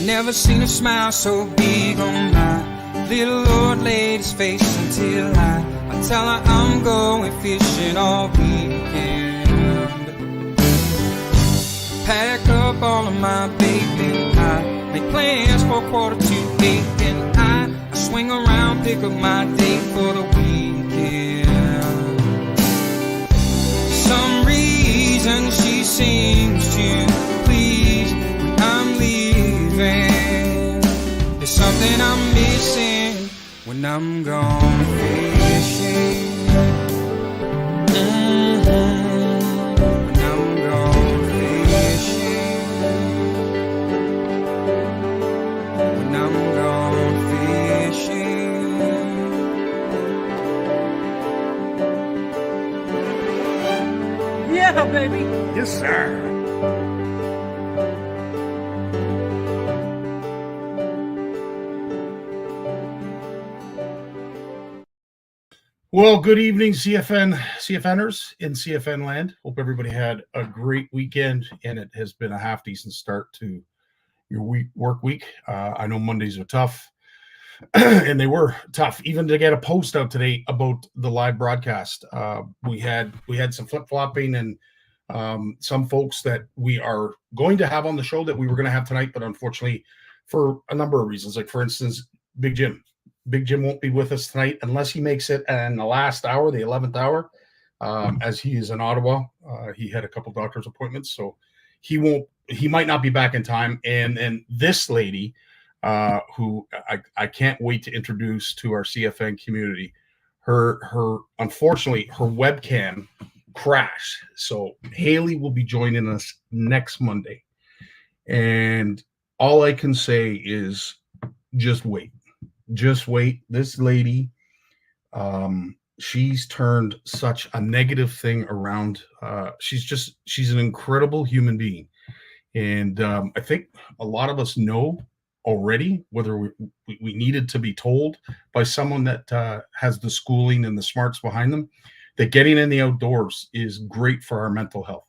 Never seen a smile so big on my little old lady's face until I tell her I'm going fishing all weekend. Pack up all of my bacon, I make plans for 7:45, and I swing around, pick up my date for the weekend. Some reason she seems to please when I'm leaving. There's something I'm missing when I'm gone fishing. When I'm gone fishing. When I'm gone fishing. Yeah, baby. Yes, sir. Well, good evening, CFNers in CFN land. Hope everybody had a great weekend, and it has been a half decent start to your work week. I know Mondays are tough, and they were tough. Even to get a post out today about the live broadcast, we had some flip flopping and some folks that we are going to have on the show that we were going to have tonight, but unfortunately, for a number of reasons, like for instance, Big Jim won't be with us tonight unless he makes it in the last hour, the 11th hour, as he is in Ottawa. He had a couple doctor's appointments, so he might not be back in time. And this lady, who I can't wait to introduce to our CFN community, unfortunately, her webcam crashed. So Haley will be joining us next Monday. And all I can say is just wait. Just wait. This lady, she's turned such a negative thing around. She's an incredible human being. And I think a lot of us know already, whether we needed to be told by someone that has the schooling and the smarts behind them, that getting in the outdoors is great for our mental health.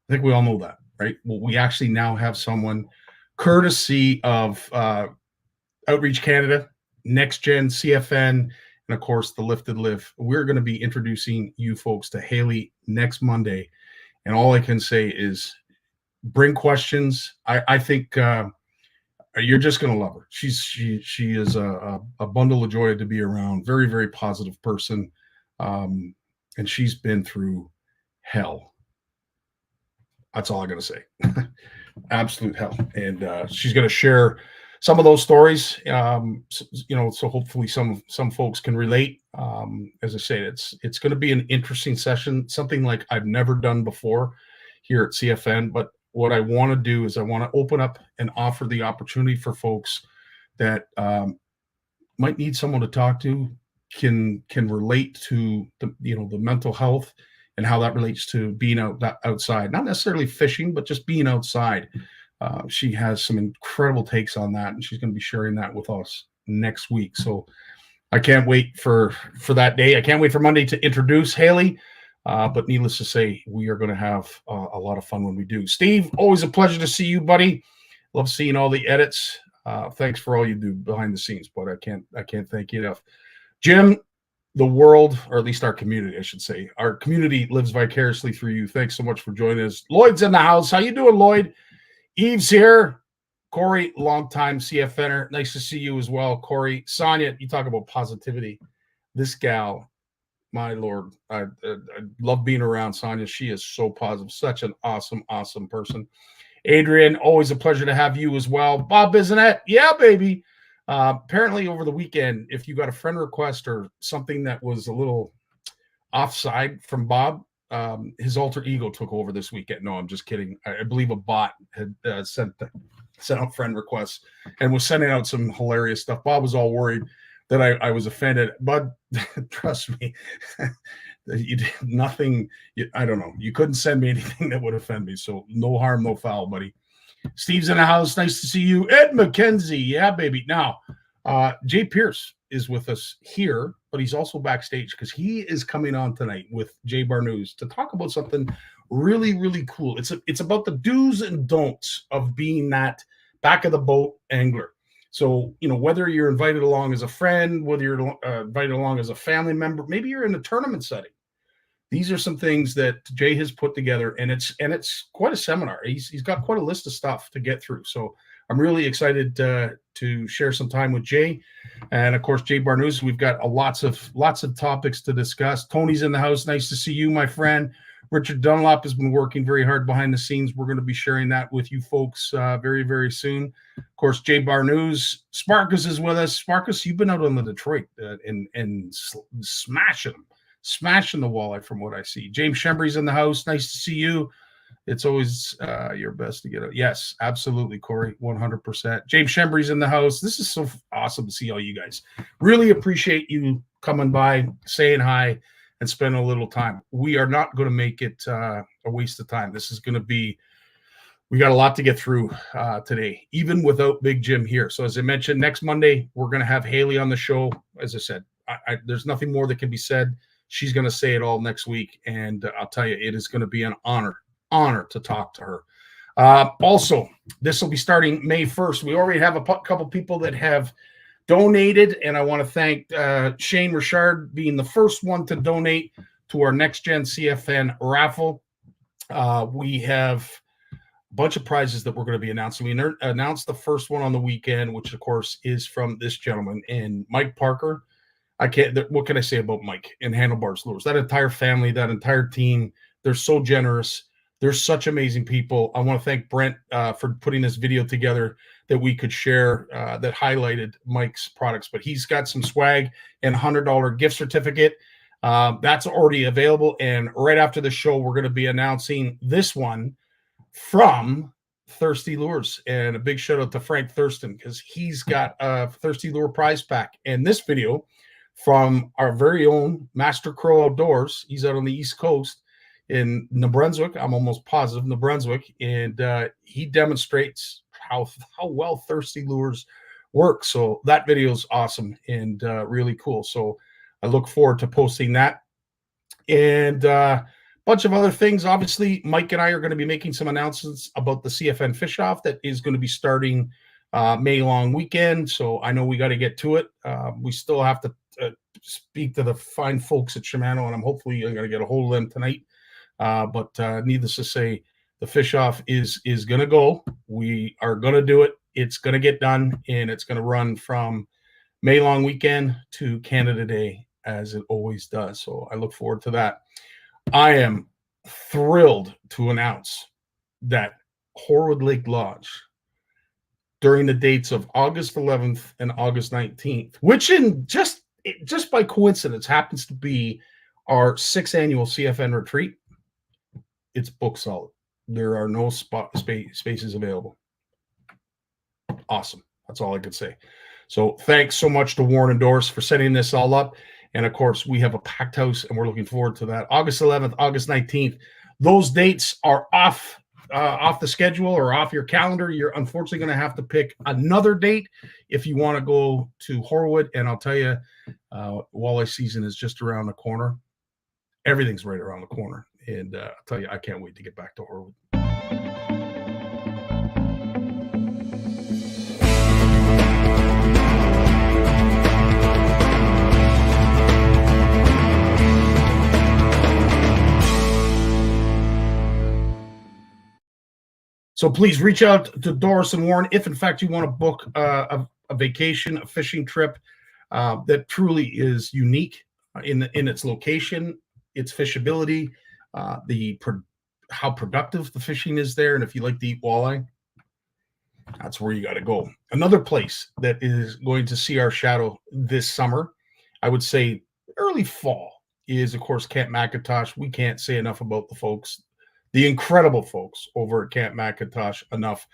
I think we all know that, right? Well, we actually now have someone, courtesy of Outreach Canada, Next Gen, CFN, and of course the Lifted Live. We're going to be introducing you folks to Haley next Monday, and all I can say is bring questions. I think you're just going to love her. She is a bundle of joy to be around. Very, very positive person, and she's been through hell. That's all I'm going to say. Absolute hell, and she's going to share some of those stories, so hopefully some folks can relate. As I say, it's going to be an interesting session, something like I've never done before here at CFN. But what I want to do is I want to open up and offer the opportunity for folks that might need someone to talk to, can relate to the mental health and how that relates to being outside, not necessarily fishing, but just being outside. She has some incredible takes on that, and she's going to be sharing that with us next week. So I can't wait for that day. I can't wait for Monday to introduce Haley. But needless to say, we are going to have a lot of fun when we do. Steve, always a pleasure to see you, buddy. Love seeing all the edits. Thanks for all you do behind the scenes, but I can't thank you enough. Jim, the world, or at least our community, I should say, our community lives vicariously through you. Thanks so much for joining us. Lloyd's in the house. How you doing, Lloyd? Eve's here. Corey, longtime CFNer. Nice to see you as well, Corey. Sonia, you talk about positivity. This gal, my Lord, I love being around Sonia. She is so positive. Such an awesome, awesome person. Adrian, always a pleasure to have you as well. Bob Bissonette, yeah, baby. Apparently over the weekend, if you got a friend request or something that was a little offside from Bob, his alter ego took over this weekend. No, I'm just kidding. I believe a bot had sent out friend requests and was sending out some hilarious stuff. Bob was all worried that I was offended, but trust me, you did nothing. I don't know. You couldn't send me anything that would offend me. So no harm, no foul, buddy. Steve's in the house. Nice to see you. Ed McKenzie. Yeah, baby. Now, Jay Pearce is with us here, but he's also backstage because he is coming on tonight with Jay Barnucz to talk about something really, really cool. It's about the do's and don'ts of being that back of the boat angler. So, whether you're invited along as a friend, whether you're invited along as a family member, maybe you're in a tournament setting. These are some things that Jay has put together, and it's quite a seminar. He's got quite a list of stuff to get through. So I'm really excited to share some time with Jay, and of course Jay Barnucz. We've got lots of topics to discuss. Tony's in the house. Nice to see you, my friend. Richard Dunlop has been working very hard behind the scenes. We're going to be sharing that with you folks very, very soon. Of course, Jay Barnucz. Sparkus is with us. Sparkus, you've been out on the Detroit and smashing the walleye from what I see. James Shembry's in the house. Nice to see you. It's always your best to get out. Yes, absolutely, Corey, 100%. James Shembry's in the house. This is so awesome to see all you guys. Really appreciate you coming by, saying hi, and spending a little time. We are not going to make it a waste of time. This is going to be, we got a lot to get through today, even without Big Jim here. So as I mentioned, next Monday, we're going to have Haley on the show. As I said, there's nothing more that can be said. She's going to say it all next week. And I'll tell you, it is going to be an honor to talk to her. Also, this will be starting May 1st. We already have a couple people that have donated, and I want to thank Shane Richard being the first one to donate to our Next Gen CFN raffle. We have a bunch of prizes that we're going to be announcing. We announced the first one on the weekend, which of course is from this gentleman and Mike Parker. What can I say about Mike and Handlebars Lures? That entire family, that entire team, they're so generous. They're such amazing people. I want to thank Brent for putting this video together that we could share that highlighted Mike's products. But he's got some swag and $100 gift certificate. That's already available. And right after the show, we're going to be announcing this one from Thirsty Lures. And a big shout out to Frank Thurston, because he's got a Thirsty Lure prize pack. And this video from our very own Master Crow Outdoors. He's out on the East Coast in New Brunswick. I'm almost positive New Brunswick. And he demonstrates how well Thirsty Lures work. So that video is awesome and really cool. So I look forward to posting that. And a bunch of other things. Obviously, Mike and I are going to be making some announcements about the CFN Fish Off that is going to be starting May long weekend. So I know we got to get to it. We still have to speak to the fine folks at Shimano, and I'm hopefully going to get a hold of them tonight. But needless to say, the Fish Off is going to go. We are going to do it. It's going to get done, and it's going to run from May long weekend to Canada Day, as it always does. So I look forward to that. I am thrilled to announce that Horwood Lake Lodge, during the dates of August 11th and August 19th, which in just by coincidence happens to be our 6th annual CFN retreat, it's booked solid. There are no spaces available. Awesome. That's all I could say. So thanks so much to Warren and Doris for setting this all up. And of course, we have a packed house, and we're looking forward to that. August 11th, August 19th. Those dates are off the schedule or off your calendar. You're unfortunately going to have to pick another date if you want to go to Horwood. And I'll tell you, walleye season is just around the corner. Everything's right around the corner. And I'll tell you, I can't wait to get back to Horwood. So please reach out to Doris and Warren if, in fact, you want to book a vacation, a fishing trip that truly is unique in its location, its fishability, how productive the fishing is there, and if you like to eat walleye, that's where you got to go. Another place that is going to see our shadow this summer, I would say early fall, is, of course, Camp McIntosh. We can't say enough about the incredible folks over at Camp McIntosh enough.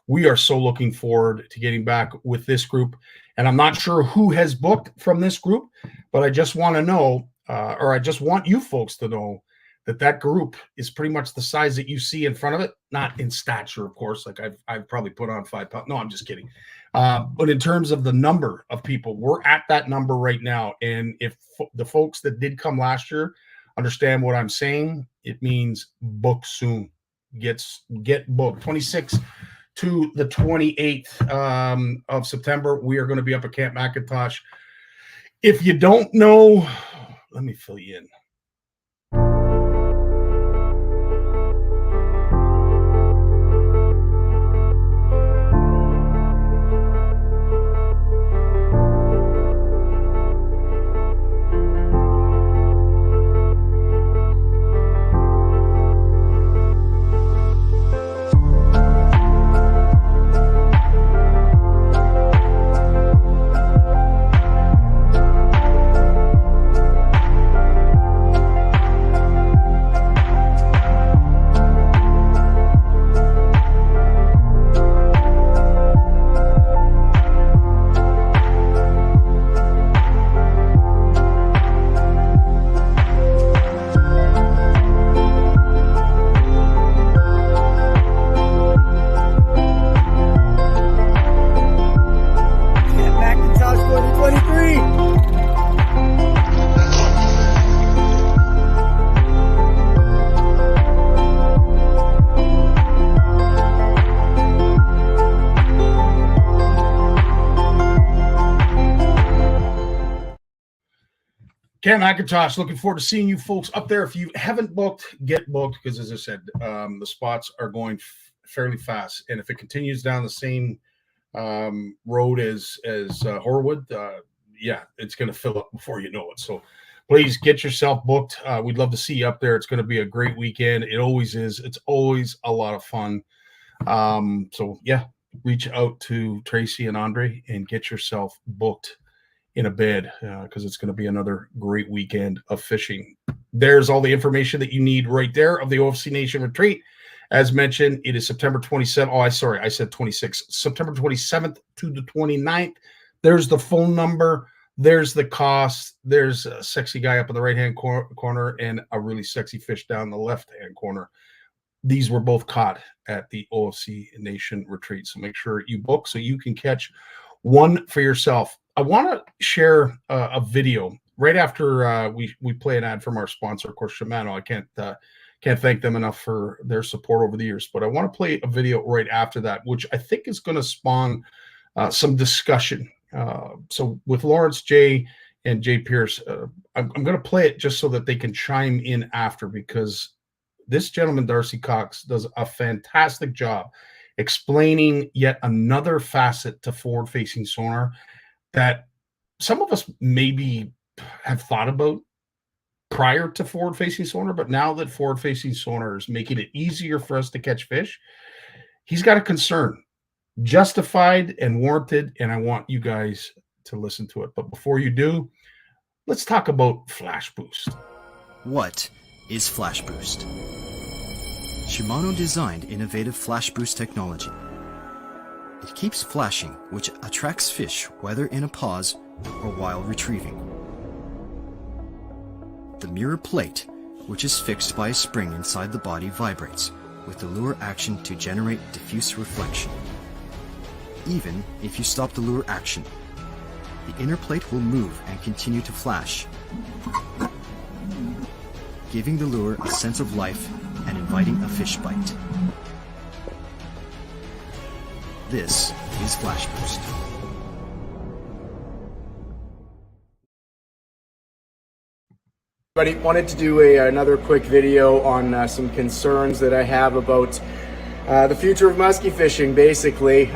We are so looking forward to getting back with this group. And I'm not sure who has booked from this group, but I just want to know, or I just want you folks to know that group is pretty much the size that you see in front of it. Not in stature, of course. Like I've probably put on 5 pounds. No, I'm just kidding. But in terms of the number of people, we're at that number right now. And if the folks that did come last year understand what I'm saying, it means book soon. Get booked. 26 to the 28th of September. We are going to be up at Camp McIntosh. If you don't know, let me fill you in. Camp McIntosh, looking forward to seeing you folks up there. If you haven't booked, get booked, because as I said, the spots are going fairly fast. And if it continues down the same road as Horwood, yeah, it's going to fill up before you know it. So please get yourself booked. We'd love to see you up there. It's going to be a great weekend. It always is. It's always a lot of fun. So yeah, reach out to Tracy and Andre and get yourself booked in a bed, because it's going to be another great weekend of fishing. There's all the information that you need right there of the OFC Nation retreat. As mentioned, it is September 27th. I said 26th. September 27th to the 29th. There's the phone number. There's the cost. There's a sexy guy up in the right-hand corner and a really sexy fish down the left-hand corner. These were both caught at the OFC Nation retreat. So make sure you book so you can catch one for yourself. I want to share a video right after we play an ad from our sponsor, of course, Shimano. I can't thank them enough for their support over the years, but I want to play a video right after that, which I think is going to spawn some discussion. So with Lawrence J and Jay Pearce, I'm going to play it just so that they can chime in after, because this gentleman, Darcy Cox, does a fantastic job explaining yet another facet to forward-facing sonar that some of us maybe have thought about prior to forward-facing sonar, but now that forward-facing sonar is making it easier for us to catch fish, he's got a concern, justified and warranted, and I want you guys to listen to it. But before you do, let's talk about Flash Boost. What is Flash Boost? Shimano designed innovative Flash Boost technology. It keeps flashing, which attracts fish whether in a pause or while retrieving. The mirror plate, which is fixed by a spring inside the body, vibrates with the lure action to generate diffuse reflection. Even if you stop the lure action, the inner plate will move and continue to flash, giving the lure a sense of life and inviting a fish bite. This is Flash Boost. But I wanted to do another quick video on some concerns that I have about the future of muskie fishing, basically.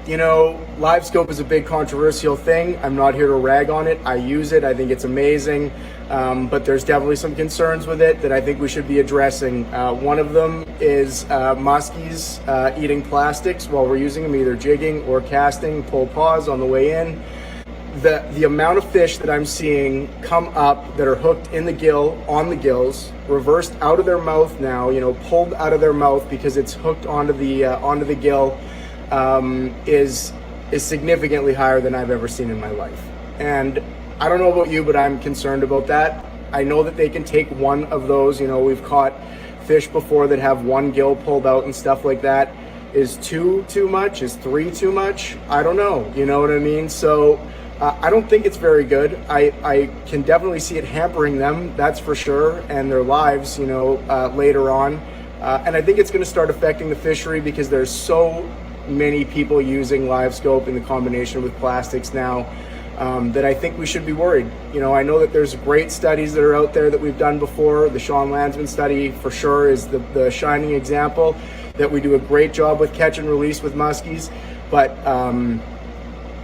You know, live scope is a big controversial thing. I'm not here to rag on it. I use it. I think it's amazing. But there's definitely some concerns with it that I think we should be addressing. One of them is muskies eating plastics while we're using them, either jigging or casting, pull pause on the way in. The amount of fish that I'm seeing come up that are hooked in the gill, on the gills, reversed out of their mouth now, you know, pulled out of their mouth because it's hooked onto the gill, is significantly higher than I've ever seen in my life. And I don't know about you, but I'm concerned about that. I know that they can take one of those. You know, we've caught fish before that have one gill pulled out and stuff like that. Is two too much? Is three too much? I don't know. You know what I mean? So I don't think it's very good. I can definitely see it hampering them, that's for sure, and their lives, you know, later on. And I think it's going to start affecting the fishery because there's so many people using live scope in the combination with plastics now, that I think we should be worried. I know that there's great studies that are out there that we've done before. The Sean Landsman study for sure is the shining example that we do a great job with catch and release with muskies, but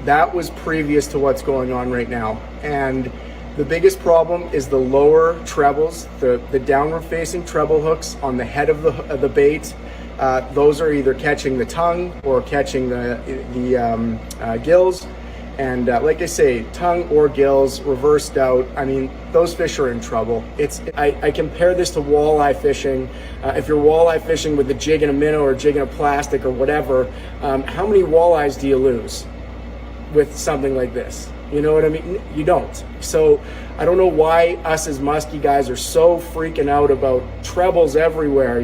that was previous to what's going on right now. And the biggest problem is the lower trebles, the downward facing treble hooks on the head of the bait. Those are either catching the tongue or catching the gills. And like I say, tongue or gills reversed out, I mean, those fish are in trouble. I compare this to walleye fishing. If you're walleye fishing with a jig and a minnow or a jig and a plastic or whatever, how many walleyes do you lose with something like this? You know what I mean? You don't. So I don't know why us as muskie guys are so freaking out about trebles everywhere.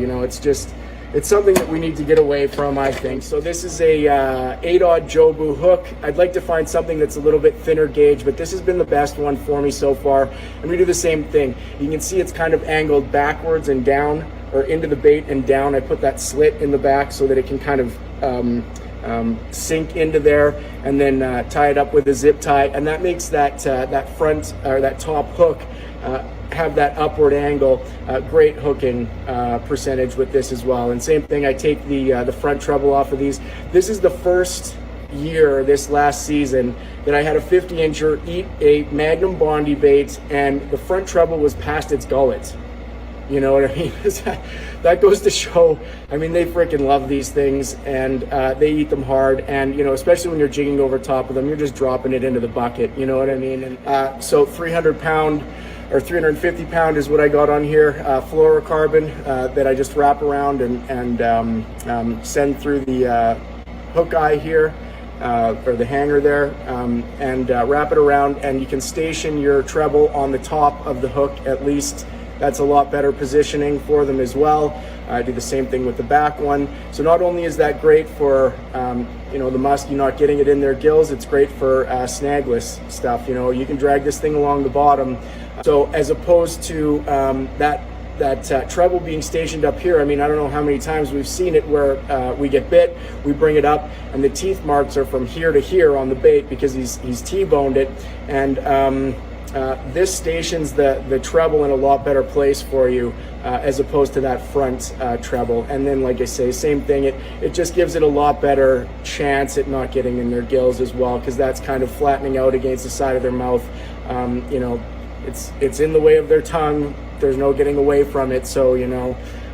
It's something that we need to get away from, I think. So this is a 8-aught Jobu hook. I'd like to find something that's a little bit thinner gauge, but this has been the best one for me so far. And we do the same thing. You can see it's kind of angled backwards and down, or into the bait and down. I put that slit in the back so that it can kind of sink into there, and then tie it up with a zip tie. And that makes that front, or that top hook, have that upward angle. Great hooking percentage with this as well. And same thing, I take the front treble off of these. This is the first year this last season that I had a 50-incher eat a Magnum Bondi bait and the front treble was past its gullet. You know what I mean? That goes to show, I mean, they freaking love these things, and they eat them hard. And, especially when you're jigging over top of them, you're just dropping it into the bucket. You know what I mean? And so 300-pound or 350-pound is what I got on here, fluorocarbon that I just wrap around and send through the hook eye here, or the hanger there, and wrap it around, and you can station your treble on the top of the hook at least. That's a lot better positioning for them as well. I do the same thing with the back one. So not only is that great for the muskie not getting it in their gills, it's great for snagless stuff. You can drag this thing along the bottom. So as opposed to that treble being stationed up here, I mean, I don't know how many times we've seen it where we get bit, we bring it up, and the teeth marks are from here to here on the bait because he's T-boned it. And this stations the treble in a lot better place for you, as opposed to that front treble. And then, like I say, same thing, it just gives it a lot better chance at not getting in their gills as well, because that's kind of flattening out against the side of their mouth. It's in the way of their tongue. There's no getting away from it. So,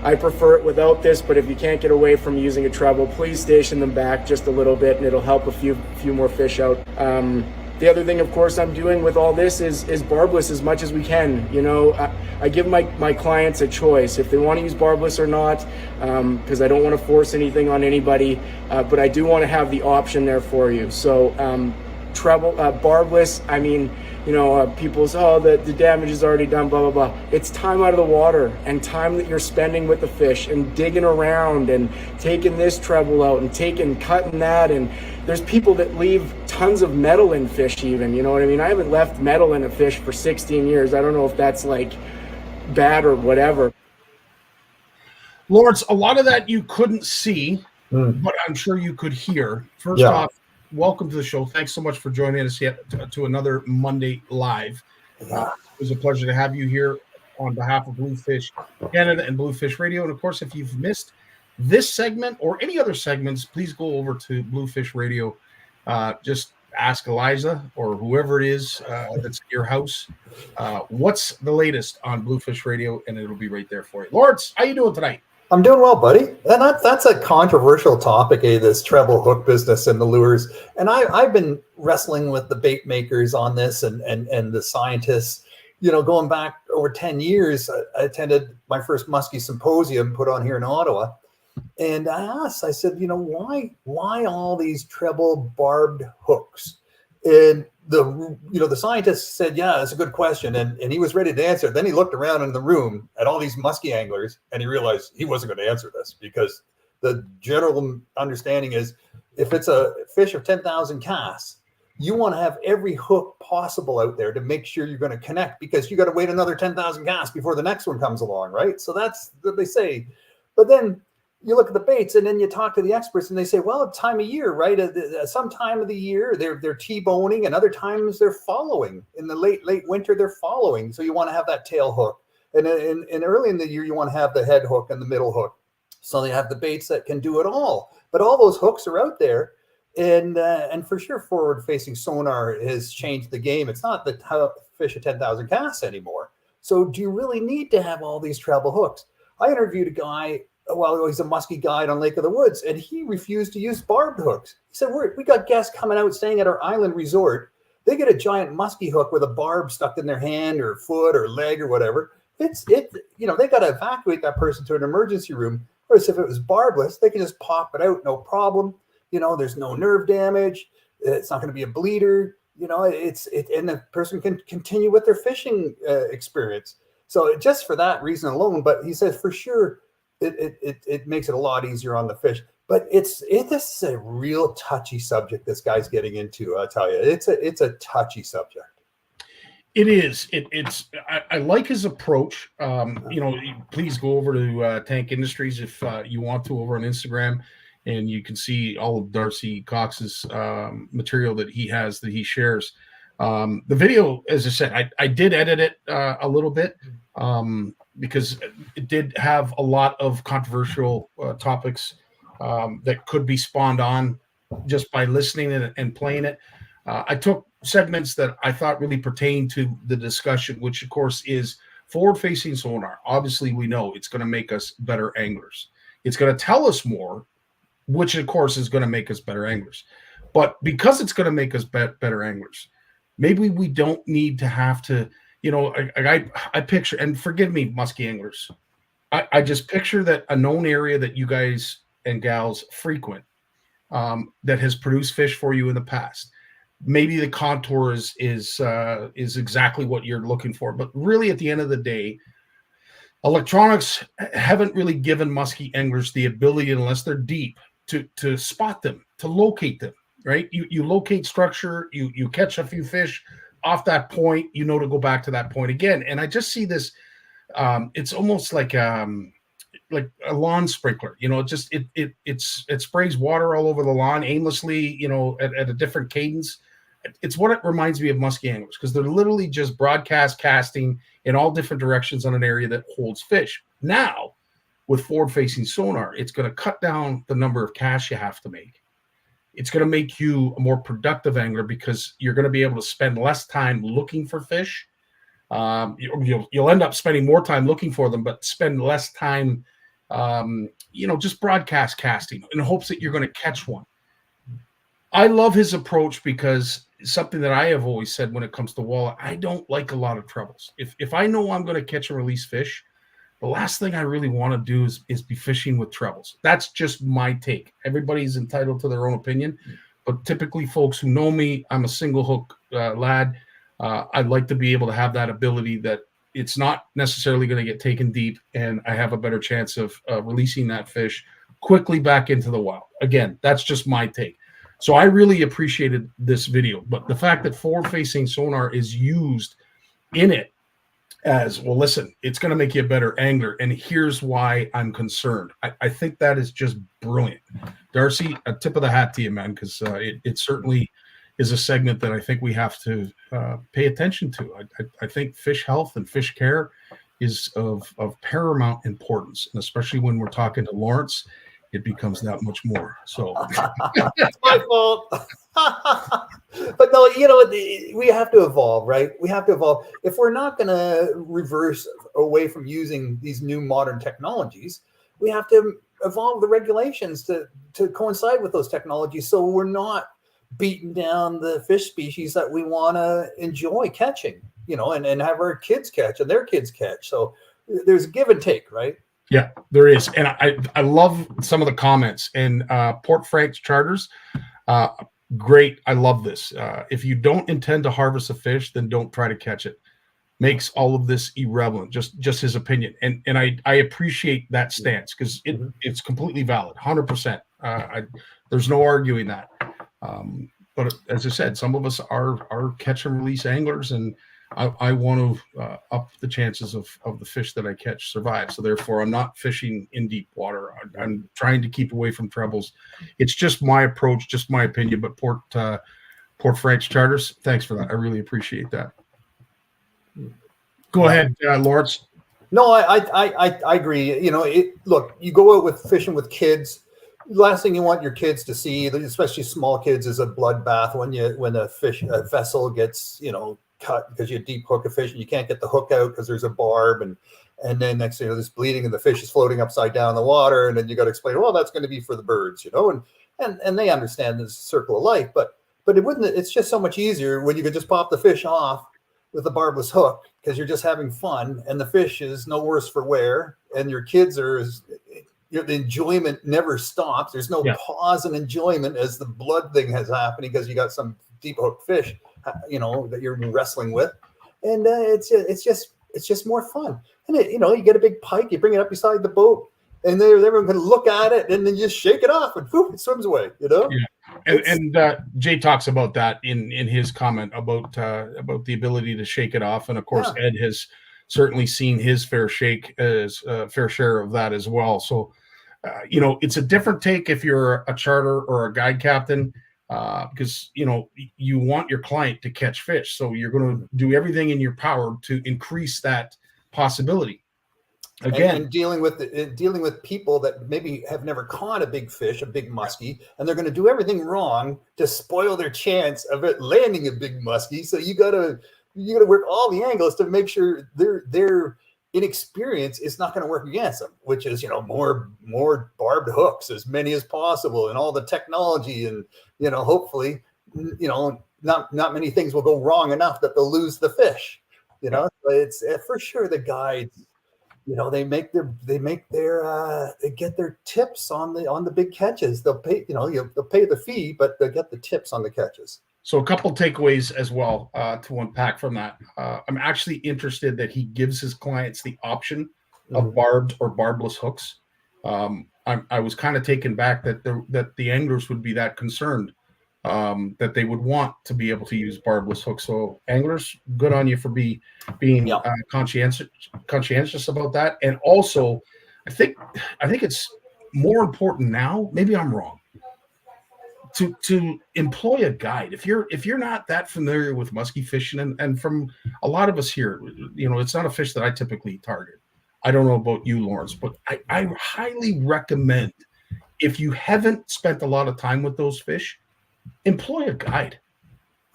I prefer it without this, but if you can't get away from using a treble, please station them back just a little bit, and it'll help a few more fish out. The other thing, of course, I'm doing with all this is barbless as much as we can. I give my clients a choice if they want to use barbless or not, because I don't want to force anything on anybody, but I do want to have the option there for you. So barbless, I mean, people say, oh, the damage is already done, blah, blah, blah. It's time out of the water and time that you're spending with the fish and digging around and taking this treble out and cutting that. And there's people that leave tons of metal in fish even, you know what I mean? I haven't left metal in a fish for 16 years. I don't know if that's like bad or whatever. Lawrence, a lot of that you couldn't see, but I'm sure you could hear. First off, welcome to the show. Thanks so much for joining us yet to another Monday Live. It was a pleasure to have you here on behalf of Bluefish Canada and Bluefish Radio. And of course, if you've missed this segment or any other segments, please go over to Bluefish Radio. Just ask Eliza or whoever it is that's at your house, what's the latest on Bluefish Radio, and it'll be right there for you. Lawrence, how you doing tonight? I'm doing well, buddy. And that's a controversial topic, this treble hook business and the lures. And I've been wrestling with the bait makers on this and the scientists, going back over 10 years. I attended my first muskie symposium put on here in Ottawa. And I said, why all these treble barbed hooks? And the scientist said, yeah, that's a good question. And he was ready to answer. Then he looked around in the room at all these muskie anglers and he realized he wasn't going to answer this, because the general understanding is if it's a fish of 10,000 casts, you want to have every hook possible out there to make sure you're going to connect, because you got to wait another 10,000 casts before the next one comes along, right? So that's what they say. But then you look at the baits, and then you talk to the experts, and they say, well, time of year, right? Some time of the year they're T-boning, and other times they're following. In the late winter, they're following. So you want to have that tail hook, and early in the year you want to have the head hook and the middle hook. So they have the baits that can do it all. But all those hooks are out there, and for sure, forward-facing sonar has changed the game. It's not the fish at 10,000 casts anymore. So do you really need to have all these treble hooks? I interviewed a guy. Well, he's a muskie guide on Lake of the Woods, and he refused to use barbed hooks. He said, we got guests coming out staying at our island resort. They get a giant muskie hook with a barb stuck in their hand or foot or leg or whatever. They got to evacuate that person to an emergency room. Whereas if it was barbless, they can just pop it out, no problem. There's no nerve damage. It's not going to be a bleeder. And the person can continue with their fishing experience. So just for that reason alone, but he says for sure, it makes it a lot easier on the fish, but this is a real touchy subject this guy's getting into. I tell you, it's a touchy subject. It is. I like his approach. Please go over to Tank Industries if you want to over on Instagram, and you can see all of Darcy Cox's material that he has that he shares. The video, as I said, I did edit it a little bit. Because it did have a lot of controversial topics that could be spawned on just by listening and playing it. I took segments that I thought really pertained to the discussion, which of course is forward-facing sonar. Obviously, we know it's going to make us better anglers. It's going to tell us more, which of course is going to make us better anglers. But because it's going to make us better anglers, maybe we don't need to have to. I picture, and forgive me, musky anglers, I just picture that a known area that you guys and gals frequent that has produced fish for you in the past. Maybe the contour is exactly what you're looking for, but really at the end of the day, electronics haven't really given musky anglers the ability, unless they're deep, to spot them, to locate them. Right? You locate structure, you catch a few fish off that point, to go back to that point again. And I just see this, it's almost like a lawn sprinkler, it sprays water all over the lawn aimlessly, at a different cadence. It's what it reminds me of musky anglers, because they're literally just broadcast casting in all different directions on an area that holds fish. Now, with forward-facing sonar, it's going to cut down the number of casts you have to make. It's going to make you a more productive angler, because you're going to be able to spend less time looking for fish. You'll end up spending more time looking for them, but spend less time, just broadcast casting in hopes that you're going to catch one. I love his approach, because something that I have always said when it comes to walleye, I don't like a lot of trebles. If I know I'm going to catch and release fish, the last thing I really want to do is be fishing with trebles. That's just my take. Everybody's entitled to their own opinion, but typically folks who know me, I'm a single hook lad. I'd like to be able to have that ability that it's not necessarily going to get taken deep, and I have a better chance of releasing that fish quickly back into the wild. Again, that's just my take. So I really appreciated this video, but the fact that forward-facing sonar is used in it as, well, listen, it's going to make you a better angler, and here's why I'm concerned. I think that is just brilliant. Darcy, a tip of the hat to you, man, because it certainly is a segment that I think we have to pay attention to. I think fish health and fish care is of paramount importance, and especially when we're talking to Lawrence, it becomes that much more. So it's my fault. But no, we have to evolve, right? We have to evolve. If we're not going to reverse away from using these new modern technologies, we have to evolve the regulations to coincide with those technologies, so we're not beating down the fish species that we want to enjoy catching, and have our kids catch and their kids catch. So there's a give and take, right? Yeah, there is. And I love some of the comments. And Port Frank's charters, great. I love this. If you don't intend to harvest a fish, then don't try to catch it. Makes all of this irrelevant, just his opinion. And I appreciate that stance, because it's completely valid, 100%. There's no arguing that. But as I said, some of us are catch and release anglers, and I want to up the chances of the fish that I catch survive. So therefore, I'm not fishing in deep water. I'm trying to keep away from trebles. It's just my approach, just my opinion. But Port French charters, thanks for that. I really appreciate that. Go ahead, Lawrence. No, I agree. You know, look, you go out with fishing with kids. Last thing you want your kids to see, especially small kids, is a bloodbath when a vessel gets, you know, cut because you deep hook a fish and you can't get the hook out because there's a barb, and then next thing you know, there's bleeding and the fish is floating upside down in the water, and then you got to explain, well, that's going to be for the birds, you know, and they understand this circle of life, but it wouldn't. It's just so much easier when you can just pop the fish off with a barbless hook because you're just having fun, and the fish is no worse for wear, and your kids are. The enjoyment never stops. There's no pause in enjoyment as the blood thing has happening because you got some deep hook fish, you know, that you're wrestling with, and it's just more fun. And you know, you get a big pike, you bring it up beside the boat, and everyone can look at it, and then you shake it off, and poof, it swims away. You know. Yeah. And Jay talks about that in his comment about the ability to shake it off, and of course Ed has certainly seen his fair share of that as well. So, you know, it's a different take if you're a charter or a guide captain, because, you know, you want your client to catch fish. So you're going to do everything in your power to increase that possibility. Again, and dealing with people that maybe have never caught a big fish, a big muskie, and they're going to do everything wrong to spoil their chance of it landing a big muskie. So you got to work all the angles to make sure their inexperience is not going to work against them, which is, you know, more barbed hooks, as many as possible, and all the technology, and, you know, hopefully, you know, not many things will go wrong enough that they'll lose the fish, you know. But it's for sure the guides, you know, they get their tips on the big catches. They'll pay, you know, they'll pay the fee, but they get the tips on the catches. So a couple takeaways as well to unpack from that. I'm actually interested that he gives his clients the option of barbed or barbless hooks. I was kind of taken back that the anglers would be that concerned that they would want to be able to use barbless hooks. So anglers, good on you for being conscientious about that. And also, I think it's more important now. Maybe I'm wrong. To employ a guide if you're not that familiar with muskie fishing, and from a lot of us here, you know, it's not a fish that I typically target. I don't know about you, Lawrence, but I highly recommend, if you haven't spent a lot of time with those fish, employ a guide.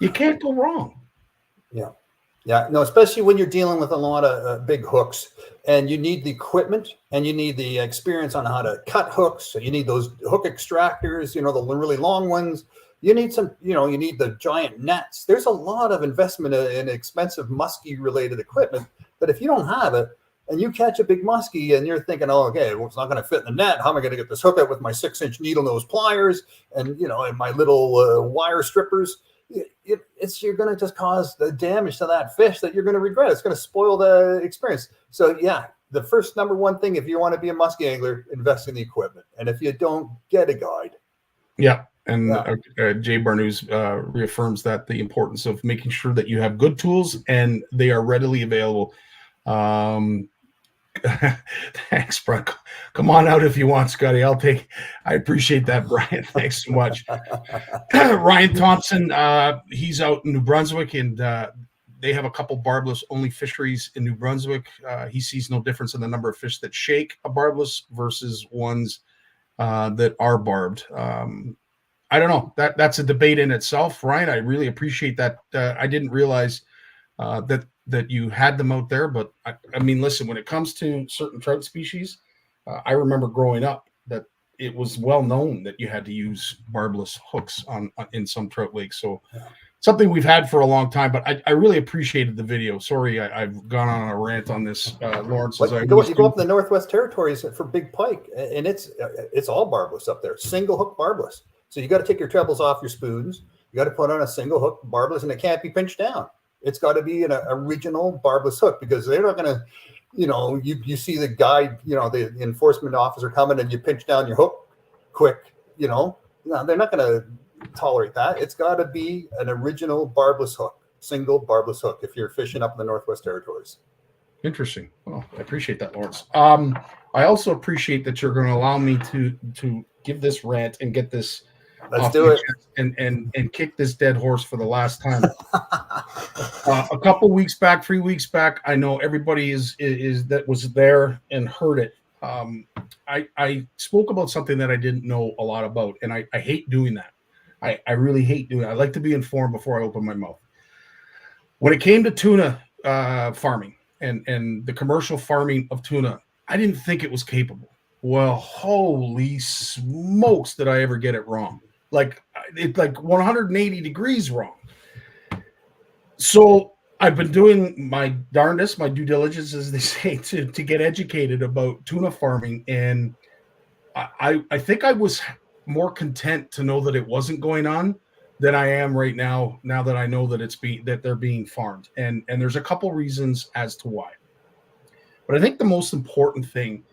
You can't go wrong. Yeah, no, especially when you're dealing with a lot of big hooks, and you need the equipment and you need the experience on how to cut hooks. So you need those hook extractors, you know, the really long ones. You need some, you know, you need the giant nets. There's a lot of investment in expensive muskie related equipment. But if you don't have it and you catch a big muskie and you're thinking, oh, okay, well, it's not going to fit in the net. How am I going to get this hook out with my 6-inch needle nose pliers and, you know, and my little wire strippers? You're going to just cause the damage to that fish that you're going to regret. It's going to spoil the experience. So yeah, the first number one thing, if you want to be a muskie angler, invest in the equipment. And if you don't, get a guide. Yeah. And Jay Barnucz reaffirms that the importance of making sure that you have good tools and they are readily available. Thanks, Brian. Come on out if you want, Scotty. I appreciate that, Brian. Thanks so much. Ryan Thompson, he's out in New Brunswick, and they have a couple barbless only fisheries in New Brunswick. He sees no difference in the number of fish that shake a barbless versus ones that are barbed. I don't know. That's a debate in itself, Ryan. I really appreciate that. I didn't realize that you had them out there, but I mean, listen, when it comes to certain trout species, I remember growing up that it was well known that you had to use barbless hooks in some trout lakes. So something we've had for a long time, but I really appreciated the video. Sorry, I've gone on a rant on this, Lawrence. You go up in the Northwest Territories for big pike, and it's all barbless up there, single hook barbless. So you got to take your trebles off your spoons. You got to put on a single hook barbless, and it can't be pinched down. It's got to be an original barbless hook, because they're not going to, you know, you see the guide, you know, the enforcement officer coming and you pinch down your hook quick, you know, no, they're not going to tolerate that. It's got to be an original barbless hook. single barbless hook if you're fishing up in the Northwest Territories. Interesting. Well, I appreciate that, Lawrence. I also appreciate that you're going to allow me to give this rant and get this Let's do it. and kick this dead horse for the last time. A couple weeks back, 3 weeks back, I know everybody is that was there and heard it. I spoke about something that I didn't know a lot about, and I hate doing that. I really hate doing it. I like to be informed before I open my mouth. When it came to tuna farming and the commercial farming of tuna, I didn't think it was capable. Well, holy smokes, did I ever get it wrong? Like 180 degrees wrong. So I've been doing my darndest, my due diligence, as they say, to get educated about tuna farming, and I think I was more content to know that it wasn't going on than I am right now. Now that I know that they're being farmed, and there's a couple reasons as to why. But I think the most important thing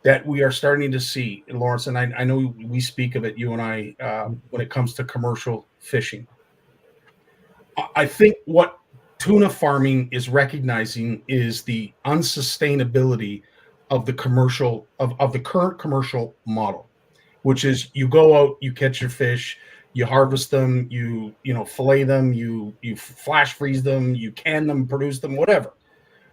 that we are starting to see, Lawrence, and I know we speak of it, you and I, when it comes to commercial fishing. I think what tuna farming is recognizing is the unsustainability of the commercial of the current commercial model, which is you go out, you catch your fish, you harvest them, you fillet them, you flash freeze them, you can them, produce them, whatever.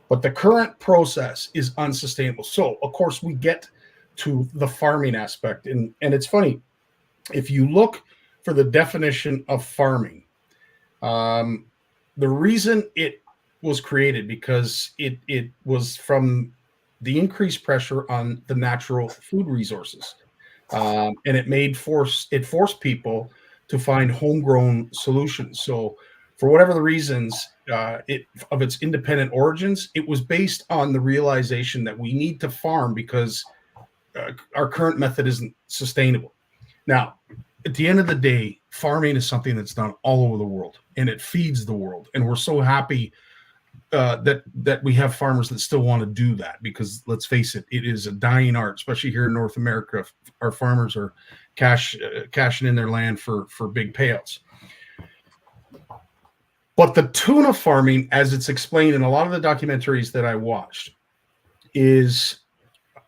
But the current process is unsustainable. So, of course, we get to the farming aspect. And it's funny, if you look for the definition of farming, the reason it was created because it was from the increased pressure on the natural food resources. And it forced people to find homegrown solutions. So for whatever the reasons, of its independent origins, it was based on the realization that we need to farm because our current method isn't sustainable. Now, at the end of the day, farming is something that's done all over the world, and it feeds the world. And we're so happy that we have farmers that still want to do that, because let's face it, it is a dying art, especially here in North America. Our farmers are cashing in their land for big payouts. But the tuna farming, as it's explained in a lot of the documentaries that I watched, is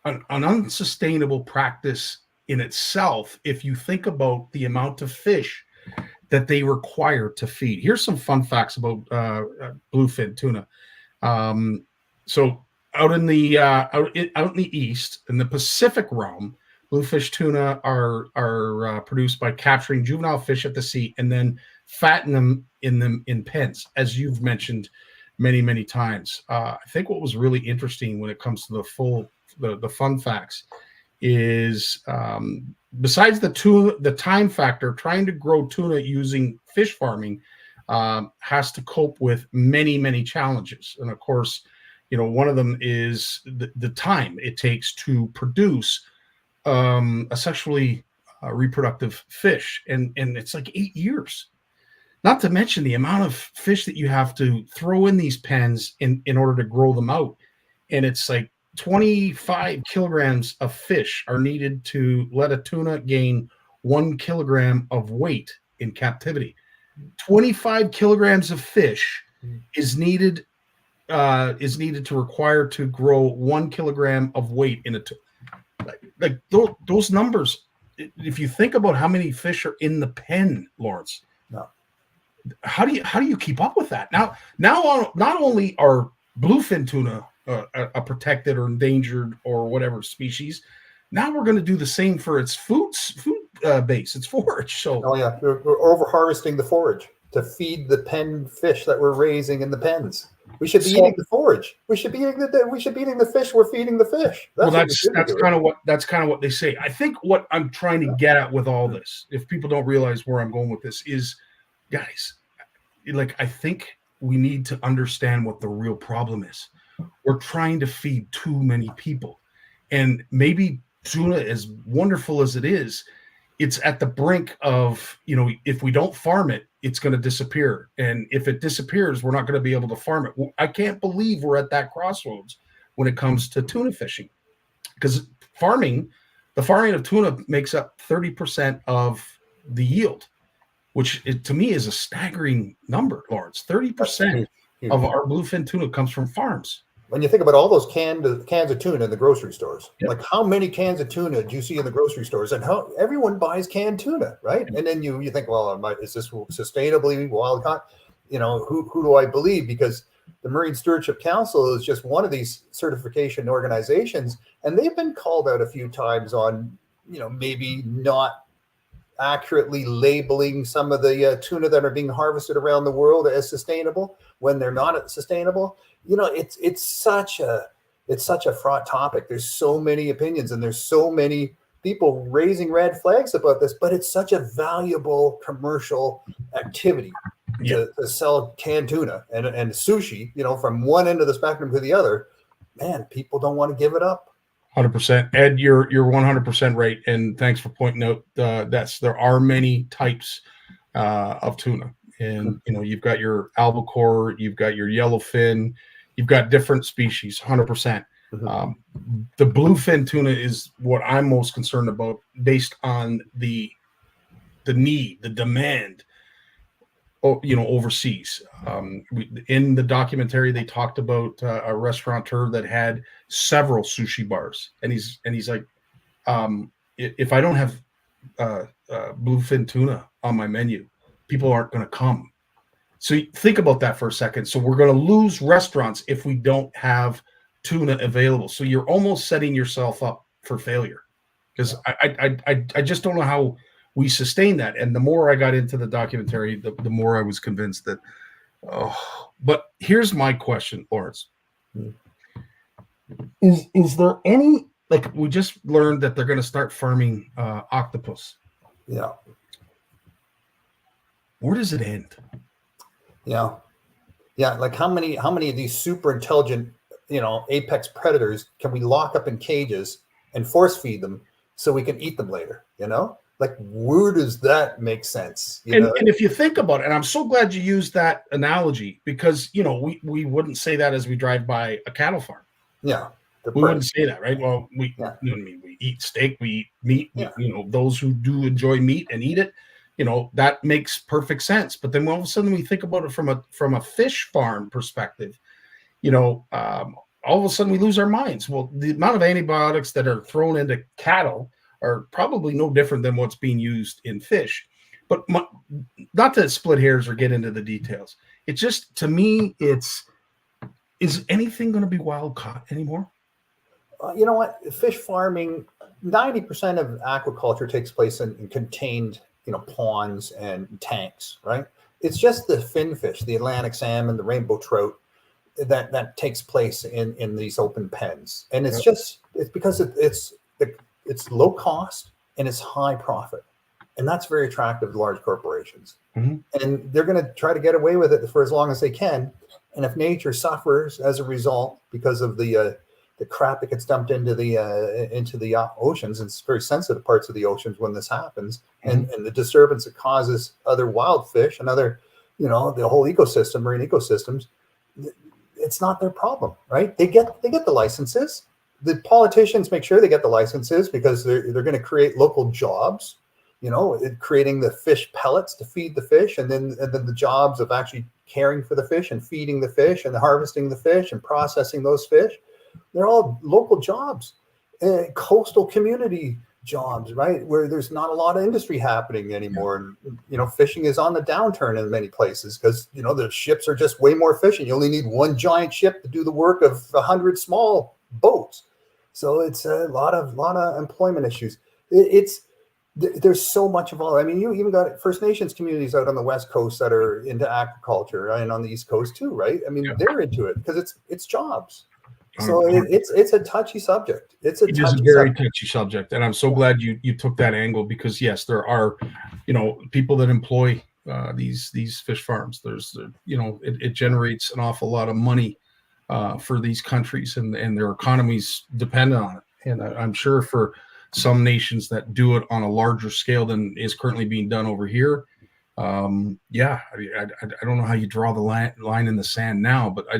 an unsustainable practice in itself if you think about the amount of fish that they require to feed. Here's some fun facts about bluefin tuna. So out in the east, in the Pacific realm, bluefish tuna are produced by capturing juvenile fish at the sea and then fatten them in pens, as you've mentioned many times. I think what was really interesting when it comes to the fun facts is besides the time factor, trying to grow tuna using fish farming has to cope with many challenges. And of course, one of them is the time it takes to produce a sexually reproductive fish, and it's like 8 years. Not to mention the amount of fish that you have to throw in these pens in order to grow them out. And it's like 25 kilograms of fish are needed to let a tuna gain 1 kilogram of weight in captivity. 25 kilograms of fish is needed to require to grow 1 kilogram of weight in a like those numbers. If you think about how many fish are in the pen, Lawrence, no. How do you keep up with that? Now, not only are bluefin tuna a protected or endangered or whatever species, now we're going to do the same for its food base, its forage. So, we're over harvesting the forage to feed the pen fish that we're raising in the pens. We should be eating the forage. We should be eating the fish. We're feeding the fish. That's kind of what they say. I think what I'm trying to get at with all this, if people don't realize where I'm going with this, is, guys, I think we need to understand what the real problem is. We're trying to feed too many people, and maybe tuna, as wonderful as it is, it's at the brink of, if we don't farm it, it's going to disappear. And if it disappears, we're not going to be able to farm it. I can't believe we're at that crossroads when it comes to tuna fishing, because the farming of tuna makes up 30% of the yield. which to me is a staggering number, Lawrence. 30% Huge. of our bluefin tuna comes from farms. When you think about all those cans of tuna in the grocery stores, Yep. like how many cans of tuna do you see in the grocery stores, and how everyone buys canned tuna, right? And then you think, well, is this sustainably wild caught? Who do I believe? Because the Marine Stewardship Council is just one of these certification organizations, and they've been called out a few times on, maybe not accurately labeling some of the tuna that are being harvested around the world as sustainable when they're not sustainable. It's such a fraught topic. There's so many opinions and there's so many people raising red flags about this, but it's such a valuable commercial activity to sell canned tuna and sushi, from one end of the spectrum to the other. Man, people don't want to give it up. 100%. Ed, you're 100% right. And thanks for pointing out there are many types of tuna. And, you've got your albacore, you've got your yellowfin, you've got different species, 100%. Mm-hmm. The bluefin tuna is what I'm most concerned about based on the need, the demand, overseas. In the documentary, they talked about a restaurateur that had several sushi bars. And he's like, if I don't have bluefin tuna on my menu, people aren't going to come. So think about that for a second. So we're going to lose restaurants if we don't have tuna available. So you're almost setting yourself up for failure, because I just don't know how we sustain that. And the more I got into the documentary, the more I was convinced that. But here's my question, Lawrence. Is there any, like, we just learned that they're going to start farming octopus. Yeah. Where does it end? Yeah. Like how many of these super intelligent, apex predators can we lock up in cages and force feed them so we can eat them later? Like, where does that make sense? And if you think about it, and I'm so glad you used that analogy, because, we wouldn't say that as we drive by a cattle farm. Yeah. We wouldn't say that, right? Well, we eat steak, we eat meat. Yeah. Those who do enjoy meat and eat it, that makes perfect sense. But then all of a sudden we think about it from a fish farm perspective, all of a sudden we lose our minds. Well, the amount of antibiotics that are thrown into cattle are probably no different than what's being used in fish. But not to split hairs or get into the details. It just, to me, is anything going to be wild caught anymore? You know what? Fish farming, 90% of aquaculture takes place in contained, ponds and tanks, right? It's just the finfish, the Atlantic salmon, the rainbow trout that takes place in these open pens. And it's because it's low cost and it's high profit. And that's very attractive to large corporations. Mm-hmm. And they're going to try to get away with it for as long as they can. And if nature suffers as a result because of the crap that gets dumped into the oceans, and it's very sensitive parts of the oceans when this happens, mm-hmm. and the disturbance it causes other wild fish and other, the whole ecosystem, marine ecosystems, it's not their problem, right? They get the licenses. The politicians make sure they get the licenses because they're going to create local jobs, creating the fish pellets to feed the fish, and then the jobs of actually caring for the fish and feeding the fish and harvesting the fish and processing those fish. They're all local jobs, coastal community jobs, right? Where there's not a lot of industry happening anymore. And, fishing is on the downturn in many places because, the ships are just way more efficient. You only need one giant ship to do the work of 100 small boats. So it's a lot of employment issues. There's so much of all. I mean, you even got First Nations communities out on the West Coast that are into aquaculture, and on the East Coast too, right? I mean, they're into it because it's jobs. So it's a touchy subject. It is a very touchy subject, and I'm so glad you took that angle, because yes, there are, people that employ these fish farms. There's it generates an awful lot of money for these countries, and their economies depend on it. And I'm sure for some nations that do it on a larger scale than is currently being done over here, I don't know how you draw the line in the sand now, but I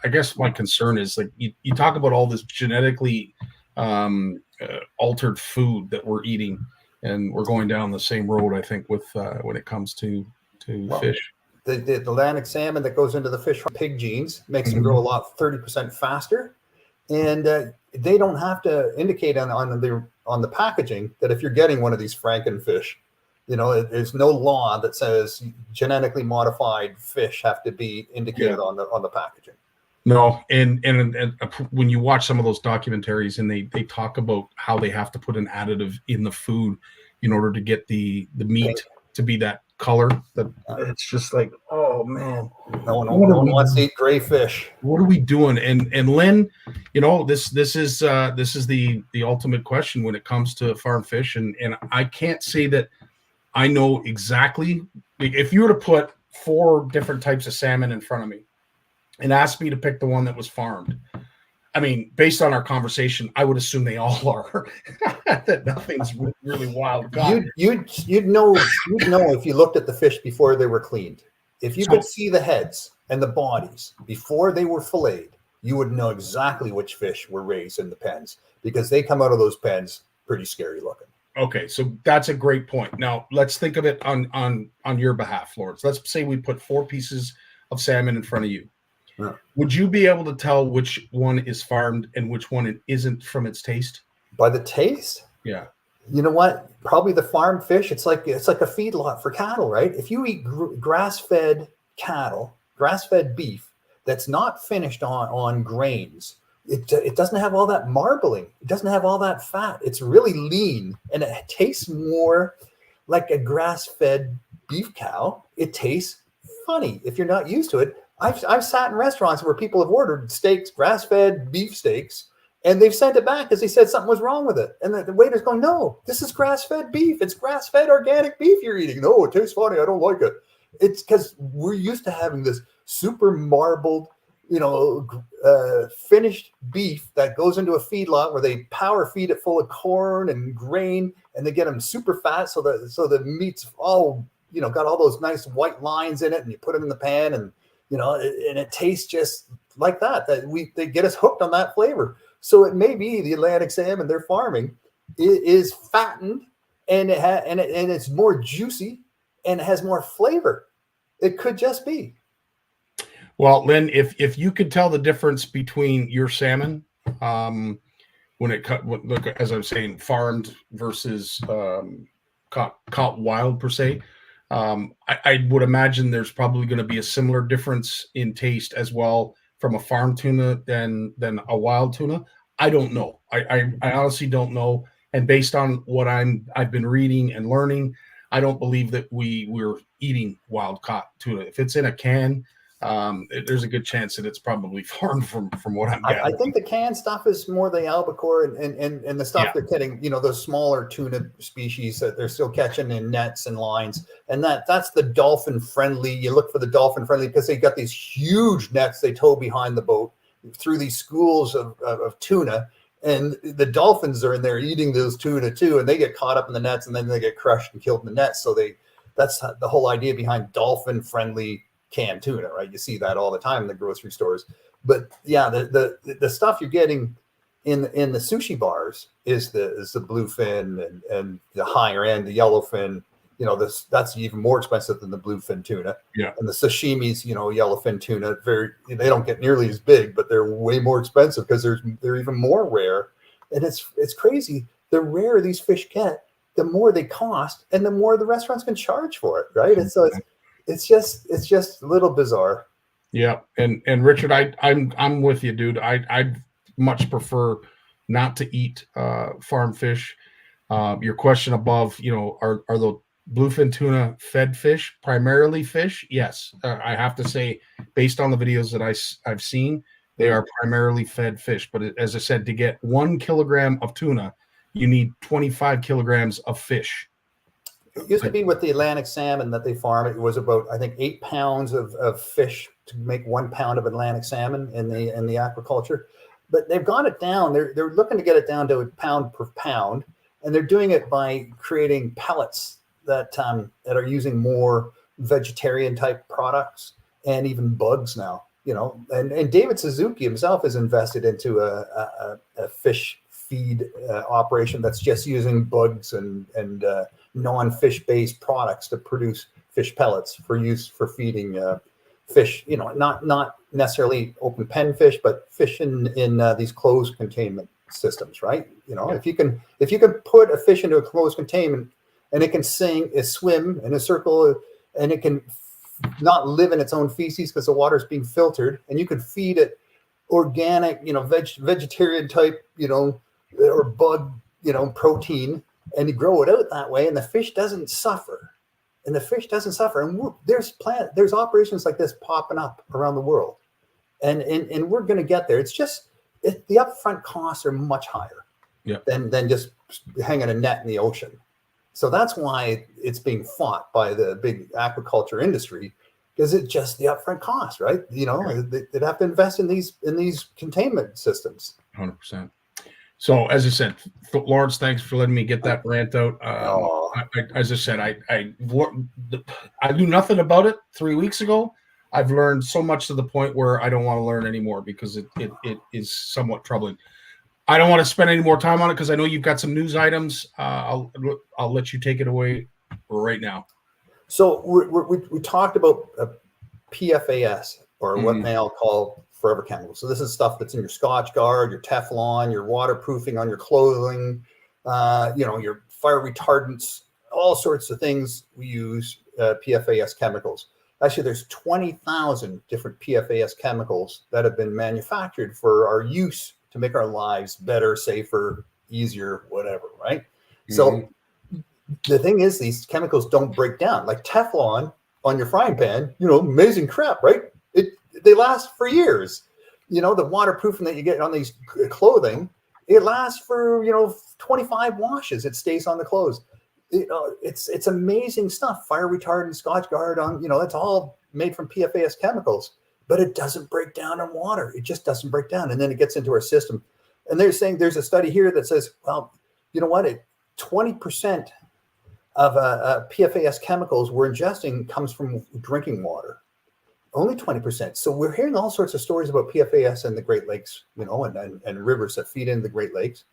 guess my concern is, like, you talk about all this genetically altered food that we're eating. and we're going down the same road, I think, with when it comes to fish. The Atlantic salmon that goes into the fish from pig genes makes them Mhm. grow a lot 30% faster, and they don't have to indicate on the packaging that if you're getting one of these Frankenfish, there's no law that says genetically modified fish have to be indicated on the packaging. No, and when you watch some of those documentaries and they talk about how they have to put an additive in the food in order to get the meat to be that color, that it's just like, oh man, No one wants to eat gray fish. what are we doing? And Lynn, this is the ultimate question when it comes to farm fish, and I can't say that I know exactly. If you were to put 4 different types of salmon in front of me and ask me to pick the one that was farmed, I mean, based on our conversation, I would assume they all are. That nothing's really wild. You'd know if you looked at the fish before they were cleaned. If you could see the heads and the bodies before they were filleted, you would know exactly which fish were raised in the pens, because they come out of those pens pretty scary looking. Okay, so that's a great point. Now let's think of it on your behalf, Lawrence. Let's say we put 4 pieces of salmon in front of you. Yeah. Would you be able to tell which one is farmed and which one it isn't from its taste? By the taste? Yeah. You know what? Probably the farmed fish. It's like a feedlot for cattle, right? If you eat grass-fed cattle, grass-fed beef that's not finished on grains, it doesn't have all that marbling. It doesn't have all that fat. It's really lean, and it tastes more like a grass-fed beef cow. It tastes funny if you're not used to it. I've sat in restaurants where people have ordered steaks, grass-fed beef steaks, and they've sent it back because they said something was wrong with it. And the waiter's going, no, this is grass-fed beef. It's grass-fed organic beef you're eating. No, it tastes funny. I don't like it. It's because we're used to having this super marbled, finished beef that goes into a feedlot where they power feed it full of corn and grain, and they get them super fat so the meat's all, got all those nice white lines in it, and you put it in the pan, and and it tastes just like that. They get us hooked on that flavor. So it may be the Atlantic salmon they're farming is fattened, and it's more juicy and it has more flavor. It could just be. Well, Lynn, if you could tell the difference between your salmon, when look, as I was saying, farmed versus caught wild per se, I would imagine there's probably going to be a similar difference in taste as well from a farm tuna than a wild tuna. I don't know. I honestly don't know. And based on what I've been reading and learning, I don't believe that we're eating wild caught tuna. If it's in a can, there's a good chance that it's probably farmed from what I'm gathering. I think the canned stuff is more the albacore and the stuff they're getting, the smaller tuna species that they're still catching in nets and lines. And that's the dolphin friendly. You look for the dolphin friendly because they got these huge nets they tow behind the boat through these schools of tuna. And the dolphins are in there eating those tuna too, and they get caught up in the nets, and then they get crushed and killed in the nets. So that's the whole idea behind dolphin friendly canned tuna, right? You see that all the time in the grocery stores. But yeah, the stuff you're getting in the sushi bars is the bluefin and the higher end, the yellowfin. That's even more expensive than the bluefin tuna. Yeah. And the sashimis, yellowfin tuna, they don't get nearly as big, but they're way more expensive because they're even more rare. And it's crazy. The rarer these fish get, the more they cost, and the more the restaurants can charge for it, right? And so it's just a little bizarre. Yeah, and Richard, I'm with you, dude. I'd much prefer not to eat farm fish. Your question above, are the bluefin tuna fed fish, primarily fish? Yes, I have to say, based on the videos that I've seen, they are primarily fed fish. But as I said, to get 1 kilogram of tuna, you need 25 kilograms of fish. It used to be with the Atlantic salmon that they farm. It was about, I think, 8 pounds of fish to make 1 pound of Atlantic salmon in the aquaculture. But they've got it down. They're looking to get it down to a pound per pound, and they're doing it by creating pellets that are using more vegetarian type products and even bugs now. And David Suzuki himself is invested into a fish feed operation that's just using bugs and non-fish based products to produce fish pellets for use for feeding fish, not necessarily open pen fish, but fish in these closed containment systems, right? If you can put a fish into a closed containment and it can swim in a circle, and it can not live in its own feces because the water is being filtered, and you could feed it organic, vegetarian type, or bug, protein, and you grow it out that way, and the fish doesn't suffer. And there's operations like this popping up around the world, and we're going to get there. It's just the upfront costs are much higher than just hanging a net in the ocean. So that's why it's being fought by the big aquaculture industry, because it's just the upfront cost, right? They'd have to invest in these containment systems. 100%. So as I said, Lawrence, thanks for letting me get that rant out. As I said, I knew nothing about it 3 weeks ago. I've learned so much to the point where I don't want to learn anymore, because it is somewhat troubling. I don't want to spend any more time on it because I know you've got some news items. I'll let you take it away right now. So we talked about PFAS, or what they all call forever chemicals. So this is stuff that's in your Scotch Guard, your Teflon, your waterproofing on your clothing, your fire retardants, all sorts of things we use PFAS chemicals. Actually, there's 20,000 different PFAS chemicals that have been manufactured for our use to make our lives better, safer, easier, whatever, right? So the thing is, these chemicals don't break down. Like Teflon on your frying pan, amazing crap, right? They last for years. The waterproofing that you get on these clothing, it lasts for 25 washes. It stays on the clothes. It's amazing stuff. Fire retardant, Scotch Guard it's all made from PFAS chemicals, but it doesn't break down in water. It just doesn't break down, and then it gets into our system. And they're saying there's a study here that says, well, you know what? 20% of PFAS chemicals we're ingesting comes from drinking water. Only 20%. So we're hearing all sorts of stories about PFAS in the Great Lakes, and rivers that feed into the Great Lakes.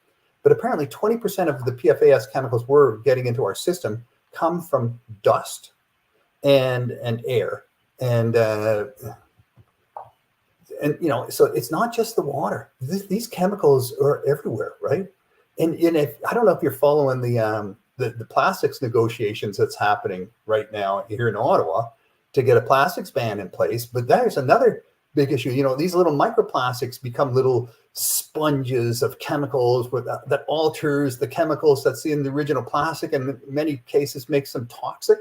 But apparently 20% of the PFAS chemicals we're getting into our system come from dust and air. So it's not just the water. These chemicals are everywhere, right? And I don't know if you're following the plastics negotiations that's happening right now here in Ottawa to get a plastics ban in place. But there's another big issue. These little microplastics become little sponges of chemicals that alters the chemicals that's in the original plastic, and in many cases makes them toxic.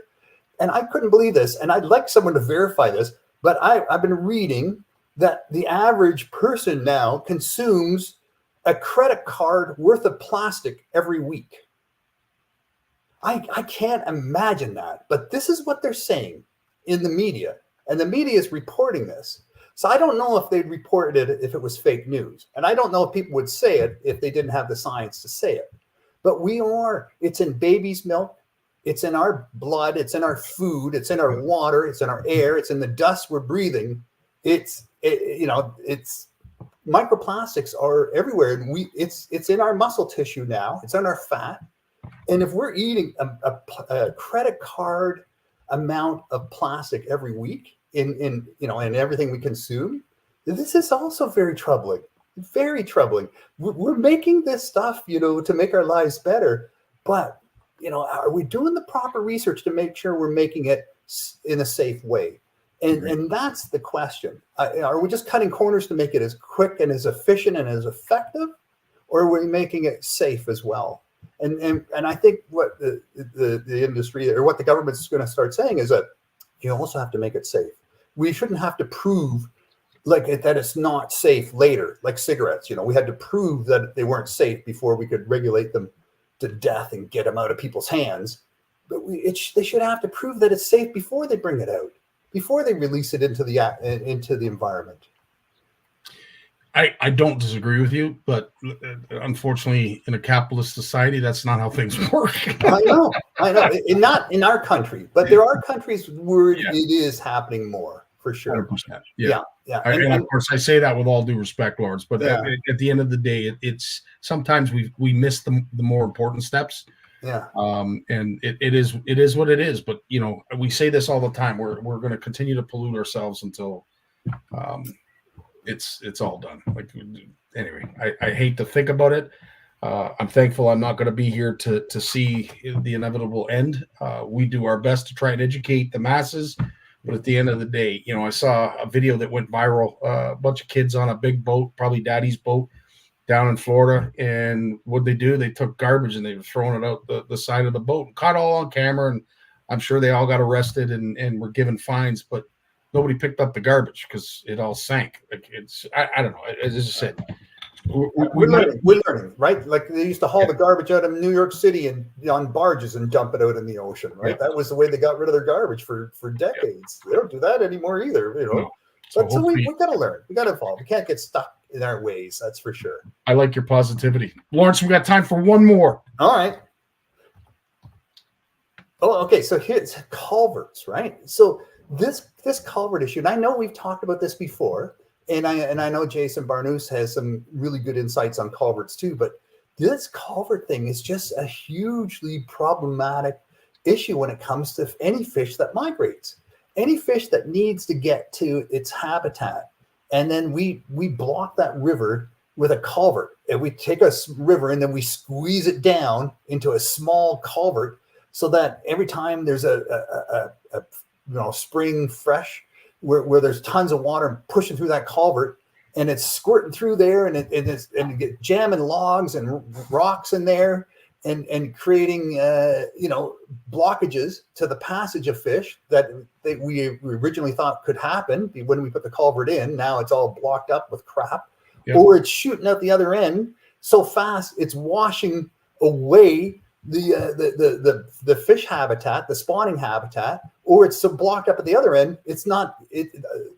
And I couldn't believe this, and I'd like someone to verify this, but I've been reading that the average person now consumes a credit card worth of plastic every week. I can't imagine that, but this is what they're saying in the media, and the media is reporting this. So I don't know if they'd report it if it was fake news, and I don't know if people would say it if they didn't have the science to say it. But it's in baby's milk, it's in our blood, it's in our food, it's in our water, it's in our air, it's in the dust we're breathing. It's microplastics are everywhere, and it's in our muscle tissue now. It's in our fat, and if we're eating a credit card amount of plastic every week in everything we consume, this is also very troubling. Very troubling. We're making this stuff, to make our lives better, but are we doing the proper research to make sure we're making it in a safe way? And that's the question. Are we just cutting corners to make it as quick and as efficient and as effective, or are we making it safe as well? And I think what the industry, or what the government is going to start saying, is that you also have to make it safe. We shouldn't have to prove that it's not safe later, like cigarettes. We had to prove that they weren't safe before we could regulate them to death and get them out of people's hands. But they should have to prove that it's safe before they bring it out, before they release it into the environment. I don't disagree with you, but unfortunately, in a capitalist society, that's not how things work. I know. Not in our country, but there are countries where it is happening more, for sure. 100%. Yeah. And of course, I say that with all due respect, Lawrence, but at the end of the day, it's sometimes we miss the more important steps. Yeah. And it is what it is. But you know, we say this all the time. We're going to continue to pollute ourselves until it's all done. Like anyway, I hate to think about it. I'm thankful I'm not going to be here to see the inevitable end. We do our best to try and educate the masses, but at the end of the day, you know, I saw a video that went viral. A bunch of kids on a big boat, probably daddy's boat, down in Florida, and what they do, they took garbage and they were throwing it out the side of the boat, and caught all on camera, and I'm sure they all got arrested and were given fines, but nobody picked up the garbage because it all sank. Like I don't know. As I said, we're learning, right? Like they used to haul the garbage out of New York City and on barges and dump it out in the ocean, right? Yeah. That was the way they got rid of their garbage for decades. They don't do that anymore either, you know. No. So we got to learn. We got to evolve. We can't get stuck in our ways. That's for sure. I like your positivity, Lawrence. We got time for one more. All right. Oh, okay. So here's culverts, right? So this culvert issue, and I know we've talked about this before. And I know Jason Barnucz has some really good insights on culverts too, but this culvert thing is just a hugely problematic issue when it comes to any fish that migrates, any fish that needs to get to its habitat. And then we block that river with a culvert, and we take a river and then we squeeze it down into a small culvert so that every time there's a spring fresh, where there's tons of water pushing through that culvert, and it's squirting through there, and it get jamming logs and rocks in there, and creating blockages to the passage of fish that we originally thought could happen when we put the culvert in. Now it's all blocked up with crap, or it's shooting out the other end so fast it's washing away the fish habitat, the spawning habitat, or it's so blocked up at the other end. It's not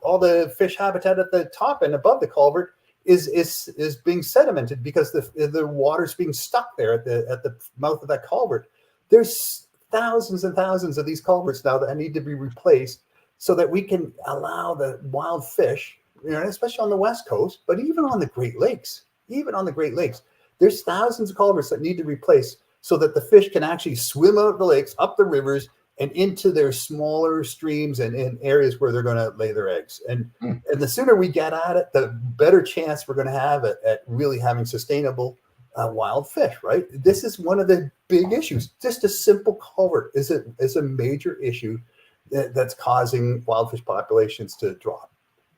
all the fish habitat at the top and above the culvert is being sedimented because the water's being stuck there at the mouth of that culvert. There's thousands and thousands of these culverts now that need to be replaced so that we can allow the wild fish, especially on the West Coast, but even on the Great Lakes, there's thousands of culverts that need to replace so that the fish can actually swim out the lakes, up the rivers, and into their smaller streams and in areas where they're going to lay their eggs. And the sooner we get at it, the better chance we're going to have at really having sustainable wild fish, right? This is one of the big issues. Just a simple culvert is a major issue that's causing wild fish populations to drop.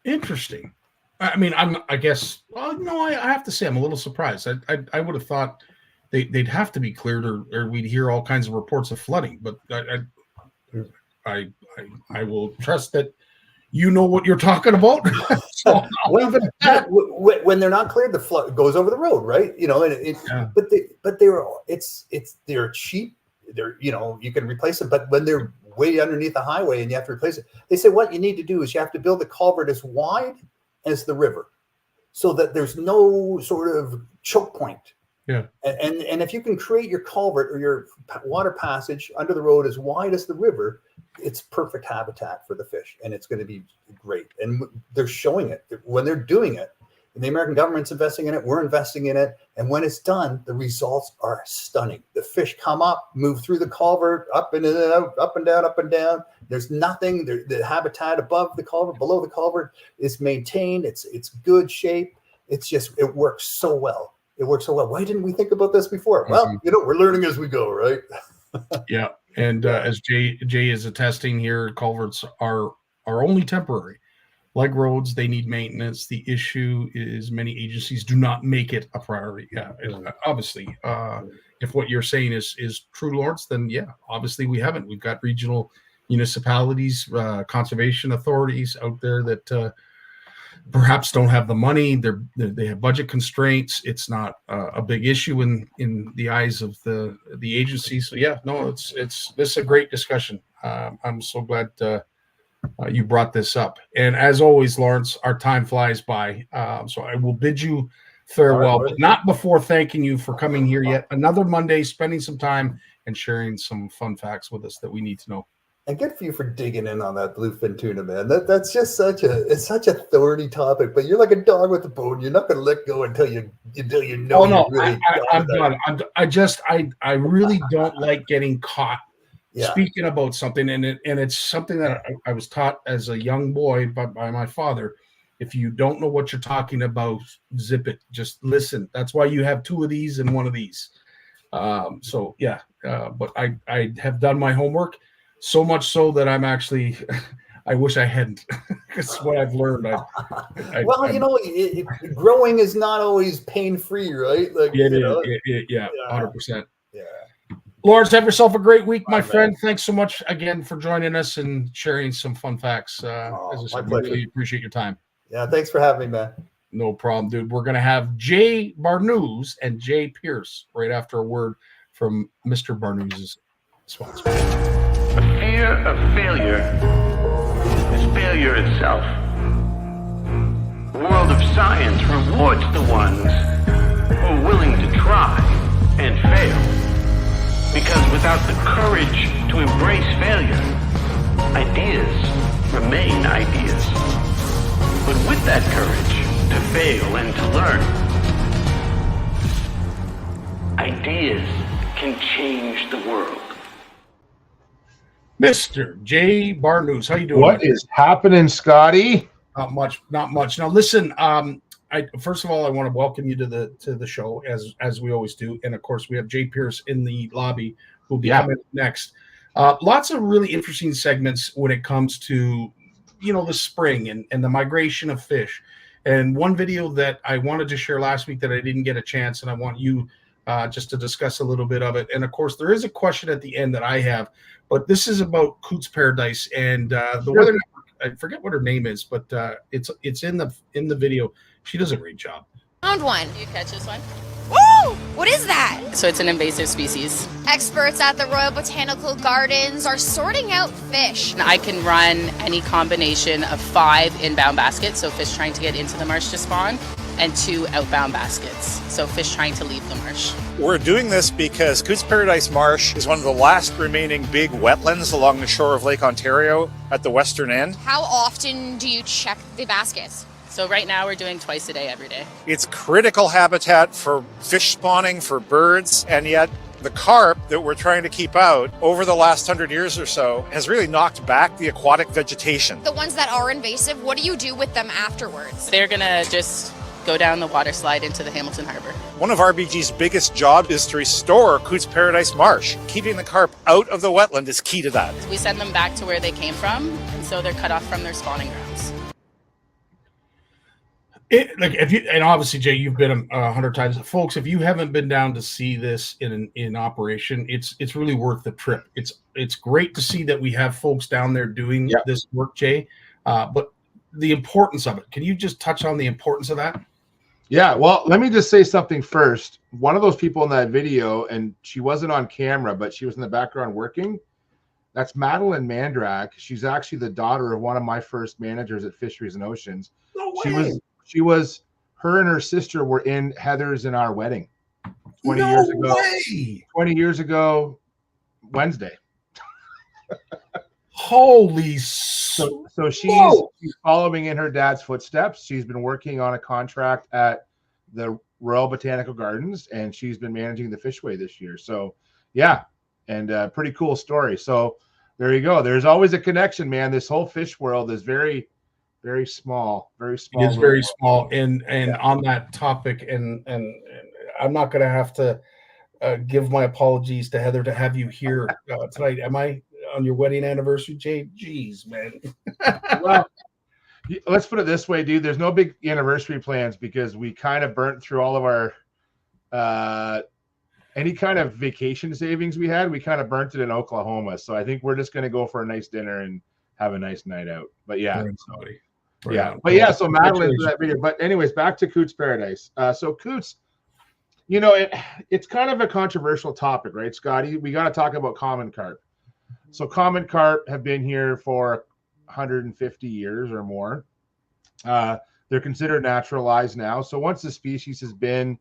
Interesting. I mean, I guess, well, no, I have to say I'm a little surprised. I would have thought they'd have to be cleared, or we'd hear all kinds of reports of flooding. But I will trust that you know what you're talking about. So when they're not cleared, the flood goes over the road, right? But they're cheap. You can replace them. But when they're way underneath the highway and you have to replace it, they say what you need to do is you have to build the culvert as wide as the river, so that there's no sort of choke point. Yeah. And if you can create your culvert or your water passage under the road as wide as the river, it's perfect habitat for the fish, and it's going to be great. And they're showing it when they're doing it. And the American government's investing in it. We're investing in it. And when it's done, the results are stunning. The fish come up, move through the culvert, up and out, up and down, up and down. There's nothing. The habitat above the culvert, below the culvert is maintained. It's good shape. It works so well. It works so well. Why didn't we think about this before? Well, we're learning as we go, right? Yeah. And as Jay is attesting here, culverts are only temporary. Like roads, they need maintenance. The issue is many agencies do not make it a priority. Yeah, obviously. If what you're saying is true, Lawrence, then yeah, obviously we haven't. We've got regional municipalities, conservation authorities out there that perhaps don't have the money. They have budget constraints. It's not a big issue in the eyes of the agency. So yeah, no, this is a great discussion. I'm so glad you brought this up. And as always, Lawrence, our time flies by. So I will bid you farewell, but not before thanking you for coming here yet another Monday, spending some time and sharing some fun facts with us that we need to know. And good for you for digging in on that bluefin tuna, man. That's just such a thorny topic. But you're like a dog with a bone. You're not going to let go until you know. Oh no, you're really I'm done. I really don't like getting caught speaking about something, and it's something that I was taught as a young boy by my father. If you don't know what you're talking about, zip it. Just listen. That's why you have two of these and one of these. But I have done my homework. So much so that I'm actually, I wish I hadn't. Because what I've learned. Growing is not always pain-free, right? Like, yeah, 100%. Yeah. Lawrence, have yourself a great week, my friend. Thanks so much again for joining us and sharing some fun facts. As I said, we really appreciate your time. Yeah, thanks for having me, man. No problem, dude. We're going to have Jay Barnucz and Jay Pearce right after a word from Mr. Barnucz's sponsor. The fear of failure is failure itself. The world of science rewards the ones who are willing to try and fail. Because without the courage to embrace failure, ideas remain ideas. But with that courage to fail and to learn, ideas can change the world. Mr. Jay Barnucz, how you doing? What is happening, Scotty? Not much. Now, listen. First of all, I want to welcome you to the show as we always do, and of course, we have Jay Pearce in the lobby who'll be coming next. Lots of really interesting segments when it comes to the spring and the migration of fish. And one video that I wanted to share last week that I didn't get a chance, and I want you just to discuss a little bit of it. And of course, there is a question at the end that I have. But this is about Coots Paradise and the weather. I forget what her name is, but it's in the video. She does a great job. Found one. You catch this one? Woo! What is that? So it's an invasive species. Experts at the Royal Botanical Gardens are sorting out fish. And I can run any combination of 5 inbound baskets, so fish trying to get into the marsh to spawn, and 2 outbound baskets, so fish trying to leave the marsh. We're doing this because Coots Paradise Marsh is one of the last remaining big wetlands along the shore of Lake Ontario at the western end. How often do you check the baskets? So right now we're doing twice a day, every day. It's critical habitat for fish spawning, for birds, and yet the carp that we're trying to keep out over the last 100 years or so has really knocked back the aquatic vegetation. The ones that are invasive, what do you do with them afterwards? They're gonna just go down the water slide into the Hamilton Harbor. One of RBG's biggest jobs is to restore Coots Paradise Marsh. Keeping the carp out of the wetland is key to that. We send them back to where they came from, and so they're cut off from their spawning grounds. And obviously, Jay, you've been 100 times, folks. If you haven't been down to see this in operation, it's really worth the trip. It's great to see that we have folks down there doing this work, Jay. But the importance of it. Can you just touch on the importance of that? Yeah. Well, let me just say something first. One of those people in that video, and she wasn't on camera, but she was in the background working. That's Madeline Mandrak. She's actually the daughter of one of my first managers at Fisheries and Oceans. No way. Her and her sister were in Heather's in our wedding 20 years ago, Wednesday. Holy. So she's following in her dad's footsteps. She's been working on a contract at the Royal Botanical Gardens, and she's been managing the Fishway this year. So yeah, and pretty cool story. So there you go. There's always a connection, man. This whole fish world is very, very small, very small. It's very small. And on that topic, and I'm not going to have to give my apologies to Heather to have you here tonight. Am I on your wedding anniversary, Jay? Jeez, man. Well, let's put it this way, dude. There's no big anniversary plans because we kind of burnt through all of our any kind of vacation savings we had. We kind of burnt it in Oklahoma. So I think we're just going to go for a nice dinner and have a nice night out. But yeah. So Madeline for that video. But anyways, back to Coots Paradise. So Coots, it's kind of a controversial topic, right, Scotty? We got to talk about common carp. So common carp have been here for 150 years or more. They're considered naturalized now. So once the species has been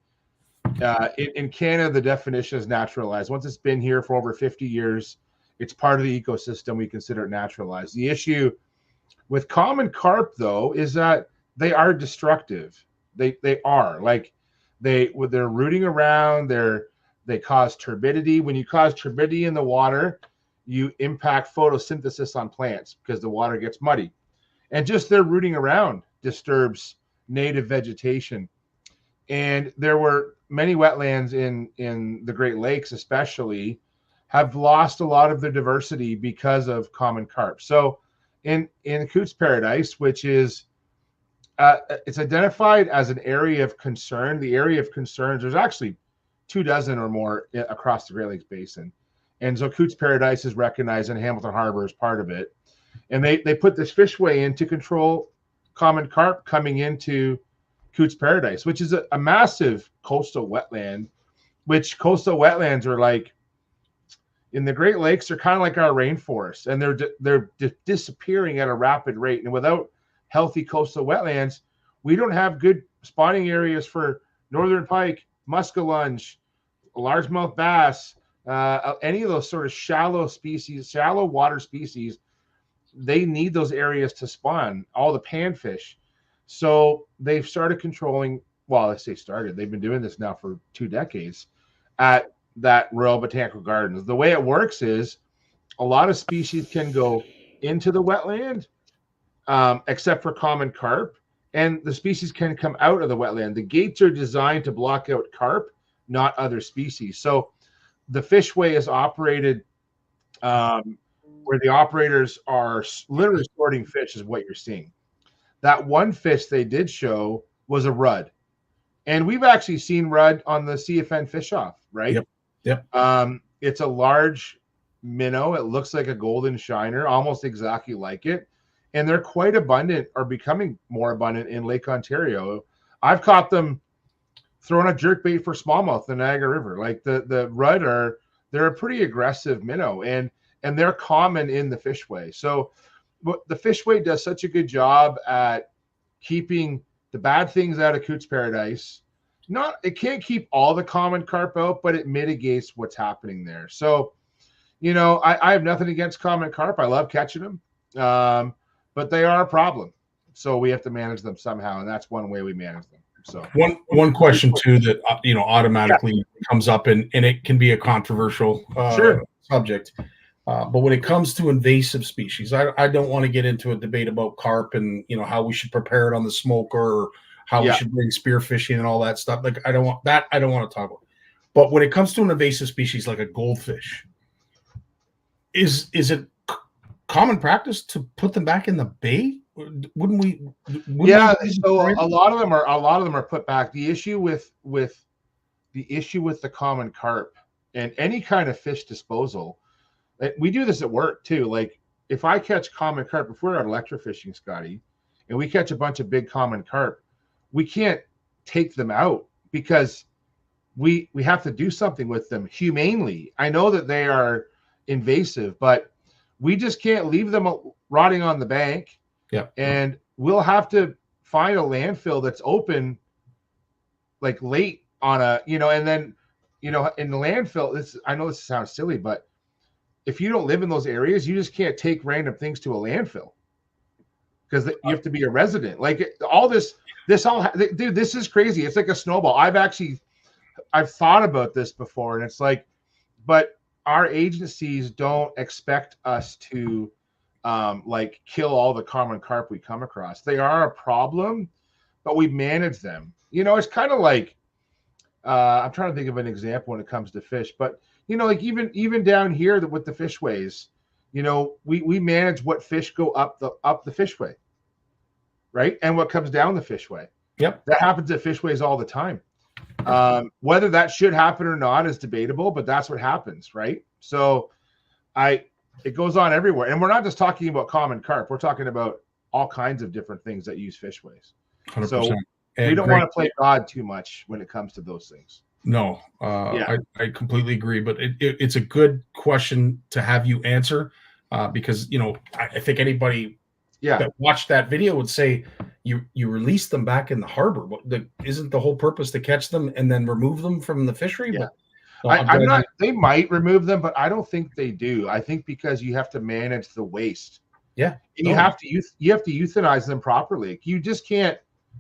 in Canada, the definition is naturalized. Once it's been here for over 50 years, It's part of the ecosystem. We consider it naturalized. The issue with common carp, though, is that they are destructive. They are like they're rooting around. They cause turbidity. When you cause turbidity in the water, you impact photosynthesis on plants because the water gets muddy, and just their rooting around disturbs native vegetation. And there were many wetlands in the Great Lakes, especially, have lost a lot of their diversity because of common carp. So in Coots Paradise, which is it's identified as an area of concern. The area of concerns, there's actually 24 or more across the Great Lakes Basin. And so Coots Paradise is recognized, and Hamilton Harbor is part of it. And they put this fishway in to control common carp coming into Coots Paradise, which is a massive coastal wetland, which coastal wetlands are like, in the Great Lakes, they're kind of like our rainforests, and they're disappearing at a rapid rate. And without healthy coastal wetlands, we don't have good spawning areas for northern pike, muskellunge, largemouth bass, any of those sort of shallow water species. They need those areas to spawn, all the panfish. So they've started controlling, well, I say started, they've been doing this now for 2 decades at that Royal Botanical Gardens. The way it works is a lot of species can go into the wetland, except for common carp, and the species can come out of the wetland. The gates are designed to block out carp, not other species. So the fishway is operated where the operators are literally sorting fish is what you're seeing. That one fish they did show was a rudd. And we've actually seen rudd on the CFN fish off, right? Yep. It's a large minnow. It looks like a golden shiner, almost exactly like it. And they're quite abundant, or becoming more abundant, in Lake Ontario. I've caught them throwing a jerkbait for smallmouth in the Niagara River. Like the rudd they're a pretty aggressive minnow, and they're common in the fishway. So the fishway does such a good job at keeping the bad things out of Coots Paradise. It can't keep all the common carp out, but it mitigates what's happening there. So, I have nothing against common carp. I love catching them, but they are a problem. So we have to manage them somehow, and that's one way we manage them. So one question too that automatically comes up, and it can be a controversial subject. But when it comes to invasive species, I don't want to get into a debate about carp and how we should prepare it on the smoker, or how we should bring spearfishing and all that stuff. Like I don't want to talk about. But when it comes to an invasive species like a goldfish, is it common practice to put them back in the bay? Wouldn't we? So a lot of them are put back. The issue with the common carp and any kind of fish disposal, we do this at work too. Like if I catch common carp, if we're out electrofishing, Scotty, and we catch a bunch of big common carp, we can't take them out because we have to do something with them humanely. I know that they are invasive, but we just can't leave them rotting on the bank. Yeah. And we'll have to find a landfill that's open like late on and then, in the landfill, I know this sounds silly, but if you don't live in those areas, you just can't take random things to a landfill because you have to be a resident. Like all this dude, this is crazy. It's like a snowball. I've thought about this before, and it's like, but our agencies don't expect us to kill all the common carp we come across. They are a problem, but we manage them. It's kind of like I'm trying to think of an example when it comes to fish, but like even down here with the fishways, we manage what fish go up the fishway, right, and what comes down the fishway. Yep, that happens at fishways all the time. Whether that should happen or not is debatable, but that's what happens, right? So it goes on everywhere. And we're not just talking about common carp. We're talking about all kinds of different things that use fishways. 100%. So we don't want to play God too much when it comes to those things. No, I completely agree. But it's a good question to have you answer because, I think anybody that watched that video would say you release them back in the harbor. Isn't the whole purpose to catch them and then remove them from the fishery? Yeah. I'm not. They might remove them, but I don't think they do. I think because you have to manage the waste. Yeah, and you have to euthanize them properly. You just can't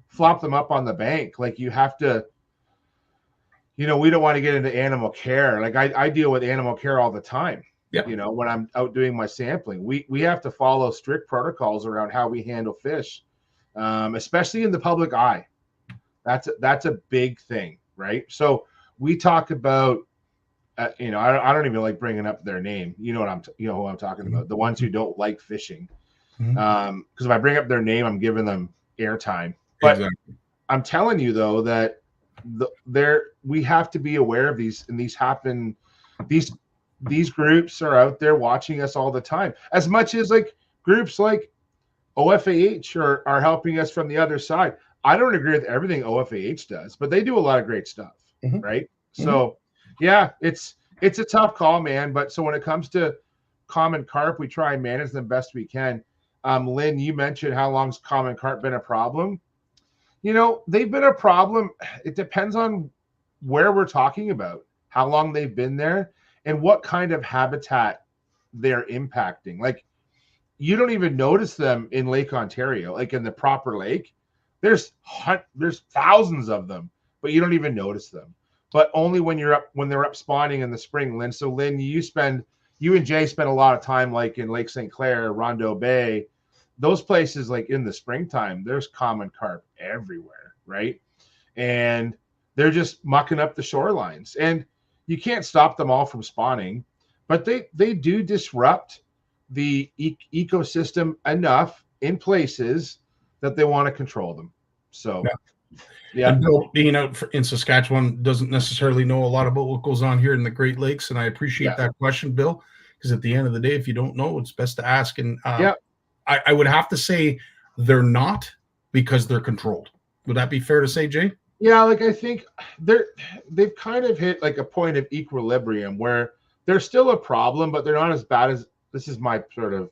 flop them up on the bank. Like you have to. We don't want to get into animal care. Like I deal with animal care all the time. Yeah. When I'm out doing my sampling, we have to follow strict protocols around how we handle fish, especially in the public eye. That's a big thing, right? So we talk about, I don't even like bringing up their name. You know who I'm talking about. The ones who don't like fishing, because if I bring up their name, I'm giving them airtime. But exactly. I'm telling you though that we have to be aware of these, and these happen. These groups are out there watching us all the time, as much as like groups like OFAH are helping us from the other side. I don't agree with everything OFAH does, but they do a lot of great stuff, right? So, yeah, it's a tough call, man. But so when it comes to common carp, we try and manage them best we can. Lynn, you mentioned how long's common carp been a problem? They've been a problem. It depends on where we're talking about, how long they've been there, and what kind of habitat they're impacting. Like, you don't even notice them in Lake Ontario, like in the proper lake. There's thousands of them, but you don't even notice them. But only when they're up spawning in the spring, Lynn. So Lynn, you and Jay spend a lot of time like in Lake St. Clair, Rondeau Bay, those places. Like in the springtime, there's common carp everywhere, right? And they're just mucking up the shorelines, and you can't stop them all from spawning, but they do disrupt the ecosystem enough in places that they want to control them. So, yeah. And Bill, being out in Saskatchewan, doesn't necessarily know a lot about what goes on here in the Great Lakes, and I appreciate that question, Bill, because at the end of the day, if you don't know, it's best to ask. And I would have to say they're not, because they're controlled. Would that be fair to say, Jay? Yeah, like I think they've kind of hit like a point of equilibrium where they're still a problem, but they're not as bad as, this is my sort of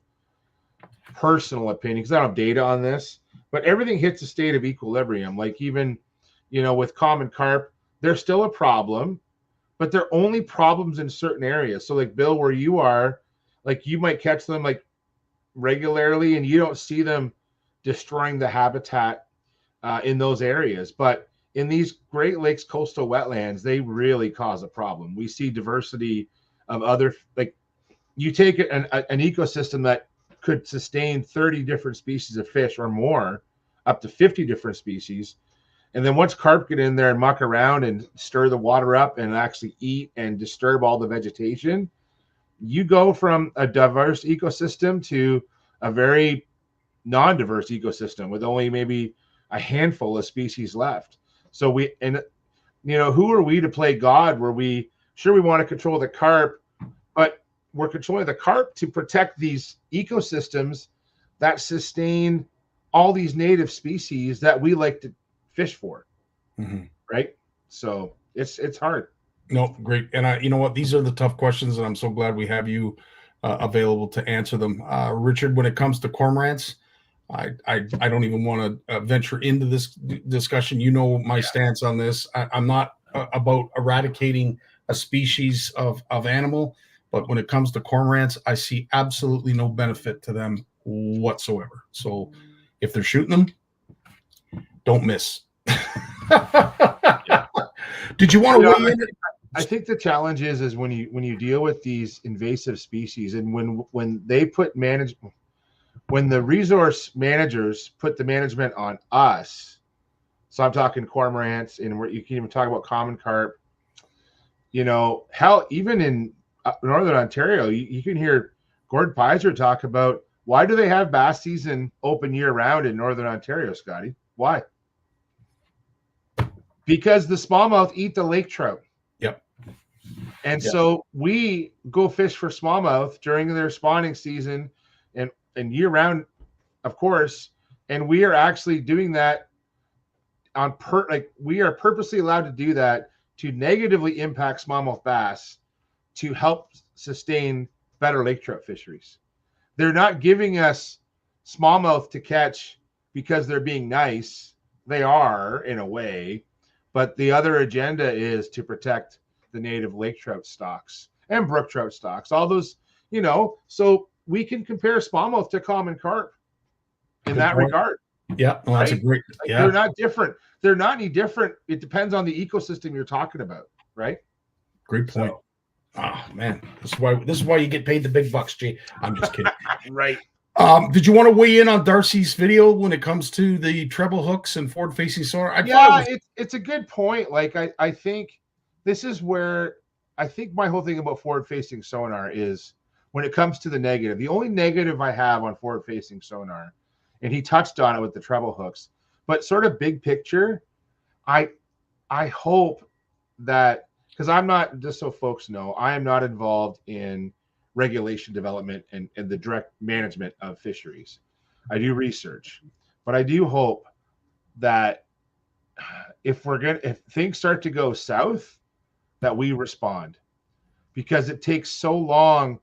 personal opinion because I don't have data on this, but everything hits a state of equilibrium. Like even, with common carp, they're still a problem, but they're only problems in certain areas. So like Bill, where you are, like you might catch them like regularly and you don't see them destroying the habitat in those areas. But in these Great Lakes coastal wetlands, they really cause a problem. We see diversity of other, like you take an ecosystem that could sustain 30 different species of fish or more, up to 50 different species. And then once carp get in there and muck around and stir the water up and actually eat and disturb all the vegetation, you go from a diverse ecosystem to a very non-diverse ecosystem with only maybe a handful of species left. So who are we to play God where we want to control the carp, but we're controlling the carp to protect these ecosystems that sustain all these native species that we like to fish for. Right? So it's hard. No, great. And you know what? These are the tough questions, and I'm so glad we have you available to answer them. Richard, when it comes to cormorants, I don't even want to venture into this discussion. My stance on this. I'm not about eradicating a species of animal, but when it comes to cormorants, I see absolutely no benefit to them whatsoever. So if they're shooting them, don't miss. Did you want to weigh in? I think the challenge is when you deal with these invasive species, and when they put when the resource managers put the management on us, so I'm talking cormorants, and you can even talk about common carp. Hell, even in Northern Ontario, you can hear Gord Pizer talk about why do they have bass season open year round in Northern Ontario, Scotty? Why? Because the smallmouth eat the lake trout. Yep. And so we go fish for smallmouth during their spawning season and year round, of course. And we are actually doing that we are purposely allowed to do that to negatively impact smallmouth bass to help sustain better lake trout fisheries. They're not giving us smallmouth to catch because they're being nice. They are in a way, but the other agenda is to protect the native lake trout stocks and brook trout stocks, all those, you know, so we can compare smallmouth to common carp in Good that point. regard. Yeah, well, that's a Right? great. Like, Yeah, they're not different. They're not any different. It depends on the ecosystem you're talking about, right? great point. So, Oh man, this is why you get paid the big bucks, Jay. I'm just kidding. right. Did you want to weigh in on Darcy's video when it comes to the treble hooks and forward-facing sonar? It's a good point. Like I think this is where I think my whole thing about forward-facing sonar is when it comes to the negative. The only negative I have on forward-facing sonar, and he touched on it with the treble hooks, but sort of big picture, I hope that, because I'm not, just so folks know, I am not involved in regulation development and the direct management of fisheries. I do research, but I do hope that if things start to go south, that we respond, because it takes so long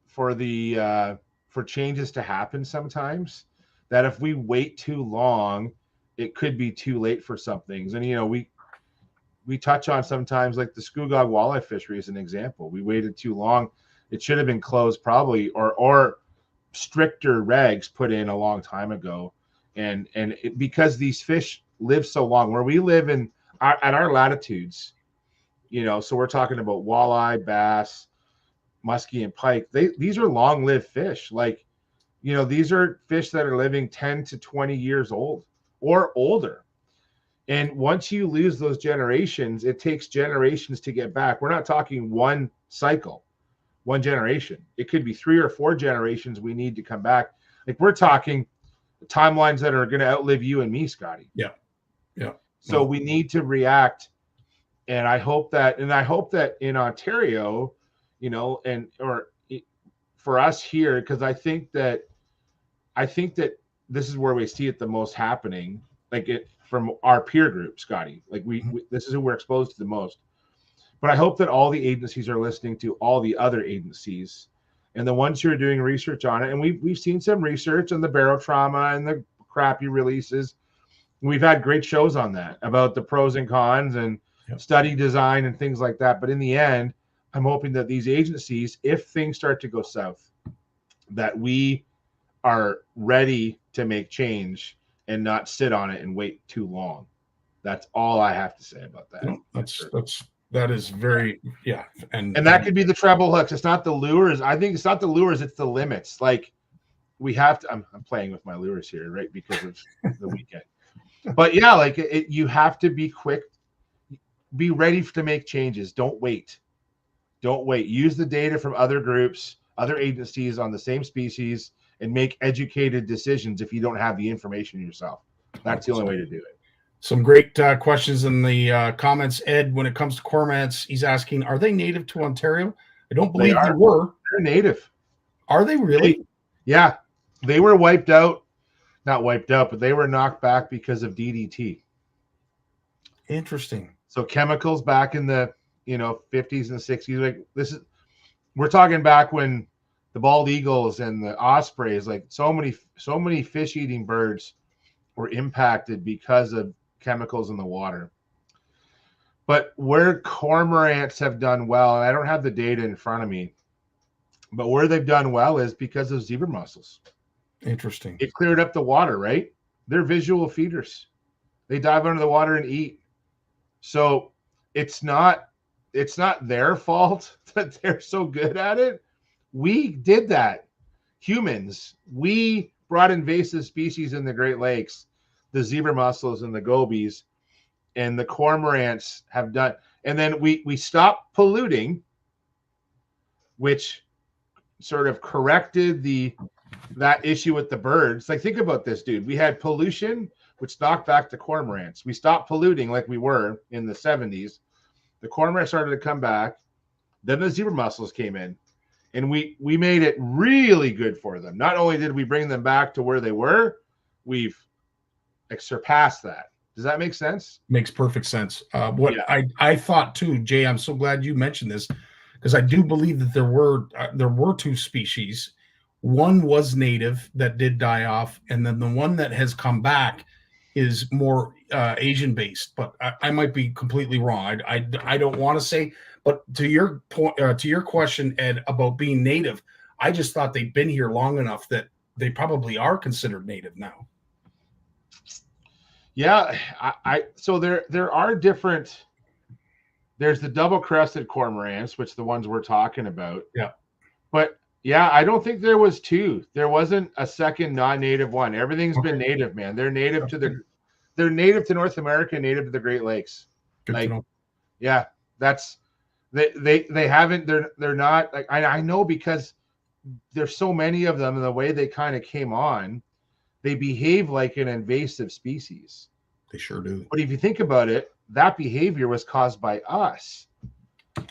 for the for changes to happen sometimes, that if we wait too long, it could be too late for some things. And, you know, we touch on sometimes, like the Scugog walleye fishery is an example. We waited too long. It should have been closed probably, or stricter regs put in a long time ago. And because these fish live so long, where we live at our latitudes, you know, so we're talking about walleye, bass, muskie, and pike. These are long-lived fish. Like, you know, these are fish that are living 10 to 20 years old or older. And once you lose those generations, it takes generations to get back. We're not talking one cycle, one generation. It could be 3 or 4 generations we need to come back. Like, we're talking timelines that are going to outlive you and me, Scotty. Yeah. So we need to react. And I hope that in Ontario, you know, for us here, because I think that this is where we see it the most happening, like it from our peer group, Scotty. Like this is who we're exposed to the most. But I hope that all the agencies are listening to all the other agencies, and the ones who are doing research on it. And we've seen some research on the barotrauma and the crappie releases. We've had great shows on that about the pros and cons and study design and things like that. But in the end, I'm hoping that these agencies, if things start to go south, that we are ready to make change and not sit on it and wait too long. That's all I have to say about that. That is very, yeah. And that could be the treble hooks. It's not the lures. I think it's not the lures. It's the limits. Like, we have to, I'm playing with my lures here, right? Because of the weekend. But yeah, like you have to be quick, be ready to make changes. Don't wait. Use the data from other groups, other agencies on the same species, and make educated decisions if you don't have the information yourself. That's the only way to do it. Some great questions in the comments. Ed, when it comes to cormorants, he's asking, are they native to Ontario? I don't believe they were. They're native. Are they really? Yeah. They were wiped out. Not wiped out, but they were knocked back because of DDT. Interesting. So chemicals back in the 50s and 60s. Like, we're talking back when the bald eagles and the ospreys, like so many fish-eating birds were impacted because of chemicals in the water. But where cormorants have done well, and I don't have the data in front of me, but where they've done well is because of zebra mussels. Interesting. It cleared up the water, right? They're visual feeders. They dive under the water and eat. So it's not their fault that they're so good at it. We did that. Humans, we brought invasive species in the Great Lakes, the zebra mussels and the gobies, and the cormorants have done. And then we stopped polluting, which sort of corrected that issue with the birds. Like, think about this, dude. We had pollution, which knocked back the cormorants. We stopped polluting like we were in the 70s. The cormorants started to come back. Then the zebra mussels came in, and we made it really good for them. Not only did we bring them back to where they were, we've surpassed that. Does that make sense? Makes perfect sense. I thought too, Jay, I'm so glad you mentioned this, because I do believe that there were 2 species. One was native that did die off, and then the one that has come back is more Asian based, but I might be completely wrong. I don't want to say, but to your point, to your question, Ed, about being native, I just thought they've been here long enough that they probably are considered native now. Yeah, so there are different. There's the double crested cormorants, which the ones we're talking about. Yeah, but yeah, I don't think there was two. There wasn't a second non-native one. Everything's been native, man. They're native they're native to North America, native to the Great Lakes. Good to know. Yeah, that's they haven't. They're not like I know because there's so many of them, and the way they kind of came on, they behave like an invasive species. They sure do. But if you think about it, that behavior was caused by us.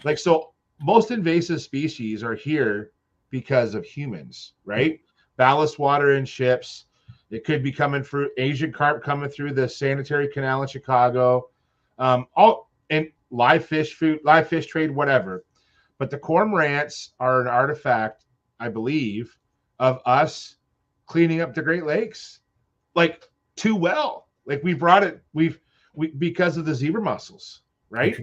Like, so most invasive species are here because of humans, right? Ballast water in ships. It could be coming through Asian carp coming through the sanitary canal in Chicago. All and live fish trade, whatever. But the cormorants are an artifact, I believe, of us cleaning up the Great Lakes, like too well. Like we brought it, we because of the zebra mussels, right?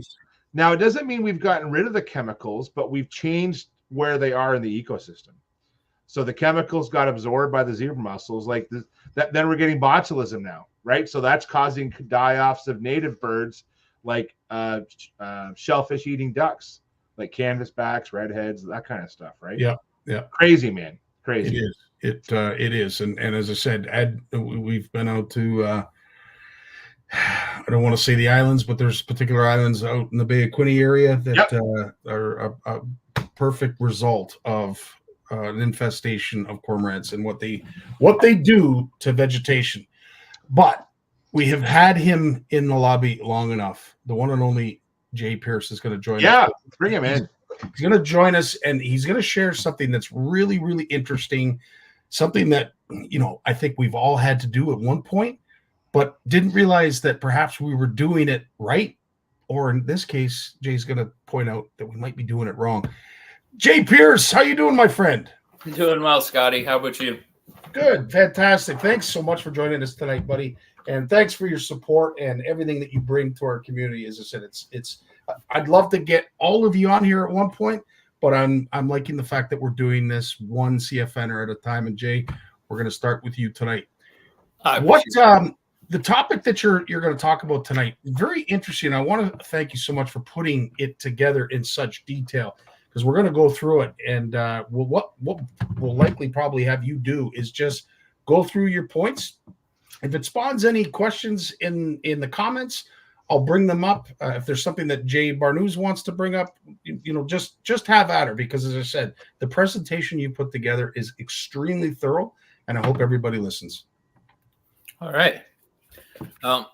Now it doesn't mean we've gotten rid of the chemicals, but we've changed where they are in the ecosystem. So the chemicals got absorbed by the zebra mussels, like then we're getting botulism now, right? So that's causing die-offs of native birds like shellfish eating ducks, like canvasbacks, redheads, that kind of stuff, right? Yeah. Crazy, man. Crazy. It is. It is. And as I said, Ed, we've been out to I don't want to say the islands, but there's particular islands out in the Bay of Quinte area that are a perfect result of an infestation of cormorants and what they do to vegetation. But we have had him in the lobby long enough. The one and only Jay Pearce is going to join us. Yeah, bring him in. He's going to join us, and he's going to share something that's really, really interesting, something that, I think we've all had to do at one point, but didn't realize that perhaps we were doing it right, or in this case, Jay's going to point out that we might be doing it wrong. Jay Pearce, how you doing, my friend? Doing well, Scotty. How about you? Good, fantastic. Thanks so much for joining us tonight, buddy, and thanks for your support and everything that you bring to our community. As I said, it's. I'd love to get all of you on here at one point, but I'm liking the fact that we're doing this one CFNer at a time. And Jay, we're going to start with you tonight. The topic that you're going to talk about tonight, very interesting. I want to thank you so much for putting it together in such detail, because we're going to go through it. And what we'll likely probably have you do is just go through your points. If it spawns any questions in the comments, I'll bring them up. If there's something that Jay Barnucz wants to bring up, just have at her, because as I said, the presentation you put together is extremely thorough, and I hope everybody listens. All right. The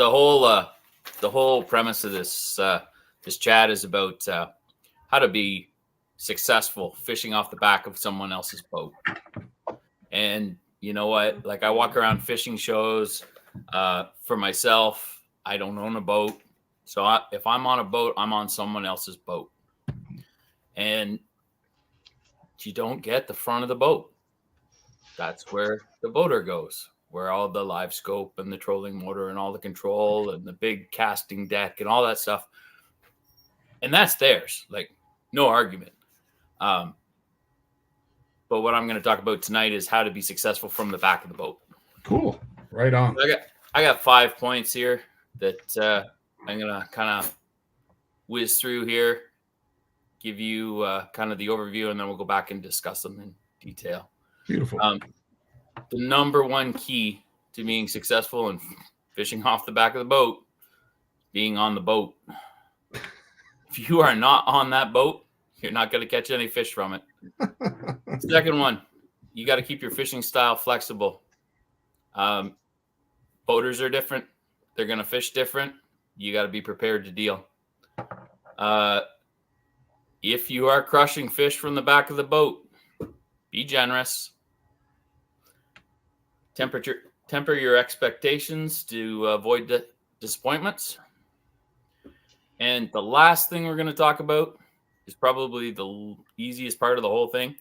whole premise of this chat is about how to be successful fishing off the back of someone else's boat. And you know what? Like, I walk around fishing shows. For myself, I don't own a boat. So if I'm on a boat, I'm on someone else's boat. And you don't get the front of the boat. That's where the boater goes, where all the live scope and the trolling motor and all the control and the big casting deck and all that stuff. And that's theirs. Like, no argument. But what I'm going to talk about tonight is how to be successful from the back of the boat. Cool. Right on. I got 5 points here that I'm going to kind of whiz through here, give you kind of the overview, and then we'll go back and discuss them in detail. Beautiful. The number one key to being successful in fishing off the back of the boat, being on the boat. If you are not on that boat, you're not going to catch any fish from it. Second one, you got to keep your fishing style flexible. Boaters are different. They're going to fish different. You got to be prepared to deal. If you are crushing fish from the back of the boat, be generous. Temper your expectations to avoid disappointments. And the last thing we're going to talk about is probably the easiest part of the whole thing,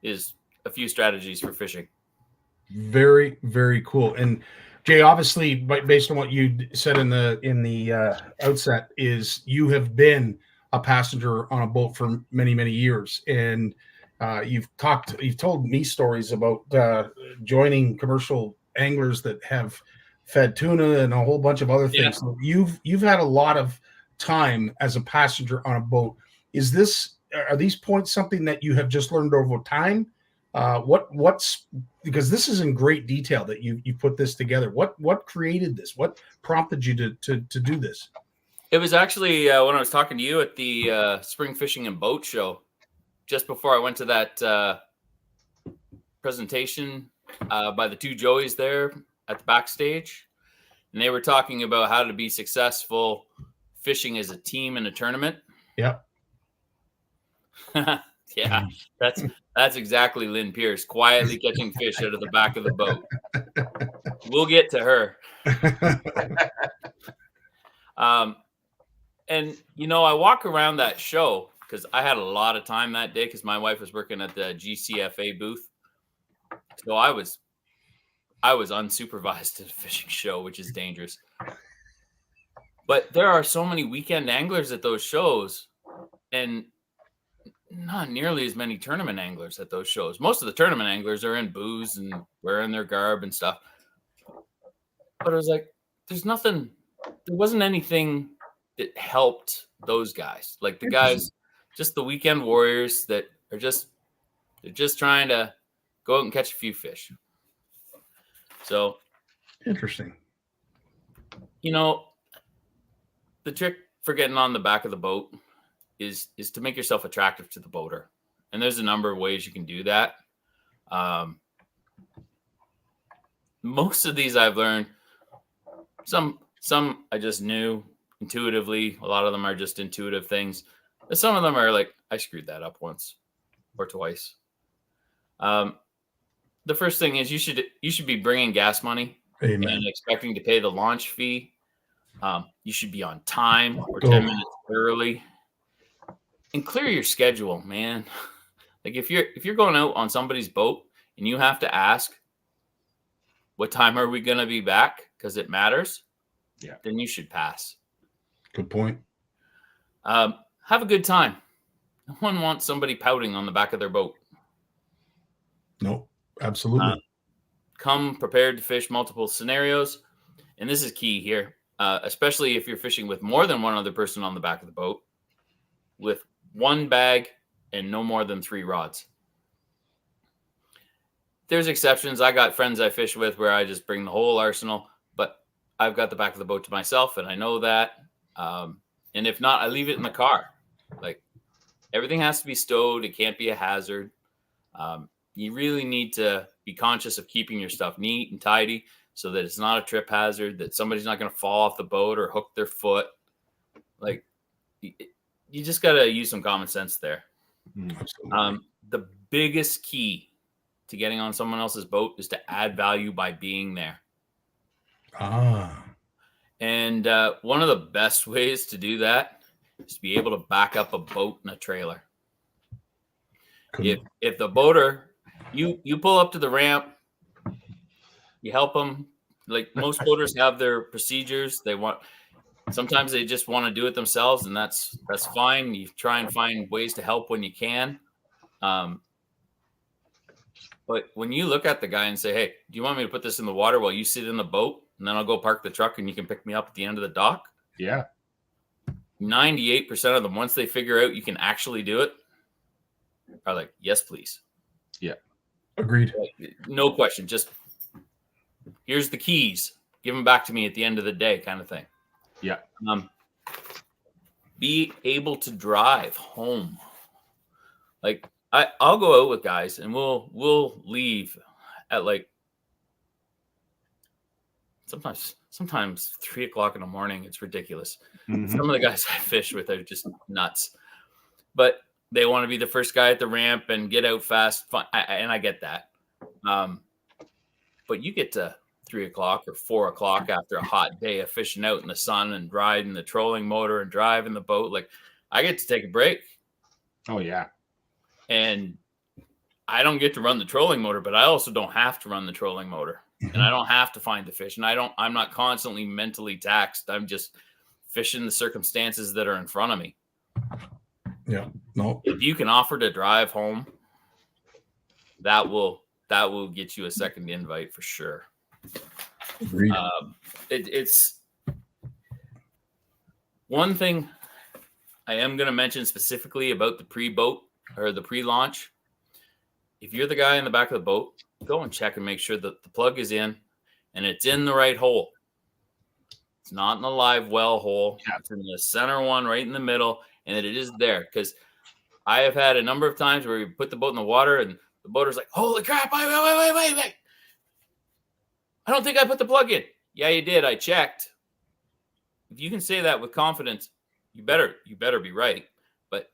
is a few strategies for fishing. Very, very cool. And Jay, obviously, based on what you said in the outset, is you have been a passenger on a boat for many, many years, and you've told me stories about joining commercial anglers that have fed tuna and a whole bunch of other things. Yeah. So you've had a lot of time as a passenger on a boat. Are these points something that you have just learned over time? What's because this is in great detail that you put this together. What created this? What prompted you to do this? It was actually when I was talking to you at the Spring Fishing and Boat Show, just before I went to that presentation by the two Joeys there at the backstage, and they were talking about how to be successful fishing as a team in a tournament. Yep. Yeah, that's exactly Lynn Pearce, quietly catching fish out of the back of the boat. We'll get to her. And I walk around that show because I had a lot of time that day because my wife was working at the GCFA booth, so I was unsupervised at a fishing show, which is dangerous. But there are so many weekend anglers at those shows, and not nearly as many tournament anglers at those shows. Most of the tournament anglers are in booze and wearing their garb and stuff. But it was like, there wasn't anything that helped those guys. Like the guys, just the weekend warriors that are they're just trying to go out and catch a few fish. So interesting. The trick for getting on the back of the boat is to make yourself attractive to the boater. And there's a number of ways you can do that. Most of these I've learned. Some I just knew intuitively. A lot of them are just intuitive things. But some of them are like, I screwed that up once or twice. The first thing is you should be bringing gas money. Amen. And expecting to pay the launch fee. You should be on time or 10 minutes early. And clear your schedule, man. Like if you're going out on somebody's boat and you have to ask, what time are we going to be back? Because it matters. Yeah. Then you should pass. Good point. Have a good time. No one wants somebody pouting on the back of their boat. No, absolutely. Come prepared to fish multiple scenarios. And this is key here, especially if you're fishing with more than one other person on the back of the boat. With one bag and no more than 3 rods. There's exceptions. I got friends I fish with where I just bring the whole arsenal, but I've got the back of the boat to myself, and I know that. And if not, I leave it in the car. Like everything has to be stowed. It can't be a hazard. You really need to be conscious of keeping your stuff neat and tidy so that it's not a trip hazard, that somebody's not going to fall off the boat or hook their foot. Like, you just got to use some common sense there. The biggest key to getting on someone else's boat is to add value by being there. And one of the best ways to do that is to be able to back up a boat and a trailer. If the boater, you pull up to the ramp, you help them. Like most boaters have their procedures. Sometimes they just want to do it themselves, and that's fine. You try and find ways to help when you can. But when you look at the guy and say, hey, do you want me to put this in the water while you sit in the boat, and then I'll go park the truck and you can pick me up at the end of the dock? Yeah. 98% of them, once they figure out you can actually do it, are like, yes, please. Yeah. Agreed. Like, no question. Just here's the keys. Give them back to me at the end of the day kind of thing. Yeah. Be able to drive home. Like I'll go out with guys and we'll leave at like sometimes 3:00 in the morning. It's ridiculous. Mm-hmm. Some of the guys I fish with are just nuts, but they want to be the first guy at the ramp and get out fast. And I get that. But you get to 3:00 or 4:00 after a hot day of fishing out in the sun and riding the trolling motor and driving the boat. Like I get to take a break. Oh yeah. And I don't get to run the trolling motor, but I also don't have to run the trolling motor. and I don't have to find the fish, and I'm not constantly mentally taxed. I'm just fishing the circumstances that are in front of me. Yeah. No. If you can offer to drive home, that will get you a second invite for sure. Agreed. It's one thing I am going to mention specifically about the pre-boat or the pre-launch. If you're the guy in the back of the boat, go and check and make sure that the plug is in and it's in the right hole. It's not in the live well hole. It's in the center one right in the middle, and that it is there. Because I have had a number of times where you put the boat in the water and the boater's like, holy crap, wait. I don't think I put the plug in. Yeah, you did. I checked. If you can say that with confidence, you better be right. But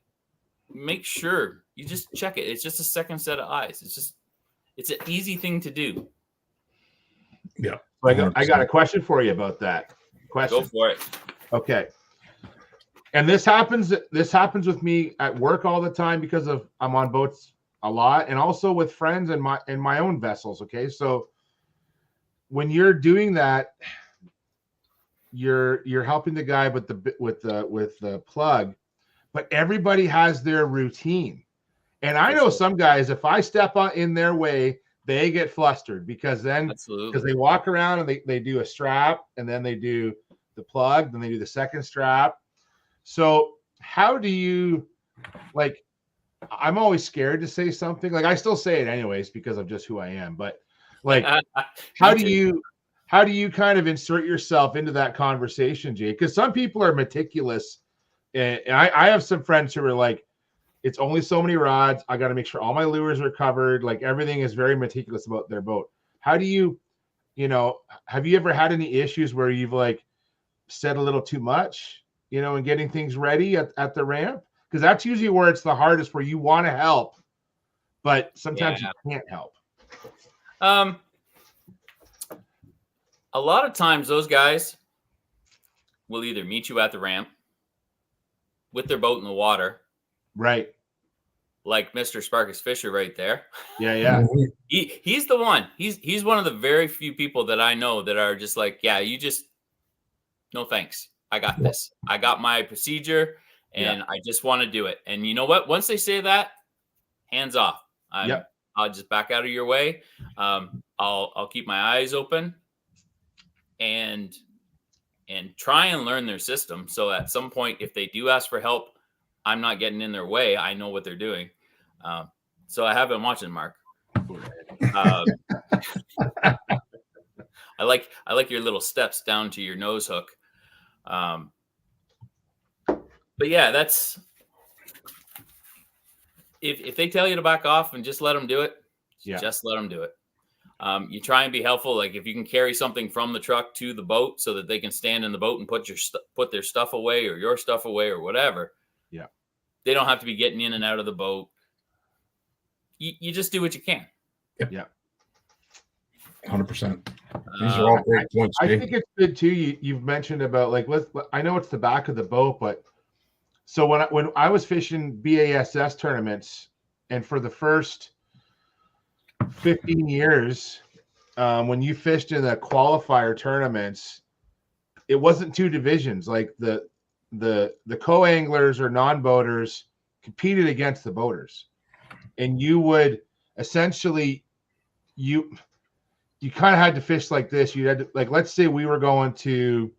make sure you just check it. It's just a second set of eyes. It's an easy thing to do. Yeah. I got a question for you about that. Go for it. Okay. And this happens with me at work all the time because I'm on boats a lot, and also with friends and my own vessels. Okay. So when you're doing that, you're helping the guy with the plug, but everybody has their routine. And I know some guys, if I step in their way, they get flustered because they walk around and they do a strap, and then they do the plug, then they do the second strap. So how do you, like, I'm always scared to say something. Like, I still say it anyways because of just who I am. But like, how do you kind of insert yourself into that conversation, Jay? Because some people are meticulous, and I have some friends who are like, it's only so many rods. I got to make sure all my lures are covered. Like, everything is very meticulous about their boat. How do you have you ever had any issues where you've like said a little too much, and getting things ready at the ramp? Because that's usually where it's the hardest, where you want to help, but sometimes you can't help. A lot of times those guys will either meet you at the ramp with their boat in the water. Right. Like Mr. Sparkus Fisher right there. Yeah. He's the one. He's one of the very few people that I know that are just like, yeah, you just, no thanks. I got this. I got my procedure, and I just want to do it. And you know what? Once they say that, hands off. I'll just back out of your way. I'll keep my eyes open and try and learn their system. So at some point, if they do ask for help, I'm not getting in their way. I know what they're doing. So I have been watching, Mark. I like your little steps down to your nose hook. But yeah, that's if they tell you to back off and just let them do it, just let them do it. You try and be helpful. Like, if you can carry something from the truck to the boat so that they can stand in the boat and put their stuff away, or your stuff away, or whatever. Yeah. They don't have to be getting in and out of the boat. You just do what you can. Yeah. 100%. These are all great points. I think it's good too. You've mentioned about, like, I know it's the back of the boat, but so when I was fishing BASS tournaments, and for the first 15 years, when you fished in the qualifier tournaments, it wasn't two divisions. Like the co-anglers or non-boaters competed against the boaters, and you would essentially you kind of had to fish like this. You had to, like, let's say we were going to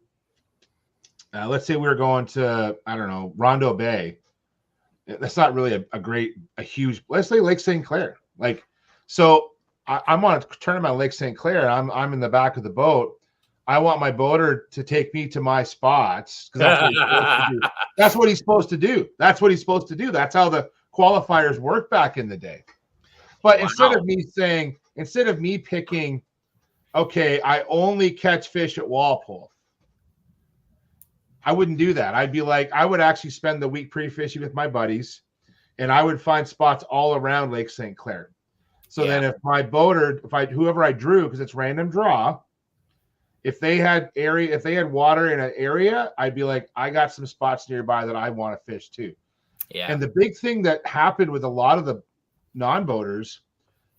I don't know, Rondo Bay. That's not really a huge, let's say Lake St. Clair. Like, so I'm on a tournament on Lake St. Clair, and I'm in the back of the boat. I want my boater to take me to my spots, because that's what he's supposed to do. That's what he's supposed to do. That's how the qualifiers worked back in the day. But instead of me picking, okay, I only catch fish at Walpole, I wouldn't do that. I'd be like, I would actually spend the week pre-fishing with my buddies, and I would find spots all around Lake St. Clair. So then if my boater, whoever I drew, because it's random draw, if they had water in an area, I'd be like, I got some spots nearby that I want to fish too. Yeah. And the big thing that happened with a lot of the non-boaters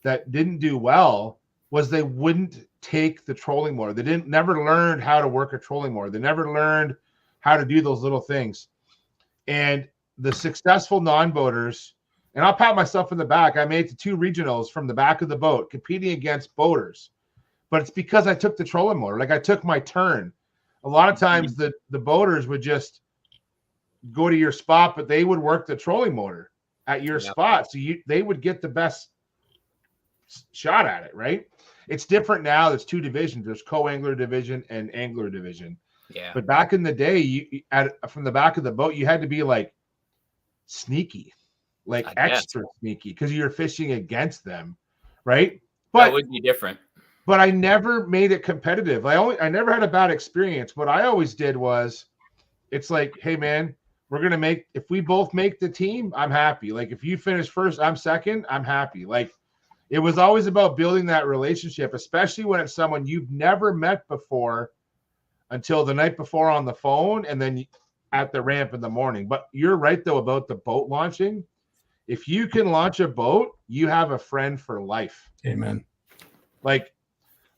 that didn't do well was they wouldn't take the trolling motor. They never learned how to work a trolling motor. They never learned how to do those little things. And the successful non-boaters, and I'll pat myself in the back, I made it to 2 regionals from the back of the boat competing against boaters. But it's because I took the trolling motor. Like, I took my turn. A lot of times the boaters would just go to your spot, but they would work the trolling motor at your spot. So they would get the best shot at it, right? It's different now. There's 2 divisions. There's co-angler division and angler division. Yeah. But back in the day, from the back of the boat, you had to be like sneaky, like extra sneaky, because you're fishing against them, right? But that would be different. But I never made it competitive. I never had a bad experience. What I always did was, it's like, hey man, we're gonna make, if we both make the team, I'm happy. Like, if you finish first, I'm second, I'm happy. Like, it was always about building that relationship, especially when it's someone you've never met before until the night before on the phone and then at the ramp in the morning. But you're right, though, about the boat launching. If you can launch a boat, you have a friend for life. Amen. Like,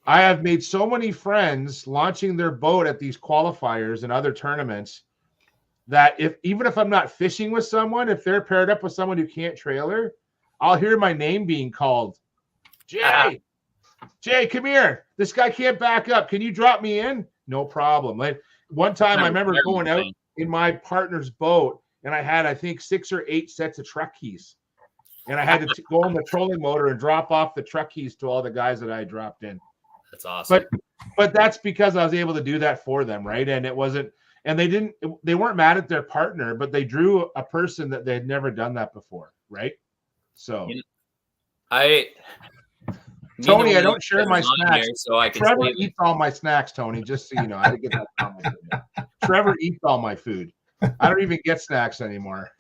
I have made so many friends launching their boat at these qualifiers and other tournaments that even if I'm not fishing with someone, if they're paired up with someone who can't trailer, I'll hear my name being called. Jay, come here. This guy can't back up. Can you drop me in? No problem. Like, one time I remember going out in my partner's boat, and I had, I think, 6 or 8 sets of truck keys. And I had to go on the trolling motor and drop off the truck keys to all the guys that I dropped in. That's awesome. But that's because I was able to do that for them, right? And it wasn't, and they weren't mad at their partner, but they drew a person that they had never done that before, right? So, Tony, I don't share my snacks. Trevor eats all my snacks, Tony, just so you know. I had to get that comment in. Trevor eats all my food. I don't even get snacks anymore.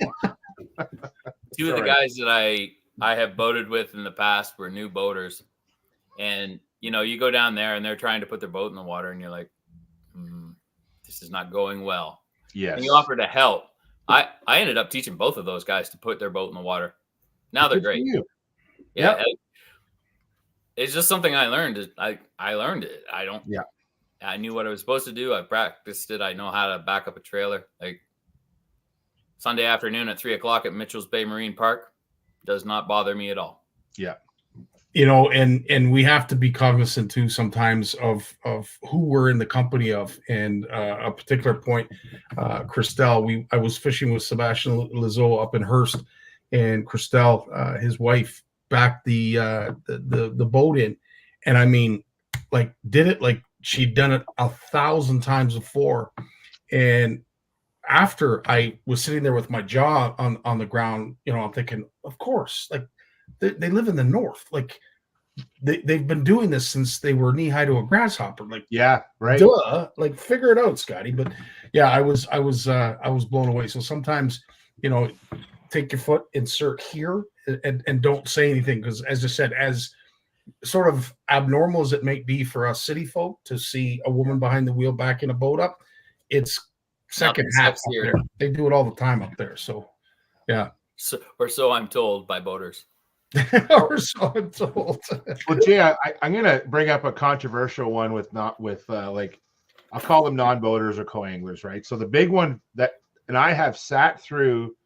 2 of the guys that I have boated with in the past were new boaters. And, you know, you go down there and they're trying to put their boat in the water and you're like, this is not going well. Yes. And you offer to help. I ended up teaching both of those guys to put their boat in the water. Now they're great. Yeah. Yep. It's just something I learned. I learned it. I knew what I was supposed to do. I practiced it. I know how to back up a trailer. Like, Sunday afternoon at 3:00 at Mitchell's Bay Marine Park does not bother me at all. Yeah. You know, and we have to be cognizant too sometimes of who we're in the company of. And a particular point, Christelle, I was fishing with Sebastian Lizoa up in Hearst, and Christelle, his wife, backed the boat in, and I mean, like, did it like she'd done it 1,000 times before. And after I was sitting there with my jaw on the ground, you know, I'm thinking, of course, like they live in the north, like they've been doing this since they were knee high to a grasshopper. Like, yeah, right. Duh, like, figure it out, Scotty. But yeah, I was blown away. So sometimes, you know, take your foot, insert here, and don't say anything, because, as I said, as sort of abnormal as it may be for us city folk to see a woman behind the wheel backing a boat up, it's second half up there. They do it all the time up there. So yeah. So I'm told by boaters. Or so I'm told. Well, Jay, I'm gonna bring up a controversial one with like, I'll call them non-boaters or co-anglers, right? So the big one and I have sat through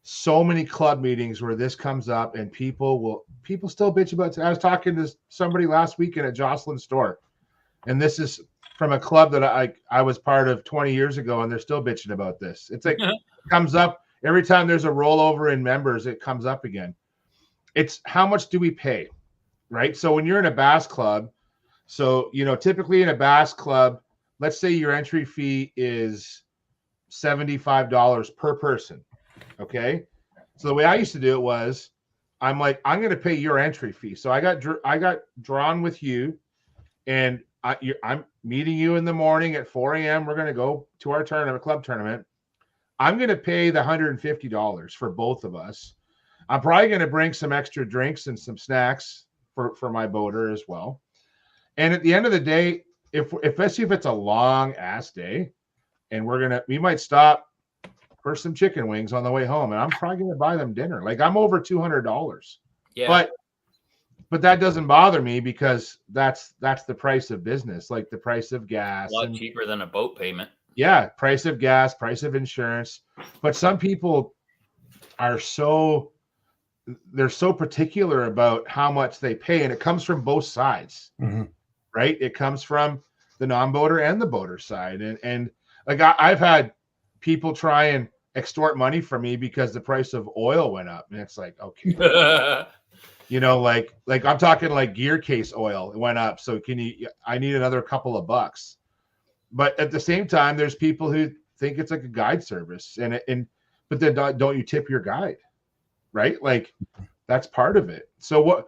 so many club meetings where this comes up, and people still bitch about it. I was talking to somebody last weekend at Jocelyn's store, and this is from a club that I was part of 20 years ago, and they're still bitching about this. It's like, it comes up every time there's a rollover in members, it comes up again. It's how much do we pay, right? So when you're in a bass club, so, you know, typically in a bass club, let's say your entry fee is $75 per person. Okay. So the way I used to do it was, I'm like, I'm going to pay your entry fee. So I got drawn with you, and I'm meeting you in the morning at 4 a.m. We're going to go to our club tournament. I'm going to pay the $150 for both of us. I'm probably going to bring some extra drinks and some snacks for my boater as well. And at the end of the day, especially if it's a long ass day, and we might stop for some chicken wings on the way home, and I'm probably going to buy them dinner. Like, I'm over $200. Yeah. but that doesn't bother me because that's the price of business, like the price of gas. A lot cheaper than a boat payment. Yeah, price of gas, price of insurance. But some people are they're so particular about how much they pay, and it comes from both sides, right? It comes from the non-boater and the boater side, and like I've had people try and extort money from me because the price of oil went up, and it's like, okay. You know, like I'm talking like gear case oil, it went up. So I need another couple of bucks. But at the same time, there's people who think it's like a guide service, but then don't you tip your guide, right? Like that's part of it. So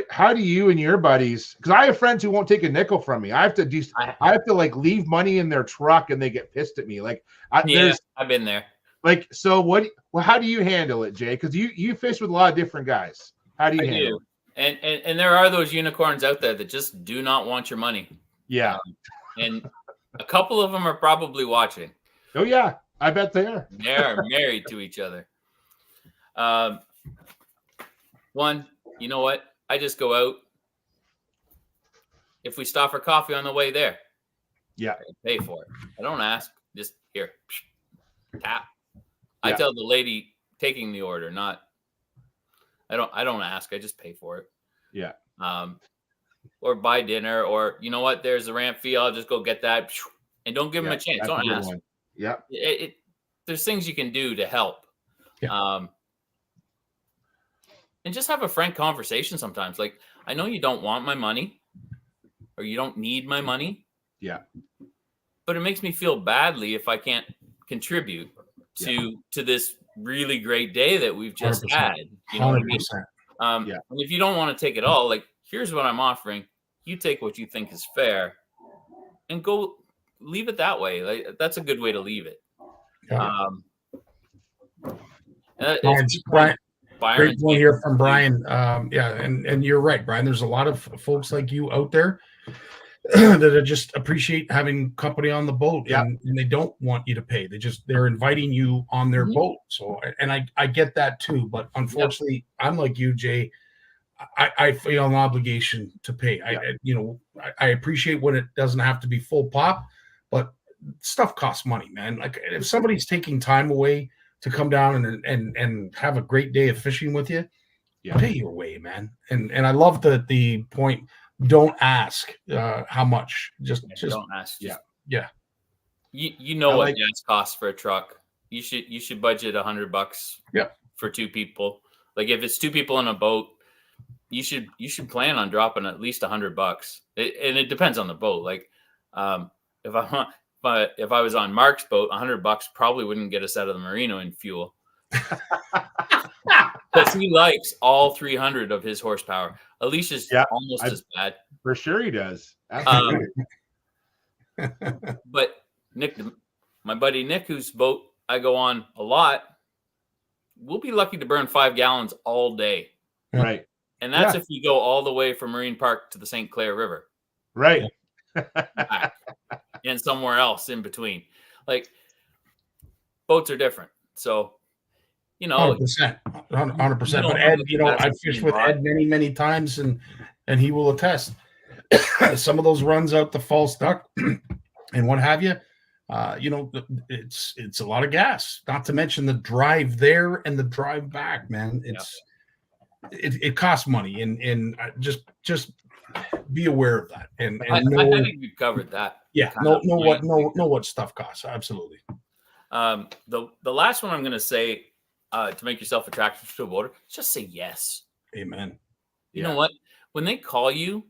how do you and your buddies? Because I have friends who won't take a nickel from me. I have to like leave money in their truck, and they get pissed at me. Like I've been there. Like, so how do you handle it, Jay? Because you fish with a lot of different guys. How do you handle it? And there are those unicorns out there that just do not want your money. Yeah. And a couple of them are probably watching. Oh yeah, I bet they are. They're married to each other. One, you know what? I just go out. If we stop for coffee on the way there, yeah, I pay for it. I don't ask. Just here, tap. I tell the lady taking the order, not. I don't ask. I just pay for it. Yeah. Or buy dinner, or you know what? There's a ramp fee. I'll just go get that, and don't give them a chance. Don't ask. Yeah. There's things you can do to help. Yeah. And just have a frank conversation sometimes. Like, I know you don't want my money, or you don't need my money. Yeah. But it makes me feel badly if I can't contribute to this really great day that we've just 100%. had. You know what I mean? Yeah. And if you don't want to take it all, like, here's what I'm offering. You take what you think is fair and go leave it that way. Like, that's a good way to leave it. Yeah. Byron, great point here from Brian. And you're right, Brian. There's a lot of folks like you out there that just appreciate having company on the boat, and they don't want you to pay. They're inviting you on their boat. So, and I get that too, but unfortunately, I'm like you, Jay. I feel an obligation to pay. I appreciate when it doesn't have to be full pop, but stuff costs money, man. Like if somebody's taking time away to come down and have a great day of fishing with you, pay your way, man. And I love the point. Don't ask how much. Just don't ask. Yeah. You know what gas costs for a truck. You should budget $100. For two people. Like if it's two people in a boat, you should plan on dropping at least $100. And it depends on the boat. Like if I was on Mark's boat, $100 probably wouldn't get us out of the marina in fuel. Because he likes all 300 of his horsepower. Alicia's almost as bad. For sure he does. Absolutely. But Nick, my buddy Nick, whose boat I go on a lot, we'll be lucky to burn 5 gallons all day. Right. And that's if you go all the way from Marine Park to the St. Clair River. Right. And somewhere else in between. Like, boats are different. So, 100%. But Ed, I've fished with Ed many times, and he will attest. Some of those runs out the false duck and what have you, it's a lot of gas. Not to mention the drive there and the drive back, man. It costs money, and just be aware of that. And I think we've covered that. Yeah, know what stuff costs. Absolutely. The last one I'm going to say to make yourself attractive to a boater, just say yes. Amen. You know what? When they call you,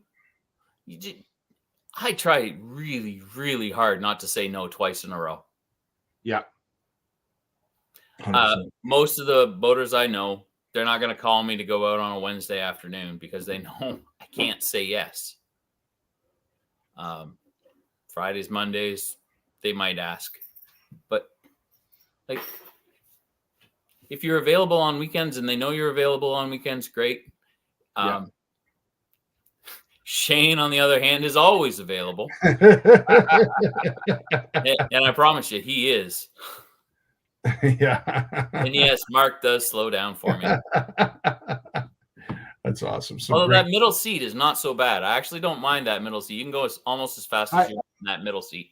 I try really, really hard not to say no twice in a row. Yeah. Most of the boaters I know, they're not going to call me to go out on a Wednesday afternoon because they know I can't say yes. Fridays, Mondays, they might ask. But, like, if you're available on weekends and they know you're available on weekends, great. Shane, on the other hand, is always available. And I promise you, he is. Yeah. And yes, Mark does slow down for me. That's awesome. So Although great. that middle seat is not so bad. I actually don't mind that middle seat. You can go almost as fast as you want in that middle seat.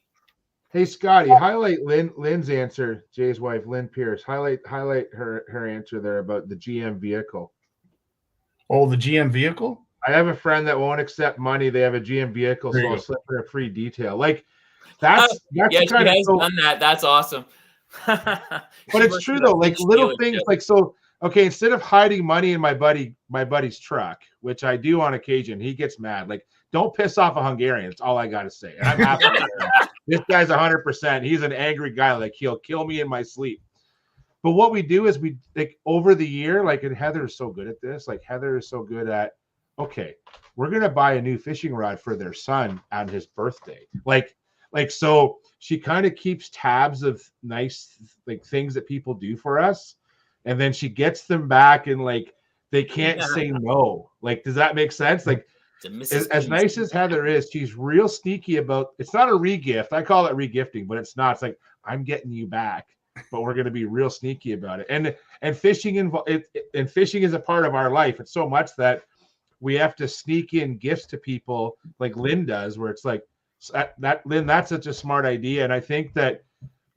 Hey Scotty, highlight Lynn's answer, Jay's wife, Lynn Pearce. Highlight her answer there about the GM vehicle. Oh, the GM vehicle? I have a friend that won't accept money. They have a GM vehicle, so I'll slip her a free detail. Like that's yeah, the kind she of has done that. That's awesome. But it's true though, like little things like so. Okay, instead of hiding money in my buddy's truck, which I do on occasion, he gets mad. Like, don't piss off a Hungarian. That's all I gotta say. And I'm happy. This guy's 100%. He's an angry guy. Like he'll kill me in my sleep. But what we do is we like over the year, like, and Heather is so good at this. Like Heather is so good at, okay, we're gonna buy a new fishing rod for their son on his birthday. Like so she kind of keeps tabs of nice like things that people do for us, and then she gets them back, and like they can't say no. Like, does that make sense? Like, as nice as Heather is, she's real sneaky about. It's not a regift. I call it regifting, but it's not. It's like, I'm getting you back, but we're going to be real sneaky about it. And fishing and fishing is a part of our life. It's so much that we have to sneak in gifts to people, like Lynn does, where it's like that. Lynn, that's such a smart idea, and I think that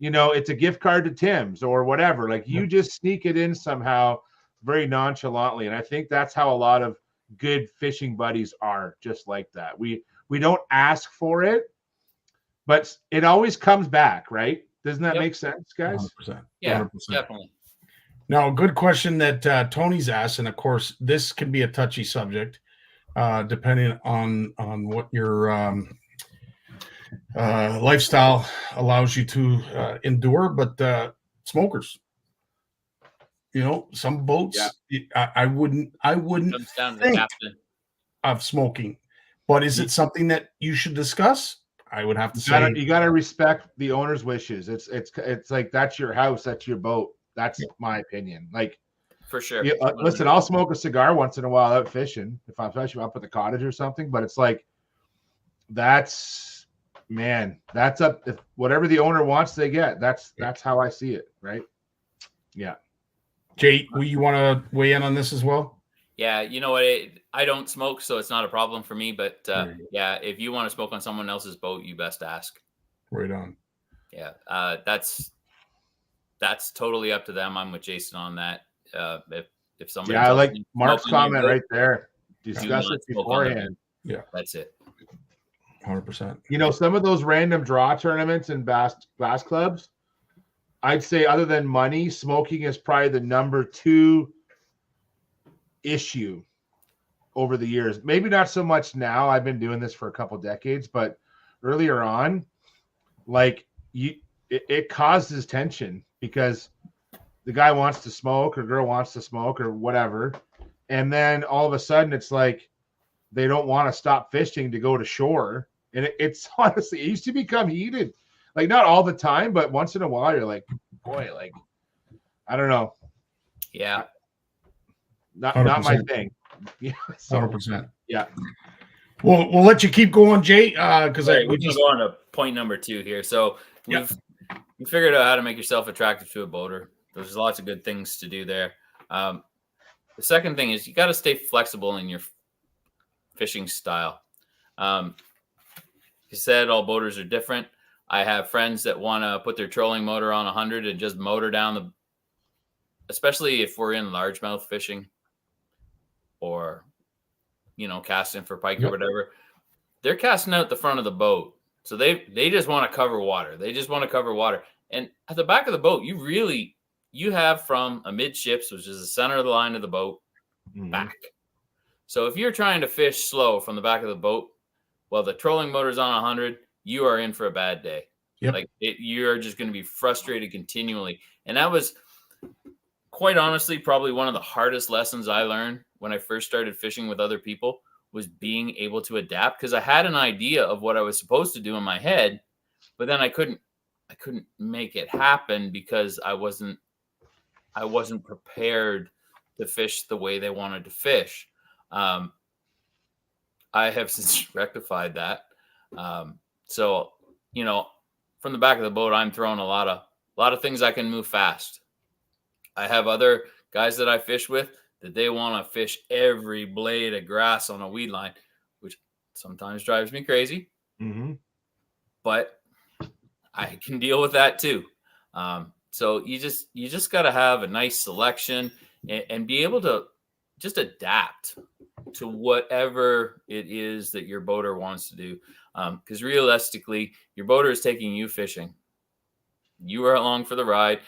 it's a gift card to Tim's or whatever. Like you just sneak it in somehow, very nonchalantly, and I think that's how a lot of good fishing buddies are, just like that. We don't ask for it, but it always comes back, right? Doesn't that make sense, guys? 100%. Yeah, 100%. definitely. Now, a good question that Tony's asked, and of course, this can be a touchy subject, depending on what your lifestyle allows you to endure. But smokers, some boats, I wouldn't Comes down to the think captain. of smoking. But is it something that you should discuss? I would have to say You gotta respect the owner's wishes. It's like, that's your house, that's your boat. That's my opinion. Like, For sure. Listen, I'll smoke a cigar once in a while out fishing, especially up at the cottage or something. But it's like, that's up. If whatever the owner wants, they get. That's how I see it, right? Yeah. Jay, you want to weigh in on this as well? Yeah, you know what? I don't smoke, so it's not a problem for me. But yeah, if you want to smoke on someone else's boat, you best ask. Right on. Yeah, that's totally up to them. I'm with Jason on that. If somebody, I like me Mark's smoking on your comment boat, right there. do Discuss not it smoke on their beforehand. Yeah, that's it. 100%. Some of those random draw tournaments and bass clubs, I'd say, other than money, smoking is probably the number 2 issue over the years. Maybe not so much now. I've been doing this for a couple decades, but earlier on, like it causes tension because the guy wants to smoke or girl wants to smoke or whatever, and then all of a sudden it's like they don't want to stop fishing to go to shore, and it's honestly, it used to become heated. Like, not all the time, but once in a while you're like, boy, like, I don't know. Yeah. Not 100%. my thing. Yeah. 100%. Yeah. We'll let you keep going, Jay, because we can go on to point number 2 here. So you figured out how to make yourself attractive to a boater. There's lots of good things to do there. The second thing is you got to stay flexible in your fishing style. You said all boaters are different. I have friends that want to put their trolling motor on 100 and just motor down especially if we're in largemouth fishing or, casting for pike or whatever. They're casting out the front of the boat. So they just want to cover water. They just want to cover water. And at the back of the boat, you have from amidships, which is the center of the line of the boat, back. So if you're trying to fish slow from the back of the boat, while the trolling motor's on 100, you are in for a bad day. Yep. Like you're just going to be frustrated continually. And that was, quite honestly, probably one of the hardest lessons I learned when I first started fishing with other people, was being able to adapt, because I had an idea of what I was supposed to do in my head, but then I couldn't make it happen because I wasn't prepared to fish the way they wanted to fish. I have since rectified that. So, from the back of the boat, I'm throwing a lot of things I can move fast. I have other guys that I fish with that they want to fish every blade of grass on a weed line, which sometimes drives me crazy. Mm-hmm. But I can deal with that too. So you just got to have a nice selection and be able to just adapt to whatever it is that your boater wants to do. Because realistically, your boater is taking you fishing. You are along for the ride.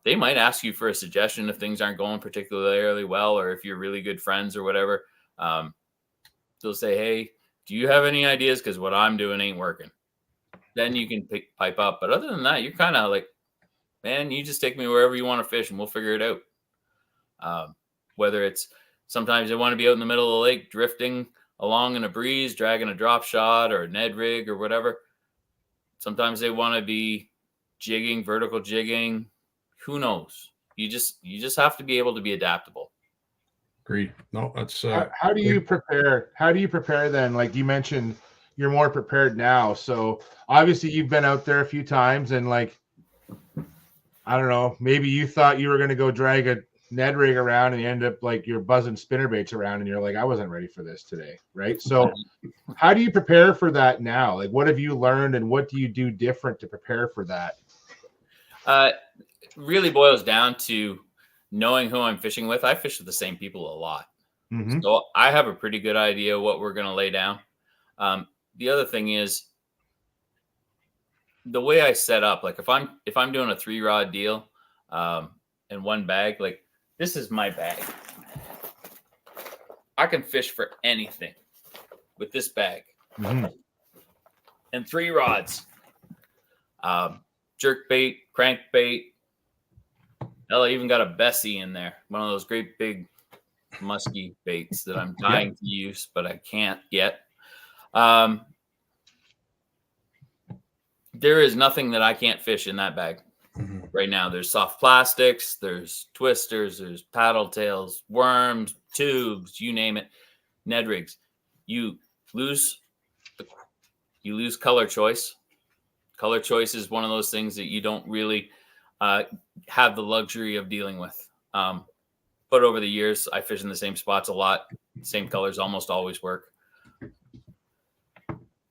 They might ask you for a suggestion if things aren't going particularly well, or if you're really good friends or whatever. They'll say, hey, do you have any ideas? Because what I'm doing ain't working. Then you can pipe up. But other than that, you're kind of like, man, you just take me wherever you want to fish and we'll figure it out. Whether it's sometimes they want to be out in the middle of the lake drifting along in a breeze, dragging a drop shot or a Ned rig or whatever. Sometimes they want to be jigging, vertical jigging. Who knows? You just have to be able to be adaptable. Agreed. No, that's how do you prepare? How do you prepare then? Like you mentioned, you're more prepared now. So obviously you've been out there a few times and like, I don't know, maybe you thought you were going to go drag a Ned rig around and you end up like you're buzzing spinnerbaits around and you're like, I wasn't ready for this today. Right. So how do you prepare for that now? Like, what have you learned and what do you do different to prepare for that? It really boils down to knowing who I'm fishing with. I fish with the same people a lot. Mm-hmm. So I have a pretty good idea what we're going to lay down. The other thing is the way I set up, like if I'm doing a 3-rod deal, and one bag, like this is my bag. I can fish for anything with this bag. Mm-hmm. And 3 rods, jerk bait, crank bait. Hell, I even got a Bessie in there. One of those great big musky baits that I'm dying to use, but I can't yet. There is nothing that I can't fish in that bag right now. There's soft plastics, there's twisters, there's paddle tails, worms, tubes, you name it, Ned rigs. You lose color choice. Color choice is one of those things that you don't really have the luxury of dealing with. But over the years, I fish in the same spots a lot. Same colors almost always work.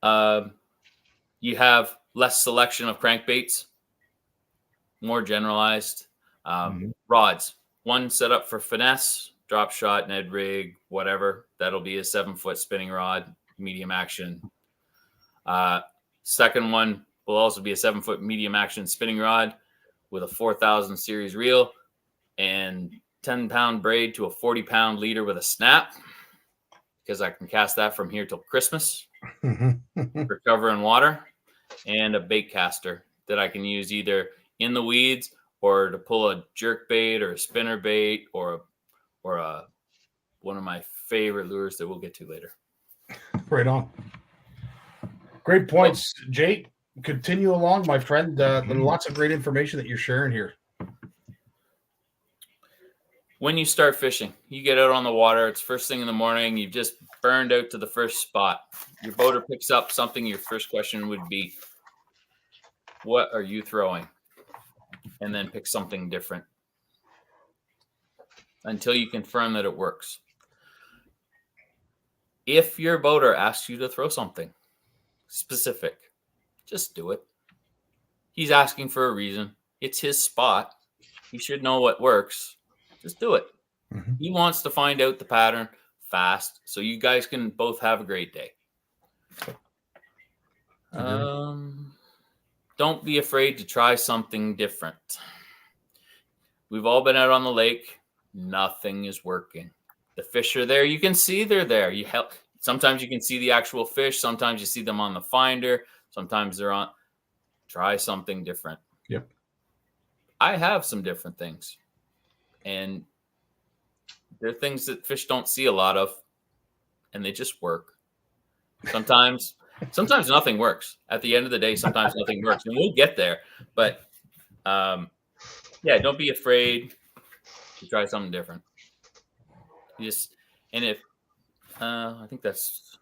You have less selection of crankbaits, more generalized. Rods, one set up for finesse, drop shot, Ned rig, whatever. That'll be a 7-foot spinning rod, medium action. Second one will also be a 7-foot medium action spinning rod with a 4,000 series reel and 10-pound braid to a 40-pound leader with a snap, because I can cast that from here till Christmas for cover and water, and a bait caster that I can use either in the weeds or to pull a jerk bait or a spinner bait or one of my favorite lures that we'll get to later. Right on. Great points, Jake. Continue along, my friend. Lots of great information that you're sharing here. When you start fishing, you get out on the water. It's first thing in the morning. You've just burned out to the first spot. Your boater picks up something. Your first question would be, what are you throwing? And then pick something different until you confirm that it works. If your boater asks you to throw something specific, just do it. He's asking for a reason. It's his spot. He should know what works. Just do it. He wants to find out the pattern fast so you guys can both have a great day. Don't be afraid to try something different. We've all been out on the lake. Nothing is working. The fish are there. You can see they're there. Sometimes you can see the actual fish. Sometimes you see them on the finder. Sometimes they're on. Try something different. Yep. I have some different things. And they're things that fish don't see a lot of. And they just work. Sometimes nothing works. At the end of the day, sometimes nothing works. And we'll get there. But don't be afraid to try something different. I think that's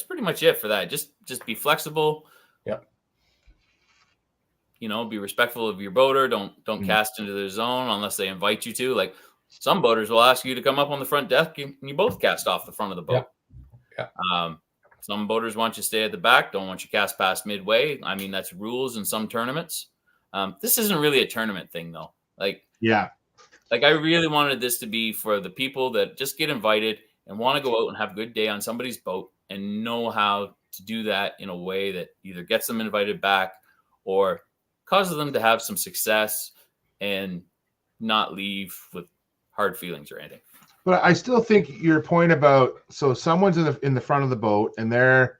pretty much it for that. Just be flexible. Yep. Be respectful of your boater. Don't cast into their zone unless they invite you to. Like Some boaters will ask you to come up on the front deck and you both cast off the front of the boat. Yeah. Some boaters want you to stay at the back, don't want you to cast past midway. I mean, that's rules in some tournaments. This isn't really a tournament thing, though. Like I really wanted this to be for the people that just get invited and want to go out and have a good day on somebody's boat and know how to do that in a way that either gets them invited back or causes them to have some success and not leave with hard feelings or anything. But I still think your point about, so someone's in the front of the boat and they're,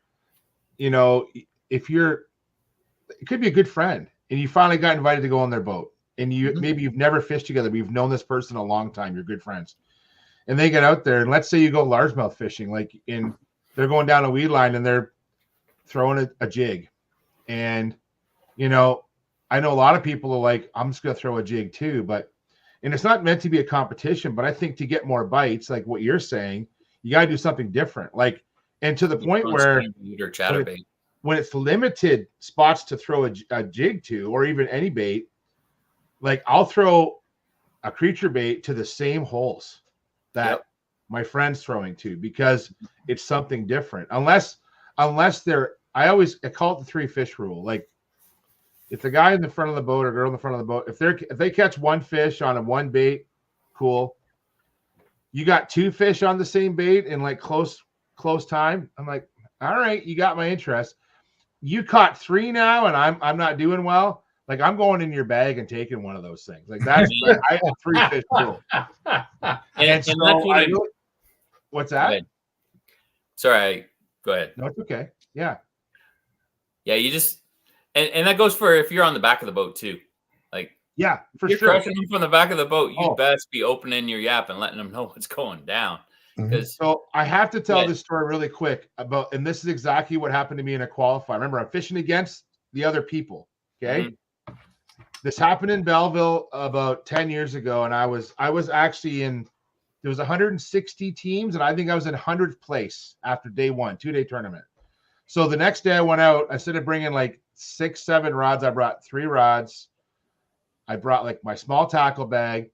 if you're, it could be a good friend and you finally got invited to go on their boat and maybe you've never fished together, but you've known this person a long time, you're good friends. And they get out there and let's say you go largemouth fishing, they're going down a weed line and they're throwing a jig. And, I know a lot of people are like, I'm just going to throw a jig too, and it's not meant to be a competition, but I think to get more bites, like what you're saying, you got to do something different. And to the point where when it's limited spots to throw a jig to, or even any bait, I'll throw a creature bait to the same holes that my friend's throwing to, because it's something different. Unless I call it the 3 fish rule. If the guy in the front of the boat or girl in the front of the boat, if they catch one fish on one bait, cool. You got 2 fish on the same bait in close time. I'm like, all right, you got my interest. You caught 3 now, and I'm not doing well. I'm going in your bag and taking one of those things. That's I have 3 fish rule. And so what's that? Sorry, go ahead. No, it's okay. Yeah. Yeah, you just. And that goes for if you're on the back of the boat too. Yeah, for you're sure. crushing them from the back of the boat, you best be opening your yap and letting them know what's going down. So I have to tell this story really quick and this is exactly what happened to me in a qualifier. Remember, I'm fishing against the other people. Okay. This happened in Belleville about 10 years ago. And I was actually there was 160 teams. And I think I was in 100th place after day 1, 2-day tournament. So the next day I went out, instead of bringing 6, 7 rods, I brought 3 rods. I brought my small tackle bag,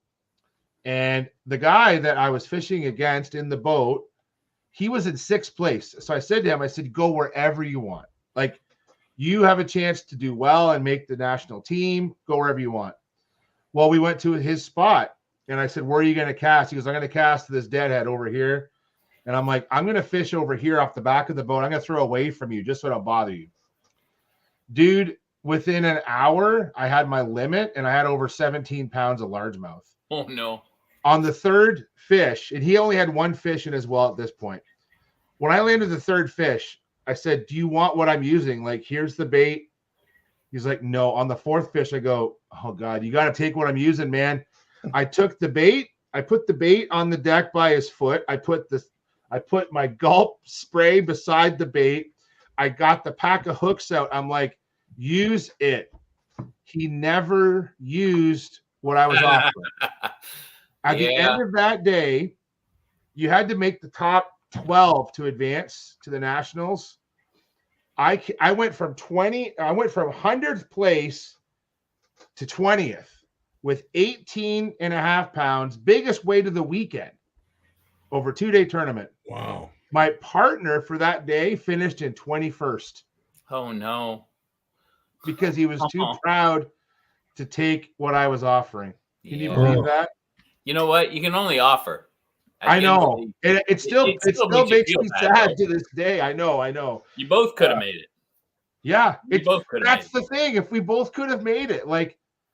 and the guy that I was fishing against in the boat, he was in 6th place. So I said to him, I said, go wherever you want. You have a chance to do well and make the national team, go wherever you want. Well, we went to his spot and I said, where are you going to cast? He goes, I'm going to cast to this deadhead over here. And I'm like, I'm going to fish over here off the back of the boat. I'm going to throw away from you just so I don't bother you. Dude, within an hour, I had my limit and I had over 17 pounds of largemouth. Oh, no. On the 3rd fish, and he only had 1 fish in his well at this point. When I landed the 3rd fish, I said, do you want what I'm using? Here's the bait. He's like, no. On the 4th fish, I go, oh, God, you got to take what I'm using, man. I took the bait. I put the bait on the deck by his foot. I put my gulp spray beside the bait. I got the pack of hooks out. I'm like, use it. He never used what I was offering. At the end of that day, you had to make the top 12 to advance to the nationals. I went from 100th place to 20th with 18.5 pounds, biggest weight of the weekend over 2-day tournament. Wow. My partner for that day finished in 21st. Oh, no. Because he was too proud to take what I was offering. Can you believe that? You know what? You can only offer. I know. It still makes me sad to this day. I know. You both could have made it. Yeah. That's the thing. If we both could have made it,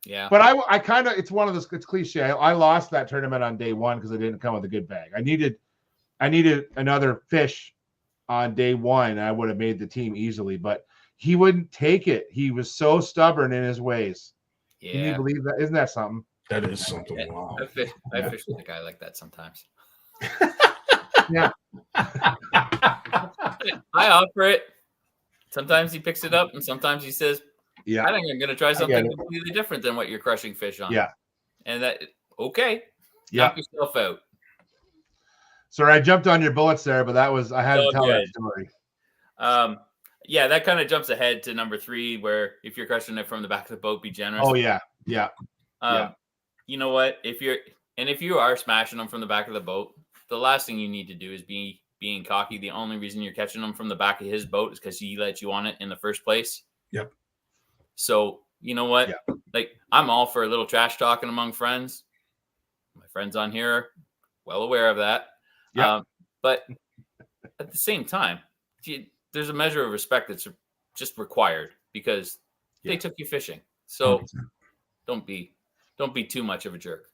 yeah. But I kind of, it's one of those, it's cliche. I lost that tournament on day 1 because I didn't come with a good bag. I needed another fish on day 1. And I would have made the team easily, but he wouldn't take it. He was so stubborn in his ways. Yeah. Can you believe that? Isn't that something? That is something. Yeah. Wow. I fish with a guy like that sometimes. Yeah. I offer it. Sometimes he picks it up and sometimes he says, yeah, I think I'm going to try something completely different than what you're crushing fish on. Yeah. And that, okay. Yeah. Knock yourself out. Sorry, I jumped on your bullets there, but I had to tell good. that story. Yeah, that kind of jumps ahead to number 3, where if you're crushing it from the back of the boat, be generous. Oh, yeah. Yeah. You know what? And if you are smashing them from the back of the boat, the last thing you need to do is being cocky. The only reason you're catching them from the back of his boat is because he let you on it in the first place. Yep. So you know what? Yeah. Like, I'm all for a little trash talking among friends. My friends on here are well aware of that. Yeah. But at the same time, there's a measure of respect that's just required because they took you fishing. So 100%. don't be too much of a jerk.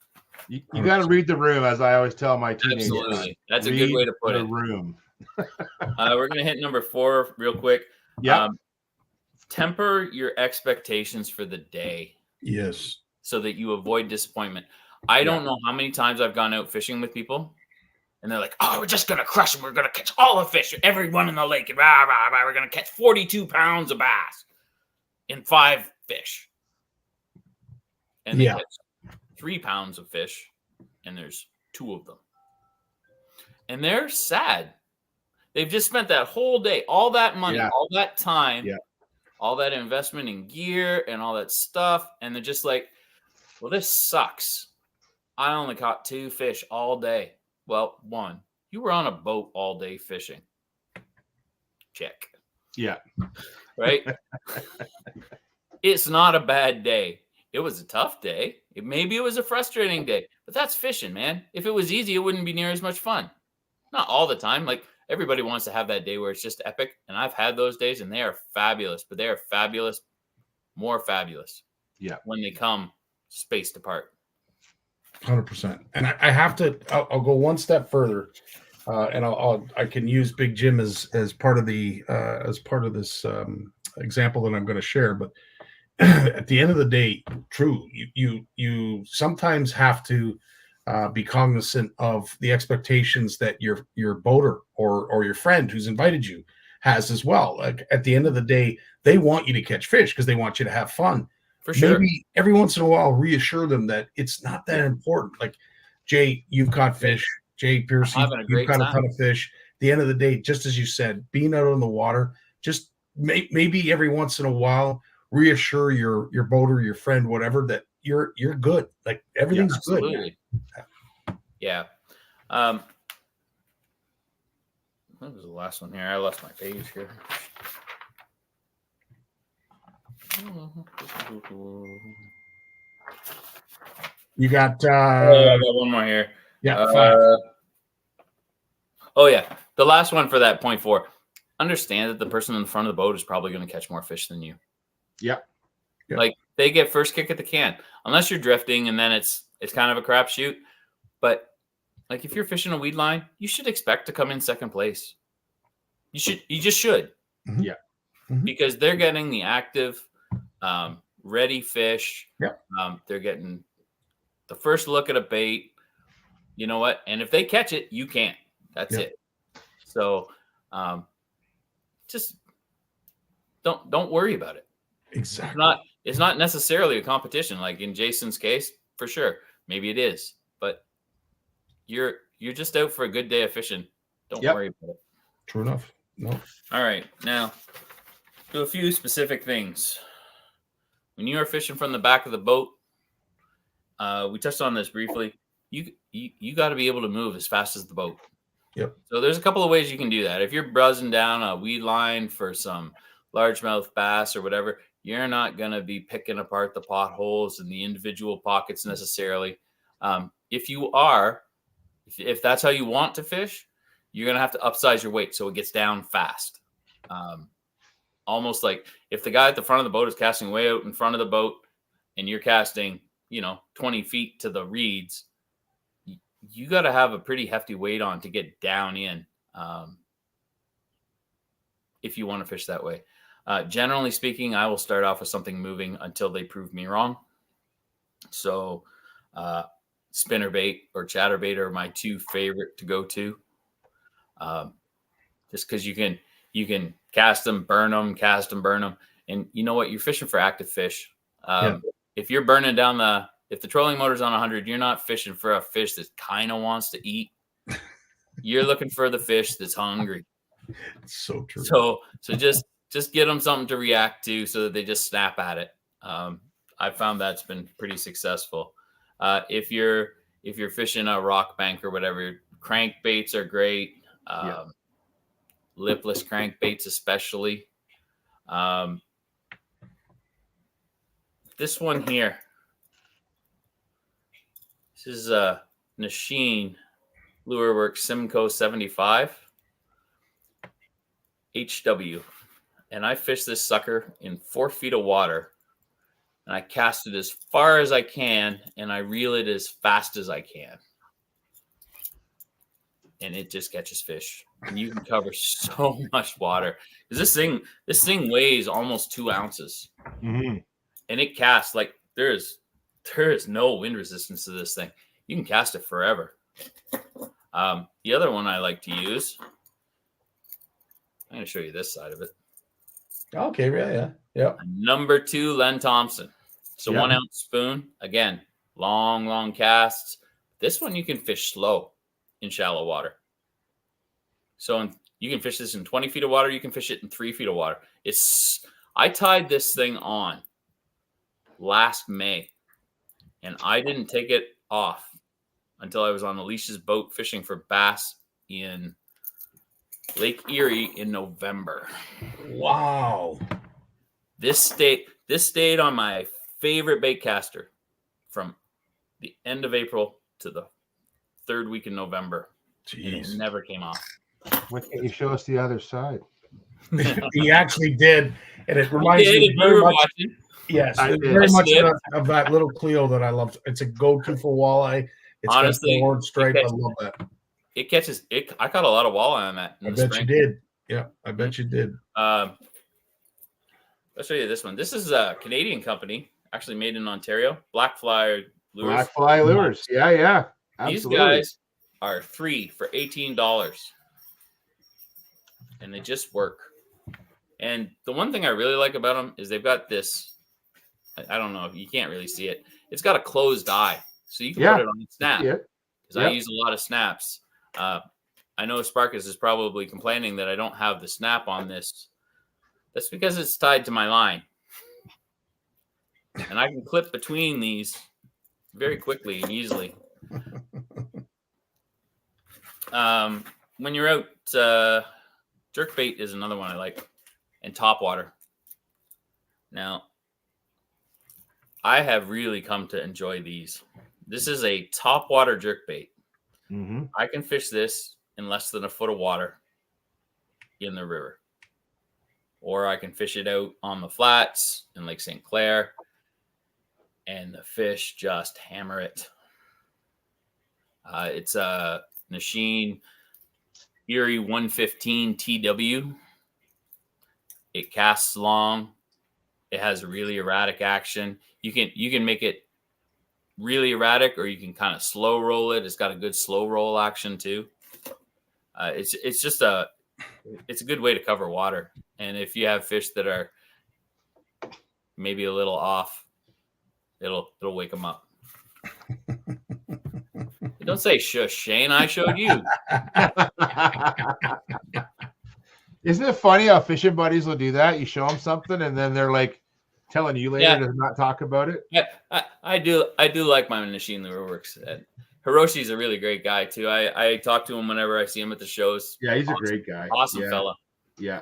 You got to read the room, as I always tell my teenagers. Absolutely. That's a good way to put the it. Room. We're going to hit number 4 real quick. Yeah. Temper your expectations for the day. Yes. So that you avoid disappointment. I don't know how many times I've gone out fishing with people and they're like, oh, we're just going to crush them. We're going to catch all the fish, everyone in the lake. And rah, rah, rah. We're going to catch 42 pounds of bass in 5 fish. And they catch 3 pounds of fish and there's 2 of them. And they're sad. They've just spent that whole day, all that money, all that time, all that investment in gear and all that stuff. And they're just like, well, this sucks. I only caught 2 fish all day. Well, 1, you were on a boat all day fishing. Check. Yeah. Right? It's not a bad day. It was a tough day. Maybe it was a frustrating day, but that's fishing, man. If it was easy, it wouldn't be near as much fun. Not all the time. Like, everybody wants to have that day where it's just epic. And I've had those days and they are fabulous, but they are fabulous, more fabulous. Yeah. When they come spaced apart. 100%. And I have to, I'll go one step further, and I can use Big Jim as part of the, as part of this example that I'm going to share. But at the end of the day, true, you sometimes have to be cognizant of the expectations that your boater or your friend who's invited you has as well. Like, at the end of the day, they want you to catch fish because they want you to have fun. For sure. Maybe every once in a while, reassure them that it's not that important. Like, Jay, you've caught fish. Jay, Pearce, you've caught a ton of fish. At the end of the day, just as you said, being out on the water, just maybe every once in a while, reassure your boater, your friend, whatever, that you're good. Like, everything's good. Yeah. What was the last one here? I lost my page here. You got I got one more here. Yeah. The last one for that point 4. Understand that the person in the front of the boat is probably going to catch more fish than you. Yeah. Like, they get first kick at the can, unless you're drifting, and then it's kind of a crapshoot. But like, if you're fishing a weed line, you should expect to come in second place. You just should. Mm-hmm. Yeah. Mm-hmm. Because they're getting the active, ready fish. Yeah. They're getting the first look at a bait. You know what? And if they catch it, you can't. That's it. So, just don't worry about it. Exactly. It's not necessarily a competition. Like in Jason's case, for sure, maybe it is, but you're just out for a good day of fishing. Don't worry about it. True enough. No. All right, now do a few specific things. When you are fishing from the back of the boat, we touched on this briefly. You got to be able to move as fast as the boat. Yep. So there's a couple of ways you can do that. If you're buzzing down a weed line for some largemouth bass or whatever, you're not going to be picking apart the potholes and the individual pockets necessarily. If that's how you want to fish, you're going to have to upsize your weight so it gets down fast. Almost like if the guy at the front of the boat is casting way out in front of the boat and you're casting, 20 feet to the reeds, you got to have a pretty hefty weight on to get down in if you want to fish that way. Generally speaking, I will start off with something moving until they prove me wrong. So spinnerbait or chatterbait are my 2 favorite to go to. Just because you can cast them, burn them. And you know what? You're fishing for active fish. If you're burning down if the trolling motor's on 100, you're not fishing for a fish that kind of wants to eat. You're looking for the fish that's hungry. It's so true. So just get them something to react to so that they just snap at it. I found that's been pretty successful. If you're if you're fishing a rock bank or whatever. Crankbaits are great. Lipless crankbaits especially. This one here. This is a Nasheen Lure Works Simcoe 75 HW. And I fished this sucker in 4 feet of water. And I cast it as far as I can, and I reel it as fast as I can. And it just catches fish. And you can cover so much water. Because this thing weighs almost 2 ounces. Mm-hmm. And it casts like there is no wind resistance to this thing. You can cast it forever. The other one I like to use, I'm going to show you this side of it. Okay, yeah. Number 2 Len Thompson. So 1 ounce spoon. Again, long casts. This one you can fish slow in shallow water. So you can fish this in 20 feet of water. You can fish it in 3 feet of water. I tied this thing on last May, and I didn't take it off until I was on Alicia's boat fishing for bass in Lake Erie in November. Wow. This stayed on my favorite bait caster from the end of April to the 3rd week in November. Jeez. And it never came off. Why can't you show us the other side? He actually did, and it reminds me very much. Watching. Yes, I did. very much of that little Cleo that I love. It's a go-to for walleye. It's Honestly, got the horn stripe. I love that. It catches it. I caught a lot of walleye on that. I bet you did. Yeah, I bet you did. I'll show you this one. This is a Canadian company, actually made in Ontario. Blackfly Lures. Blackfly Lures. Yeah. Absolutely. These guys are 3 for $18. And they just work. And the one thing I really like about them is they've got this. I don't know. You can't really see it. It's got a closed eye. So you can put it on the snap. Because I use a lot of snaps. I know Sparkus is probably complaining that I don't have the snap on this. That's because it's tied to my line. And I can clip between these very quickly and easily. When you're out, jerkbait is another one I like. And topwater. Now, I have really come to enjoy these. This is a topwater jerkbait. Mm-hmm. I can fish this in less than a foot of water in the river. Or I can fish it out on the flats in Lake St. Clair, and the fish just hammer it. It's a Nasheen Erie 115 TW. It casts long. It has really erratic action. You can make it really erratic, or you can kind of slow roll it. It's got a good slow roll action too. It's just a good way to cover water. And if you have fish that are maybe a little off, it'll wake them up. Don't say shush, Shane. I showed you. Isn't it funny how fishing buddies will do that? You show them something, and then they're like telling you later to not talk about it. I do like my Nasheen Lure Works. Hiroshi's a really great guy too. I talk to him whenever I see him at the shows. Yeah, he's a great guy. Awesome fella. Yeah.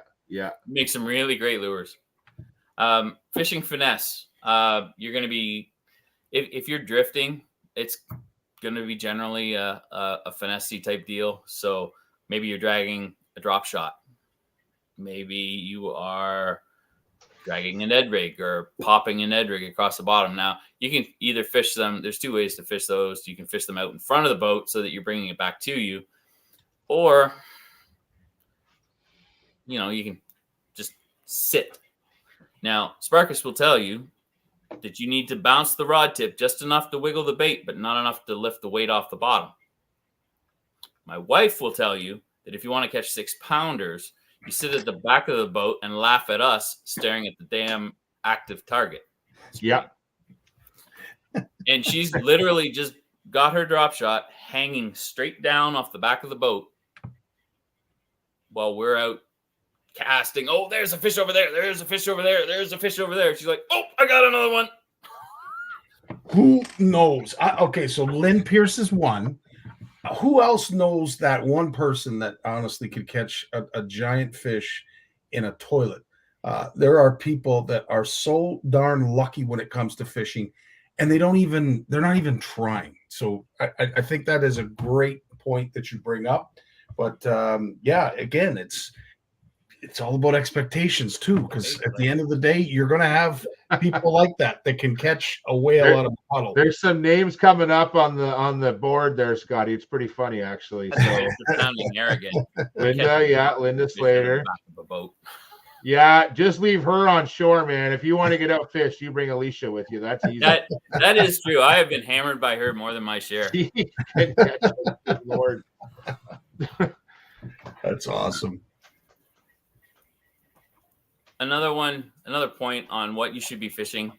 Makes some really great lures. Fishing finesse. You're going to be, if you're drifting, it's going to be generally a finesse type deal. So maybe you're dragging a drop shot. Maybe you are dragging an Ed rig or popping an Ed rig across the bottom. Now, you can either fish them. There's 2 ways to fish those. You can fish them out in front of the boat so that you're bringing it back to you. Or, you can just sit. Now, Sparkus will tell you that you need to bounce the rod tip just enough to wiggle the bait, but not enough to lift the weight off the bottom. My wife will tell you that if you want to catch 6-pounders, you sit at the back of the boat and laugh at us staring at the damn active target. Yeah. And she's literally just got her drop shot hanging straight down off the back of the boat while we're out casting. Oh, there's a fish over there. There's a fish over there. There's a fish over there. She's like, oh, I got another one. Who knows? Okay, so Lynn Pearce is one. Who else knows that one person that honestly could catch a giant fish in a toilet? There are people that are so darn lucky when it comes to fishing, and they're not even trying. So I think that is a great point that you bring up. But yeah, again, it's all about expectations too, because at the end of the day, you're going to have people like that can catch a whale out of a puddle. There's some names coming up on the board there, Scotty. It's pretty funny, actually. So sounding arrogant. Linda Slater. Yeah, just leave her on shore, man. If you want to get out fish, you bring Alicia with you. That's easy. That is true. I have been hammered by her more than my share. Good Lord. That's awesome. Another point on what you should be fishing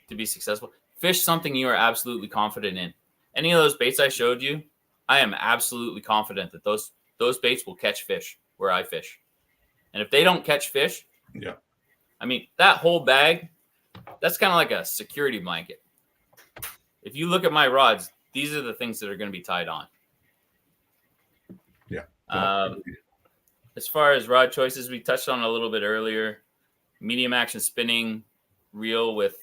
to be successful. Fish something you are absolutely confident in. Any of those baits I showed you, I am absolutely confident that those baits will catch fish where I fish. And if they don't catch fish, yeah, I mean, that whole bag, that's kind of like a security blanket. If you look at my rods, these are the things that are going to be tied on. Yeah. As far as rod choices, we touched on a little bit earlier. Medium action spinning reel with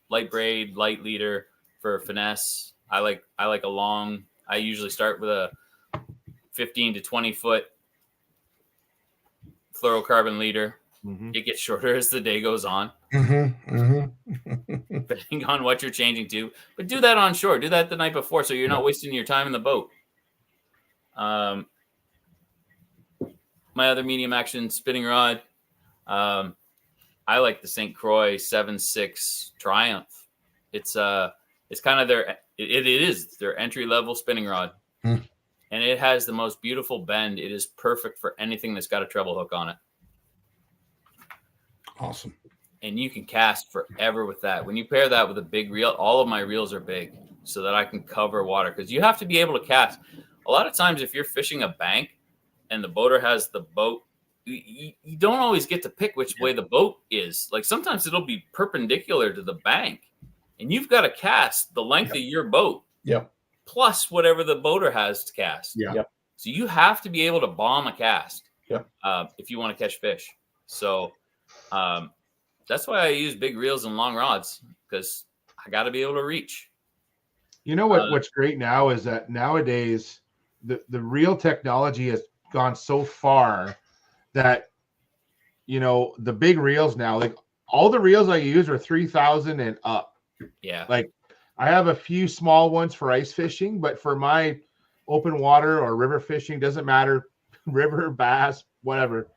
light braid, light leader for finesse. I like a long. I usually start with a 15 to 20 foot fluorocarbon leader. Mm-hmm. It gets shorter as the day goes on, depending on what you're changing to. But do that on shore. Do that the night before, so you're not wasting your time in the boat. My other medium action spinning rod. I like the St. Croix 7.6 Triumph. It's kind of it is their entry level spinning rod, and it has the most beautiful bend. It is perfect for anything that's got a treble hook on it. Awesome. And you can cast forever with that. When you pair that with a big reel, all of my reels are big so that I can cover water, because you have to be able to cast. A lot of times if you're fishing a bank and the boater has the boat, you don't always get to pick which way the boat is. Like sometimes it'll be perpendicular to the bank and you've got to cast the length of your boat plus whatever the boater has to cast. So you have to be able to bomb a cast if you want to catch fish. So that's why I use big reels and long rods, because I got to be able to reach. You know what's great now is that nowadays the reel technology has gone so far that, you know, the big reels now, like all the reels I use are 3,000 and up. Yeah. Like I have a few small ones for ice fishing, but for my open water or river fishing, doesn't matter, river, bass, whatever.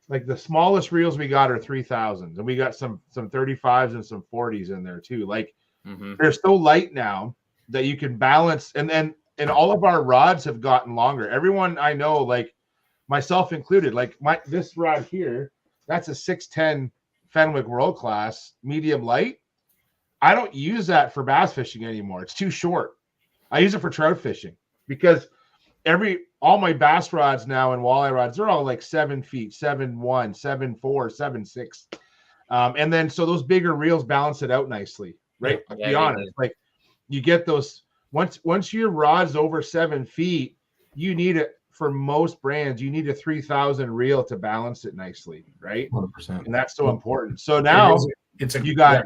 Like the smallest reels we got are 3,000, and we got some 35s and some 40s in there too. Like they're so light now that you can balance, and all of our rods have gotten longer. Everyone I know, like myself included, like this rod here, that's a 610 Fenwick World Class medium light. I don't use that for bass fishing anymore. It's too short. I use it for trout fishing, because all my bass rods now and walleye rods, they're all like 7 feet, 7'1", 7'4", 7'6". And then so those bigger reels balance it out nicely, right? To be honest, like you get those once your rod's over 7 feet, you need it. For most brands, you need a 3,000 reel to balance it nicely, right? 100%. And that's so important. So now you got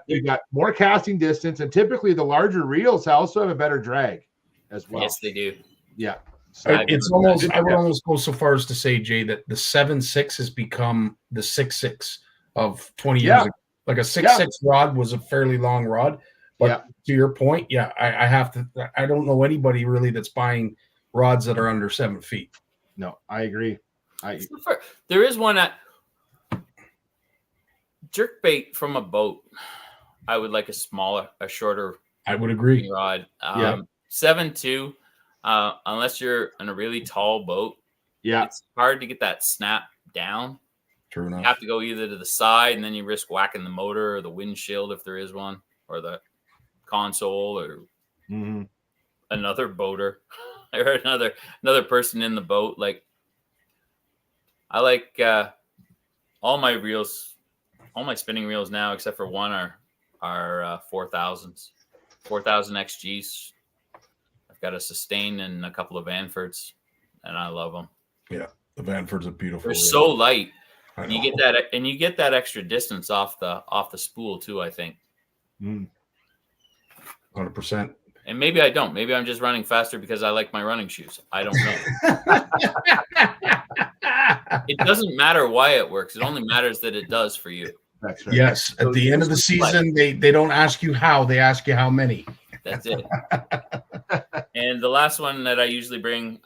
more casting distance, and typically the larger reels also have a better drag as well. Yes, they do. Yeah. So I would almost go so far as to say, Jay, that the 7.6 has become the 6.6 of 20 years ago. Like a 6.6 rod was a fairly long rod, but to your point, I don't know anybody really that's buying rods that are under 7 feet. No, I agree. There is one at jerk bait from a boat. I would like a shorter. I would agree. Rod. 7.2. Unless you're in a really tall boat, it's hard to get that snap down. True enough. You have to go either to the side, and then you risk whacking the motor or the windshield if there is one, or the console, or another boater or another person in the boat. Like I like all my reels, all my spinning reels now, except for one, are 4,000s. 4,000 XGs. I've got a Sustain and a couple of Vanfords, and I love them. Yeah, the Vanfords are beautiful. They're so light. I know. You get that, and you get that extra distance off the spool too, I think. 100%. And maybe I don't. Maybe I'm just running faster because I like my running shoes. I don't know. It doesn't matter why it works. It only matters that it does for you. That's right. Yes, at the end of the season, they don't ask you how, they ask you how many. That's it. And the last one that I usually bring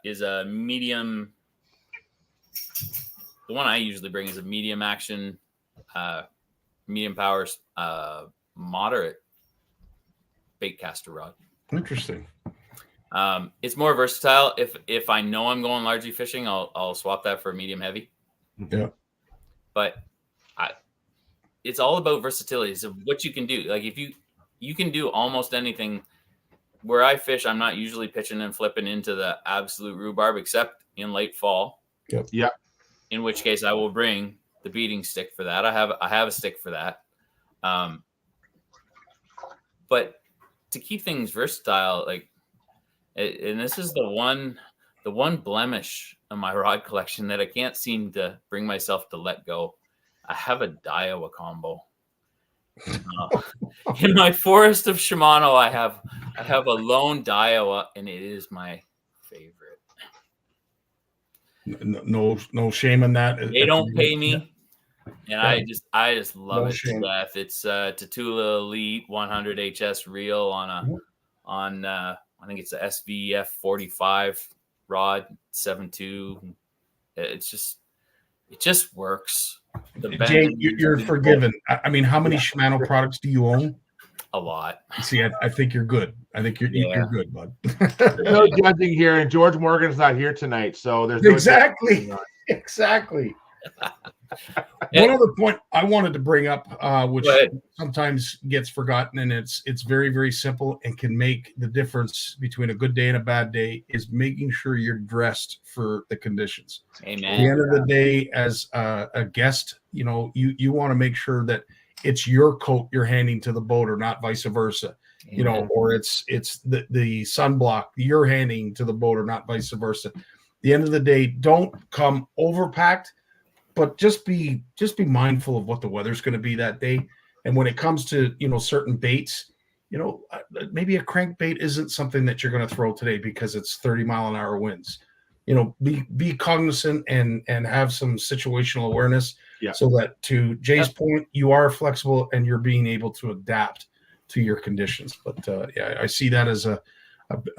is a medium. The one I usually bring is a medium action, medium power, moderate bait caster rod. Interesting. It's more versatile. If I know I'm going largely fishing, I'll swap that for a medium heavy. Yeah. But it's all about versatility. So what you can do, like if you can do almost anything. Where I fish, I'm not usually pitching and flipping into the absolute rhubarb, except in late fall. Yep. Yeah. In which case, I will bring the beating stick for that. I have a stick for that. But to keep things versatile, like, and this is the one blemish of my rod collection that I can't seem to bring myself to let go. I have a Daiwa combo. In my forest of Shimano, I have a lone Daiwa, and it is my favorite. No shame in that. They don't pay me, and I just love No it shame. to death. It's Tatula Elite 100 HS reel on I think it's a SVF 45 rod 7.2. It just works. Jay, you're forgiven. I mean, how many Shimano products do you own? A lot. See, I think you're good. I think you're good, bud. There's no judging here, and George Morgan's not here tonight, so there's no Exactly. One other point I wanted to bring up, which sometimes gets forgotten, and it's very, very simple and can make the difference between a good day and a bad day, is making sure you're dressed for the conditions. Amen. At the end of the day, as a guest, you want to make sure that it's your coat you're handing to the boater, not vice versa. Amen. Or it's the sunblock you're handing to the boater, not vice versa. At the end of the day, don't come overpacked, but just be mindful of what the weather's going to be that day. And when it comes to, certain baits, maybe a crankbait isn't something that you're going to throw today because it's 30-mile-an-hour winds. Be cognizant and have some situational awareness, so that, to Jay's point, you are flexible and you're being able to adapt to your conditions. But I see that as a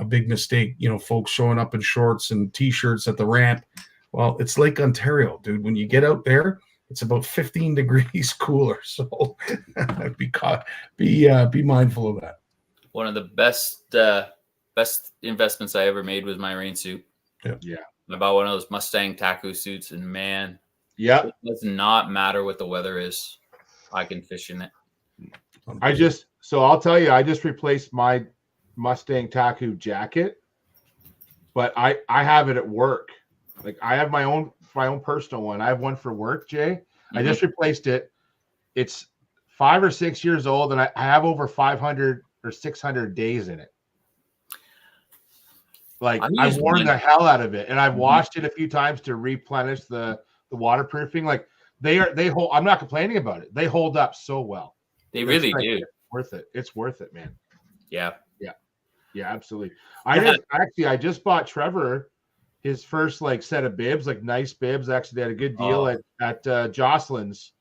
big mistake. Folks showing up in shorts and t-shirts at the ramp. Well, it's Lake Ontario, dude. When you get out there, it's about 15 degrees cooler. So be mindful of that. One of the best investments I ever made was my rain suit. Yeah. I bought one of those Mustang Taku suits, and man, it does not matter what the weather is. I can fish in it. I'll tell you, I just replaced my Mustang Taku jacket, but I have it at work. Like, I have my own personal one. I have one for work, Jay. Mm-hmm. I just replaced it. It's 5 or 6 years old, and I have over 500 or 600 days in it. Like, I've worn the hell out of it, and I've washed it a few times to replenish the waterproofing. Like, they hold. I'm not complaining about it. They hold up so well. They really do. It's worth it, man. Yeah, absolutely. I just bought Trevor his first set of bibs, nice bibs. Actually, they had a good deal at Jocelyn's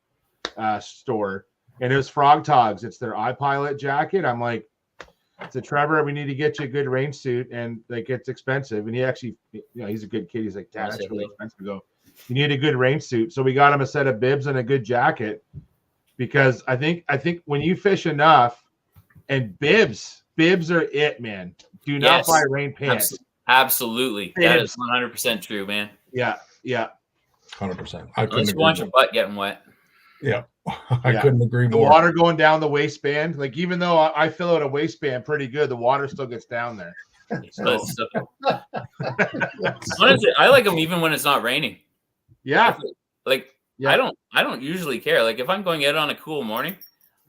store, and it was Frog Togs. It's their iPilot jacket. I'm like, to Trevor, we need to get you a good rain suit, and it's expensive. And he actually, he's a good kid. He's like, Dad, that's really expensive. I go, you need a good rain suit. So we got him a set of bibs and a good jacket, because I think when you fish enough, and bibs are it, man. Do not buy rain pants. Absolutely. That is 100% true, man. Yeah. 100%. Unless you want your butt getting wet. Yeah. I couldn't agree more. The water going down the waistband. Like, even though I fill out a waistband pretty good, the water still gets down there. Honestly, I like them even when it's not raining. Yeah. I don't usually care. Like, if I'm going out on a cool morning,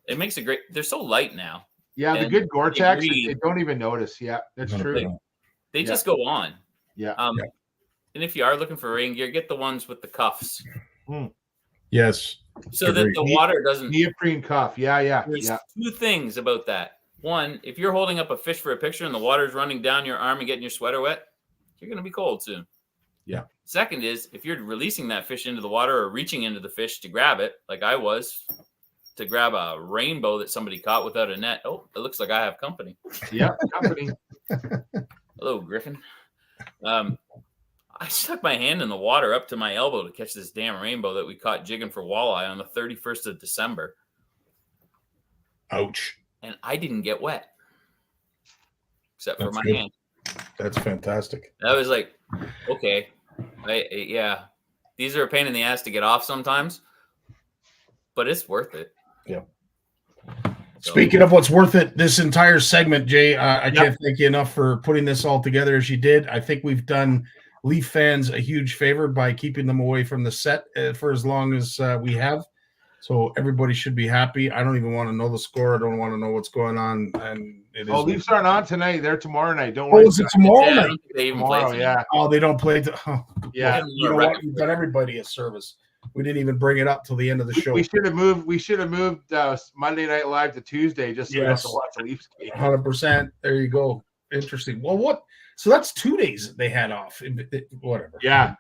it makes they're so light now. Yeah, the And good Gore-Tex, they they don't even notice. Yeah, that's true. They just go on. Yeah. And if you are looking for rain gear, get the ones with the cuffs. Yes. So that the water doesn't. Neoprene cuff. Yeah. There's two things about that. One, if you're holding up a fish for a picture and the water's running down your arm and getting your sweater wet, you're going to be cold soon. Yeah. Second is, if you're releasing that fish into the water or reaching into the fish to grab it, like I was, to grab a rainbow that somebody caught without a net. Oh, it looks like I have company. Yeah, company. Hello, Griffin. I stuck my hand in the water up to my elbow to catch this damn rainbow that we caught jigging for walleye on the 31st of December. Ouch. And I didn't get wet. Except for my hand. That's fantastic. I was like, okay. Yeah. These are a pain in the ass to get off sometimes. But it's worth it. Yeah. So. Speaking of what's worth it, this entire segment, Jay, I can't thank you enough for putting this all together as you did. I think we've done Leaf fans a huge favor by keeping them away from the set for as long as we have. So everybody should be happy. I don't even want to know the score. I don't want to know what's going on. And Leafs aren't on tonight. They're tomorrow night. Don't worry. Oh, is it tomorrow night? They even tomorrow, play yeah. Oh, they don't play. Yeah. You know what? You've done everybody a service. We didn't even bring it up till the end of the show. We should have moved. We should have moved Monday Night Live to Tuesday just so we have to watch the Leafs game. 100%. There you go. Interesting. Well, what? So that's 2 days they had off. Whatever. Yeah.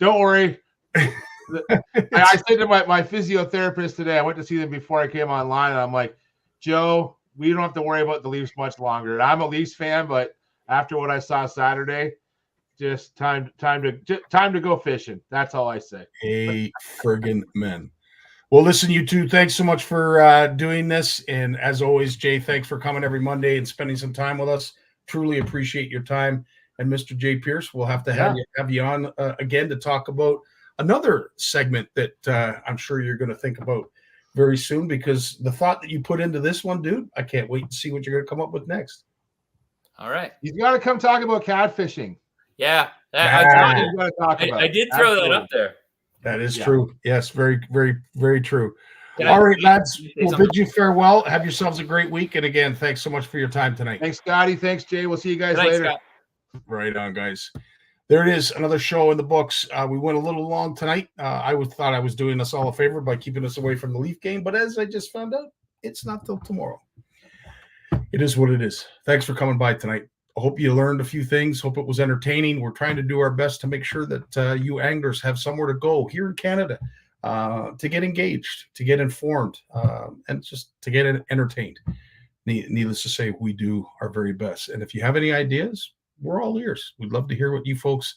Don't worry. I said to my physiotherapist today, I went to see them before I came online, and I'm like, Joe, we don't have to worry about the Leafs much longer. And I'm a Leafs fan, but after what I saw Saturday, just time to go fishing. That's all I say. Hey, friggin' men. Well, listen, you two, thanks so much for doing this. And as always, Jay, thanks for coming every Monday and spending some time with us. Truly appreciate your time. And Mr. Jay Pearce, we'll have to have you on again to talk about another segment that I'm sure you're going to think about very soon, because the thought that you put into this one, dude, I can't wait to see what you're going to come up with next. All right. You've got to come talk about catfishing. Yeah. I did throw that up there. That is true. Yes, very, very, very true. All right, lads. We'll bid you farewell. Have yourselves a great week. And again, thanks so much for your time tonight. Thanks, Scotty. Thanks, Jay. We'll see you guys later. Scott. Right on, guys. There it is, another show in the books. We went a little long tonight. I thought I was doing us all a favor by keeping us away from the Leaf game, but as I just found out, it's not till tomorrow. It is what it is. Thanks for coming by tonight. I hope you learned a few things. Hope it was entertaining. We're trying to do our best to make sure that you anglers have somewhere to go here in Canada to get engaged, to get informed, and just to get entertained. Needless to say, we do our very best. And if you have any ideas, we're all ears. We'd love to hear what you folks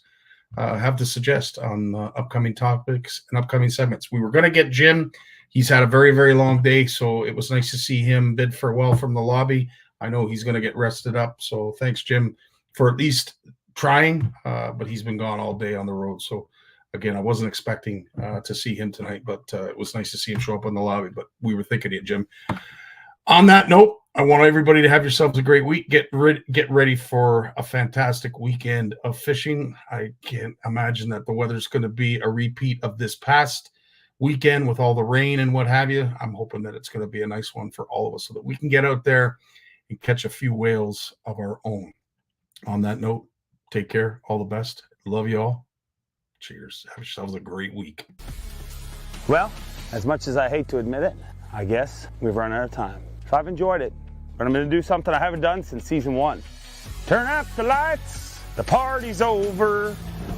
have to suggest on upcoming topics and upcoming segments. We were going to get Jim. He's had a very, very long day, so it was nice to see him bid farewell from the lobby. I know he's going to get rested up, so thanks, Jim, for at least trying, but he's been gone all day on the road. So, again, I wasn't expecting to see him tonight, but it was nice to see him show up in the lobby, but we were thinking of you, Jim. On that note, I want everybody to have yourselves a great week. Get ready for a fantastic weekend of fishing. I can't imagine that the weather's going to be a repeat of this past weekend with all the rain and what have you. I'm hoping that it's going to be a nice one for all of us so that we can get out there and catch a few whales of our own. On that note, take care. All the best. Love you all. Cheers. Have yourselves a great week. Well, as much as I hate to admit it, I guess we've run out of time. So I've enjoyed it, but I'm going to do something I haven't done since season 1. Turn out the lights, the party's over.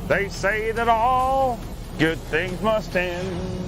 They say that all good things must end.